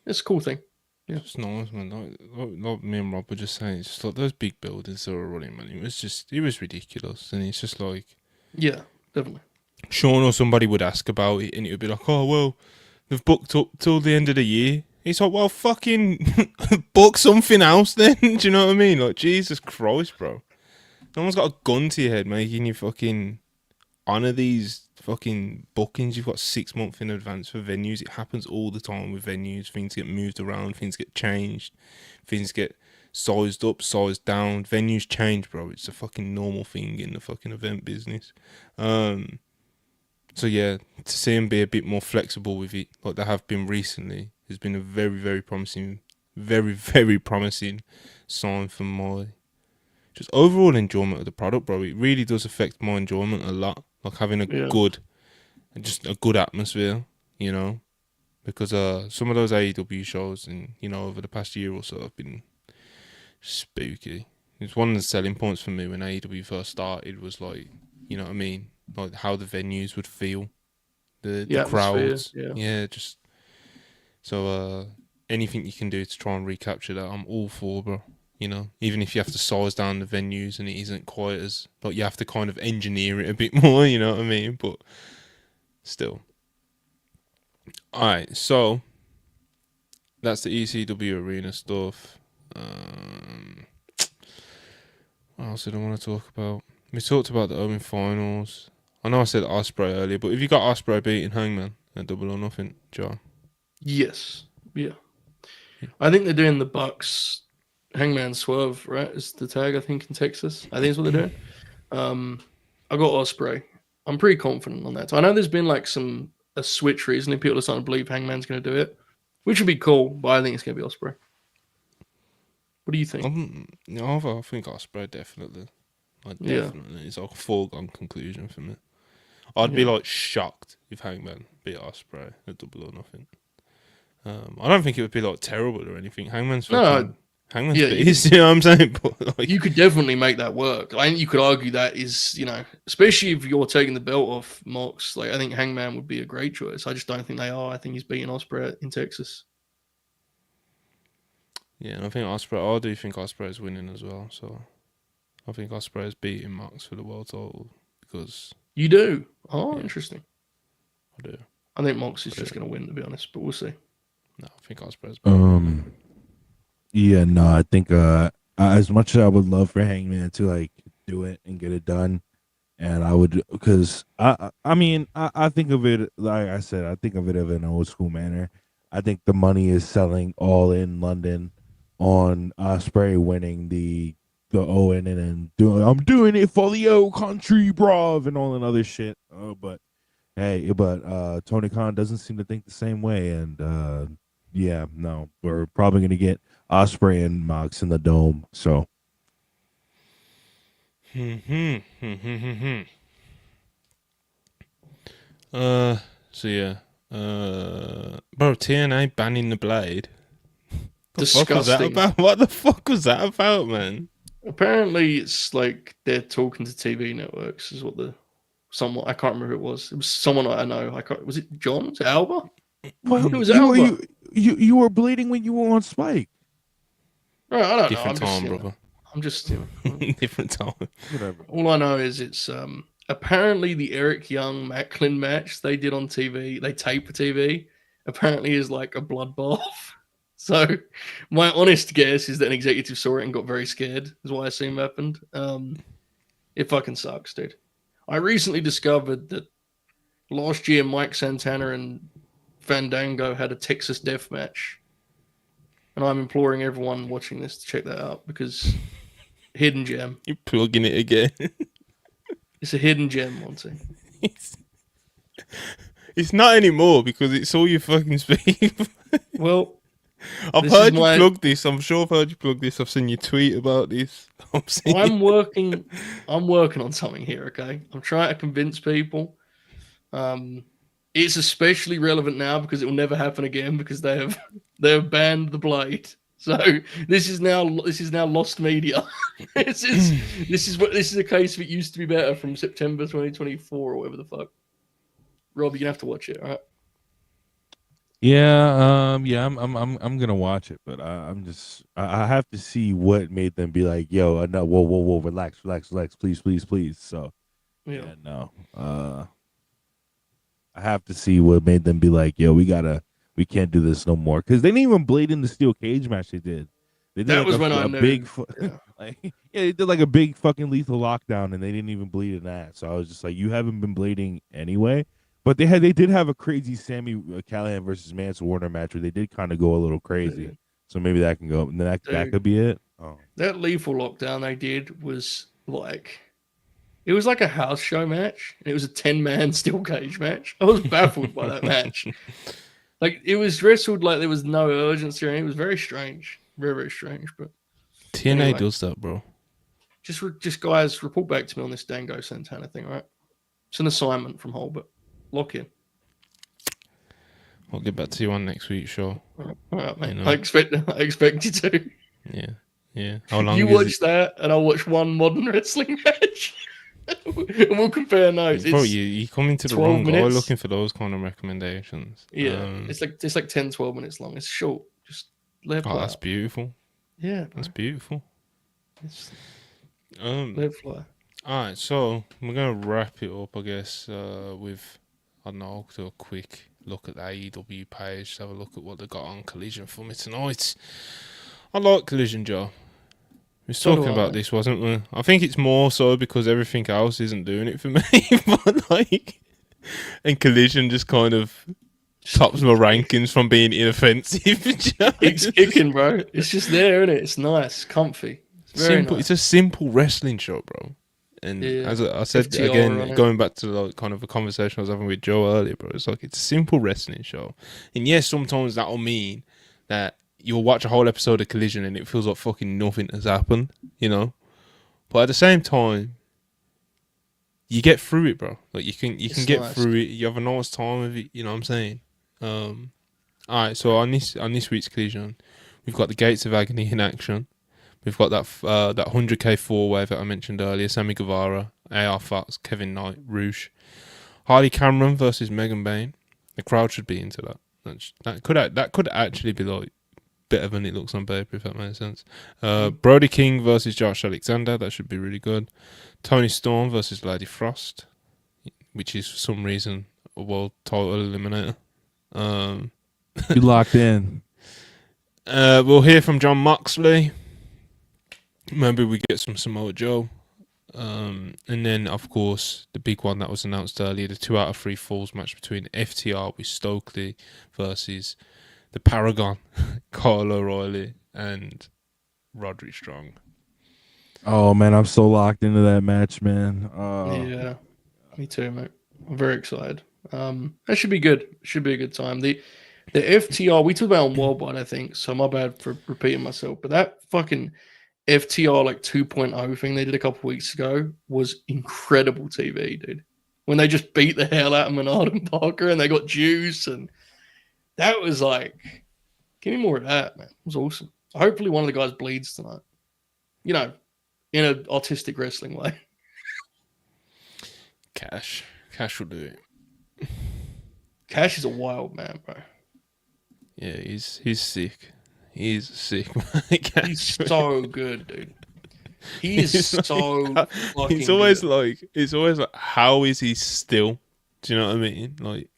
it's a cool thing. Yeah. It's nice, man. Like me and Rob were just saying, it's just like those big buildings that were running, man. It was ridiculous, and it's just like, Yeah, definitely. Sean or somebody would ask about it, and it would be like, oh well, they've booked up till the end of the year. It's like, well, fucking book something else then. Do you know what I mean? Like, Jesus Christ, bro. No one's got a gun to your head making you fucking honour these fucking bookings. You've got 6 months in advance for venues. It happens all the time with venues. Things get moved around. Things get changed. Things get sized up, sized down. Venues change, bro. It's a fucking normal thing in the fucking event business. So yeah, to see them be a bit more flexible with it, like they have been recently, has been a very, very promising, very promising sign for my just overall enjoyment of the product, bro. It really does affect my enjoyment a lot. Like having a good atmosphere, you know, because some of those AEW shows and over the past year or so have been spooky. It's one of the selling points for me when AEW first started was like, you know what I mean, like how the venues would feel, the crowds, just so anything you can do to try and recapture that, I'm all for, bro. Even if you have to size down the venues and it isn't quite as, like, you have to kind of engineer it a bit more, you know what I mean? But still. Alright, so that's the ECW arena stuff. What else did I want to talk about? We talked about the Owen finals. I know I said Ospreay earlier, but have you got Ospreay beating Hangman at Double or Nothing, John? Yes. Yeah. I think they're doing the Bucks Hangman Swerve, right? Is the tag, I think, in Texas. I think is what they're doing. I got Ospreay. I'm pretty confident on that. So I know there's been like a switch recently. People are starting to believe Hangman's going to do it, which would be cool, but I think it's going to be Ospreay. What do you think? I think Ospreay definitely. Definitely. It's like a foregone conclusion for me. I'd be like shocked if Hangman beat Ospreay at Double or Nothing. I don't think it would be like terrible or anything. Hangman's beast, you know what I'm saying? But, like, you could definitely make that work. I think you could argue that is, especially if you're taking the belt off Mox. Like, I think Hangman would be a great choice. I just don't think they are. I think he's beating Ospreay in Texas. Yeah, and I do think Ospreay is winning as well. So I think Ospreay is beating Mox for the world title because you do. Oh, yeah. Interesting. I do. I think Mox is just going to win, to be honest, but we'll see. No, I think Ospreay's beating. Yeah, no, I think as much as I would love for Hangman to like do it and get it done, and I would, because I think of it, like I said, I think of it in an old school manner. I think the money is selling all in London on Ospreay winning the Owen and then I'm doing it for the old country, bruv, and all that other shit. But Tony Khan doesn't seem to think the same way, and yeah, no, we're probably gonna get Ospreay and Mox in the Dome. So. So yeah. Bro, TNA banning the Blade. Disgusting. What the fuck was that about, man? Apparently, it's like they're talking to TV networks. Is what I can't remember who it was. It was someone I know. Was it John? Was it Alba? Well, it was Alba. You were bleeding when you were on Spike. Right, I don't Different know. time, brother. I'm just different time. Whatever. All I know is it's apparently the Eric Young Macklin match they did on TV. They taped for TV. Apparently is like a bloodbath. So my honest guess is that an executive saw it and got very scared. Is what I assume happened. It fucking sucks, dude. I recently discovered that last year Mike Santana and Fandango had a Texas death match. And I'm imploring everyone watching this to check that out because hidden gem. You're plugging it again. It's a hidden gem, Monty. It's not anymore because it's all you fucking speak. Well, I've heard you plug this. I'm sure I've heard you plug this. I've seen you tweet about this. I'm working on something here, okay? I'm trying to convince people. It's especially relevant now because it will never happen again because they have banned the Blade. So this is now lost media. this is a case of it used to be better from September 2024 or whatever the fuck. Rob, you're gonna have to watch it, all right? Yeah, I'm gonna watch it, but I have to see what made them be like, yo, no, whoa, relax, please. So Yeah. yeah, no, I have to see what made them be like, yo, we can't do this no more, because they didn't even bleed in the steel cage match. They did That like was when I a knew. big, Yeah. like yeah, they did like a big fucking lethal lockdown, and they didn't even bleed in that. So I was just like, you haven't been bleeding anyway. But they did have a crazy Sammy Callahan versus Mance Warner match where they did kind of go a little crazy. So maybe that can go, and then that could be it. Oh, That lethal lockdown they did was like it was like a house show match. And it was a 10-man steel cage match. I was baffled by that match. Like it was wrestled like there was no urgency or anything. It was very strange, very very strange. But TNA anyway, does that, bro. just guys, report back to me on this Dango Santana thing, all right? It's an assignment from Holbert. Lock in. I'll get back to you on next week's show. All right, mate. You know. I expect you to. Yeah. How long You is watch that, and I'll watch one modern wrestling match, and we'll compare notes. Bro, you come into the 12 wrong guy minutes. looking for those kind of recommendations. Yeah, it's like 10, 12 minutes long. It's short. Just let it fly. That's beautiful. Yeah, That's beautiful. it's, Um, let it fly. all right, so we're gonna wrap it up, I guess, with I don't know, do a quick look at the AEW page, have a look at what they got on Collision for me tonight. I like Collision, Joe. We was So do talking I, about mate. this, wasn't we? I think it's more so because everything else isn't doing it for me, but like, and Collision just kind of tops my rankings from being inoffensive. It's kicking, bro. It's just there, isn't it? It's nice, comfy. It's very Simple. nice. It's a simple wrestling show, bro. And Yeah. as I said FTR on again, it. going back to like kind of a conversation I was having with Joe earlier, bro. It's like it's a simple wrestling show, and yes, sometimes that'll mean that you'll watch a whole episode of Collision and it feels like fucking nothing has happened, you know. But at the same time, you get through it, bro. Like you can It's get nice. through it. You have a nice time with it. You know what I'm saying? All right. So on this week's Collision, we've got the Gates of Agony in action. We've got that 100k 4-way that I mentioned earlier. Sammy Guevara, AR Fox, Kevin Knight, Roosh, Harley Cameron versus Megan Bain. The crowd should be into that. That could actually be like better than it looks on paper, if that makes sense. Brody King versus Josh Alexander. That should be really good. Tony Storm versus Lady Frost, which is for some reason a world title eliminator. you locked in. We'll hear from John Moxley. Maybe we get some Samoa Joe. And then, of course, the big one that was announced earlier, the 2 out of 3 falls match between FTR with Stokely versus the Paragon, Kyle O'Reilly and Roderick Strong. Oh man, I'm so locked into that match, man. Yeah, me too, mate. I'm very excited. That should be good. Should be a good time. The FTR we talked about on Worldwide, I think. So my bad for repeating myself, but that fucking FTR like 2.0 thing they did a couple weeks ago was incredible TV, dude. When they just beat the hell out of Menard and Parker and they got juice, and that was like, give me more of that, man. It was awesome. Hopefully one of the guys bleeds tonight. You know, in an autistic wrestling way. Cash will do it. Cash is a wild man, bro. Yeah, he's sick. He's sick, man. He's so good, dude. He is so fucking It's always good. like, how is he still? Do you know what I mean? Like,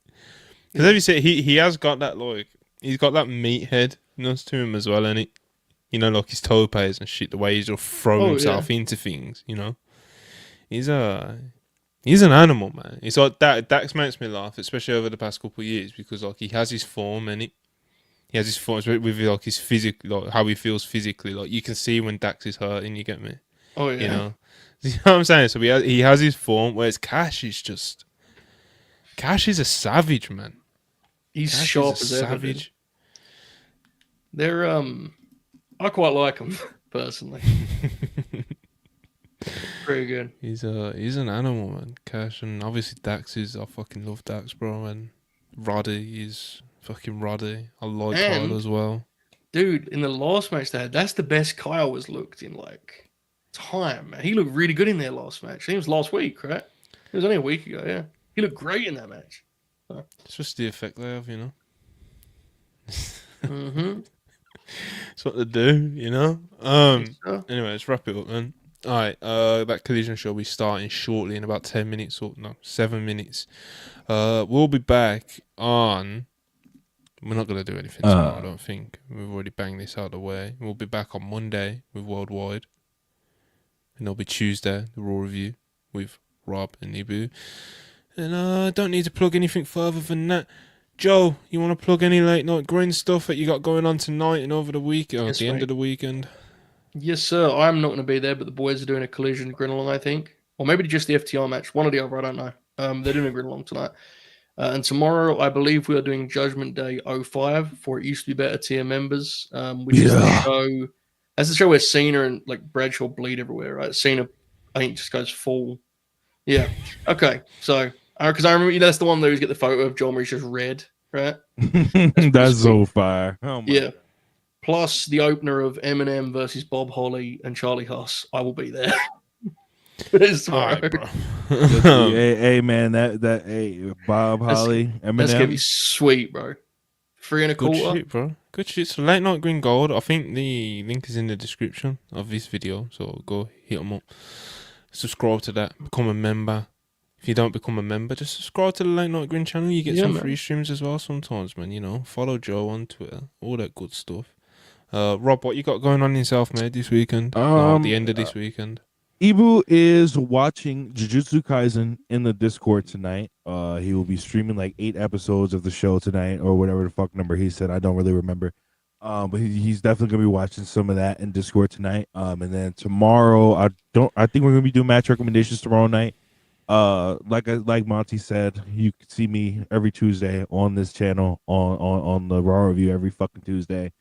because as you say, he has got that, like, he's got that meathead to him as well, and it, you know, like his topes and shit. The way he's just throw himself into things, you know. He's an animal, man. It's like that. Dax makes me laugh, especially over the past couple of years, because like he has his form and he has his form with like his physical, like how he feels physically. Like you can see when Dax is hurting. You get me? Oh yeah. You know what I'm saying? So he has his form, whereas Cash is a savage, man. He's Cash sharp is as a ever. Dude. savage. They're I quite like him personally. Pretty good. He's an animal, man. Cash, and obviously Dax is. I fucking love Dax, bro. And Roddy is fucking Roddy. I like Kyle as well. Dude, in the last match they had, that's the best Kyle has looked in like time, man. He looked really good in their last match. I think it was last week, right? It was only a week ago, yeah. He looked great in that match. It's just the effect they have, you know. Mm-hmm. It's what to do, you know. Yes, sir. Anyway, let's wrap it up, man. All right. That collision show will be starting shortly in about 10 minutes or no, 7 minutes. We'll be back on. We're not gonna do anything tomorrow, I don't think. We've already banged this out of the way. We'll be back on Monday with Worldwide, and there'll be Tuesday the Raw review with Rob and Ibu. And I don't need to plug anything further than that. Joe, you want to plug any late night green stuff that you got going on tonight and over the week or Yes, at the end mate. of the weekend? Yes, sir. I'm not going to be there, but the boys are doing a collision grin along, I think. Or maybe just the FTR match. One or the other, I don't know. They're doing a grin along tonight. And tomorrow, I believe we are doing Judgment Day 05 for It Used to Be Better tier members, which is the show. That's the show where Cena and like Bradshaw bleed everywhere, right? Cena, I think, just goes full. Yeah. Okay. So, because I remember that's the one that we get the photo of John where he's just red, right? That's so fire. Oh my Yeah. Plus the opener of Eminem versus Bob Holly and Charlie Huss. I will be there. It's All tomorrow. right, bro. hey man, hey Bob Holly, That's gonna be Eminem. sweet, bro. 3 1/4. Good shit, bro. Good shit. So Late Night Green Gold. I think the link is in the description of this video. So go hit them up. Subscribe to that. Become a member. If you don't become a member, just subscribe to the Late Night Green channel. You get some free streams as well sometimes, man. You know, follow Joe on Twitter. All that good stuff. Rob, what you got going on yourself, mate, this weekend? At the end of this weekend. Ibu is watching Jujutsu Kaisen in the Discord tonight. He will be streaming like 8 episodes of the show tonight, or whatever the fuck number he said. I don't really remember. But he's definitely gonna be watching some of that in Discord tonight. And then tomorrow, I think we're gonna be doing match recommendations tomorrow night. Like Monty said, you can see me every Tuesday on this channel on the Raw review every fucking Tuesday.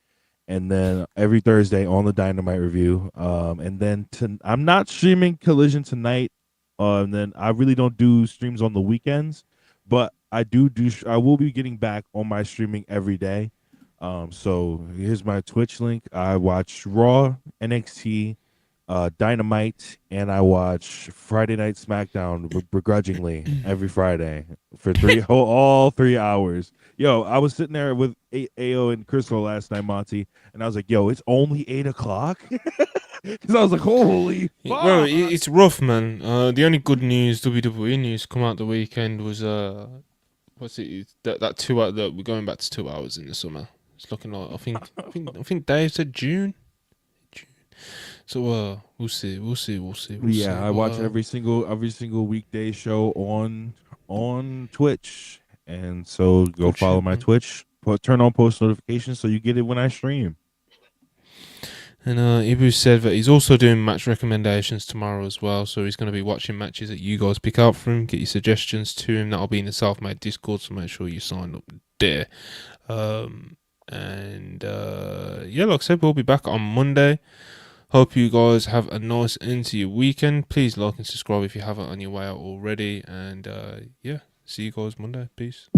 And then every Thursday on the Dynamite review. And then I'm not streaming Collision tonight. And then I really don't do streams on the weekends, but I will be getting back on my streaming every day. So here's my Twitch link. I watch Raw, NXT, Dynamite, and I watch Friday Night SmackDown begrudgingly every Friday for all 3 hours. Yo, I was sitting there with AO and Crystal last night, Monty, and I was like, yo, it's only 8 o'clock? Because I was like, holy fuck. Bro, it's rough, man. The only good news, WWE news, come out the weekend was what's it? It's that 2 hour that we're going back to 2 hours in the summer. It's looking like I think Dave said June. So we'll see. I watch every single weekday show on Twitch, and so go follow my Twitch. Turn on post notifications so you get it when I stream. And Ibu said that he's also doing match recommendations tomorrow as well. So he's going to be watching matches that you guys pick out for him. Get your suggestions to him. That'll be in the Selfmade Discord, so make sure you sign up there. Yeah, like I said, we'll be back on Monday. Hope you guys have a nice end to your weekend. Please like and subscribe if you haven't on your way out already. And yeah, see you guys Monday. Peace.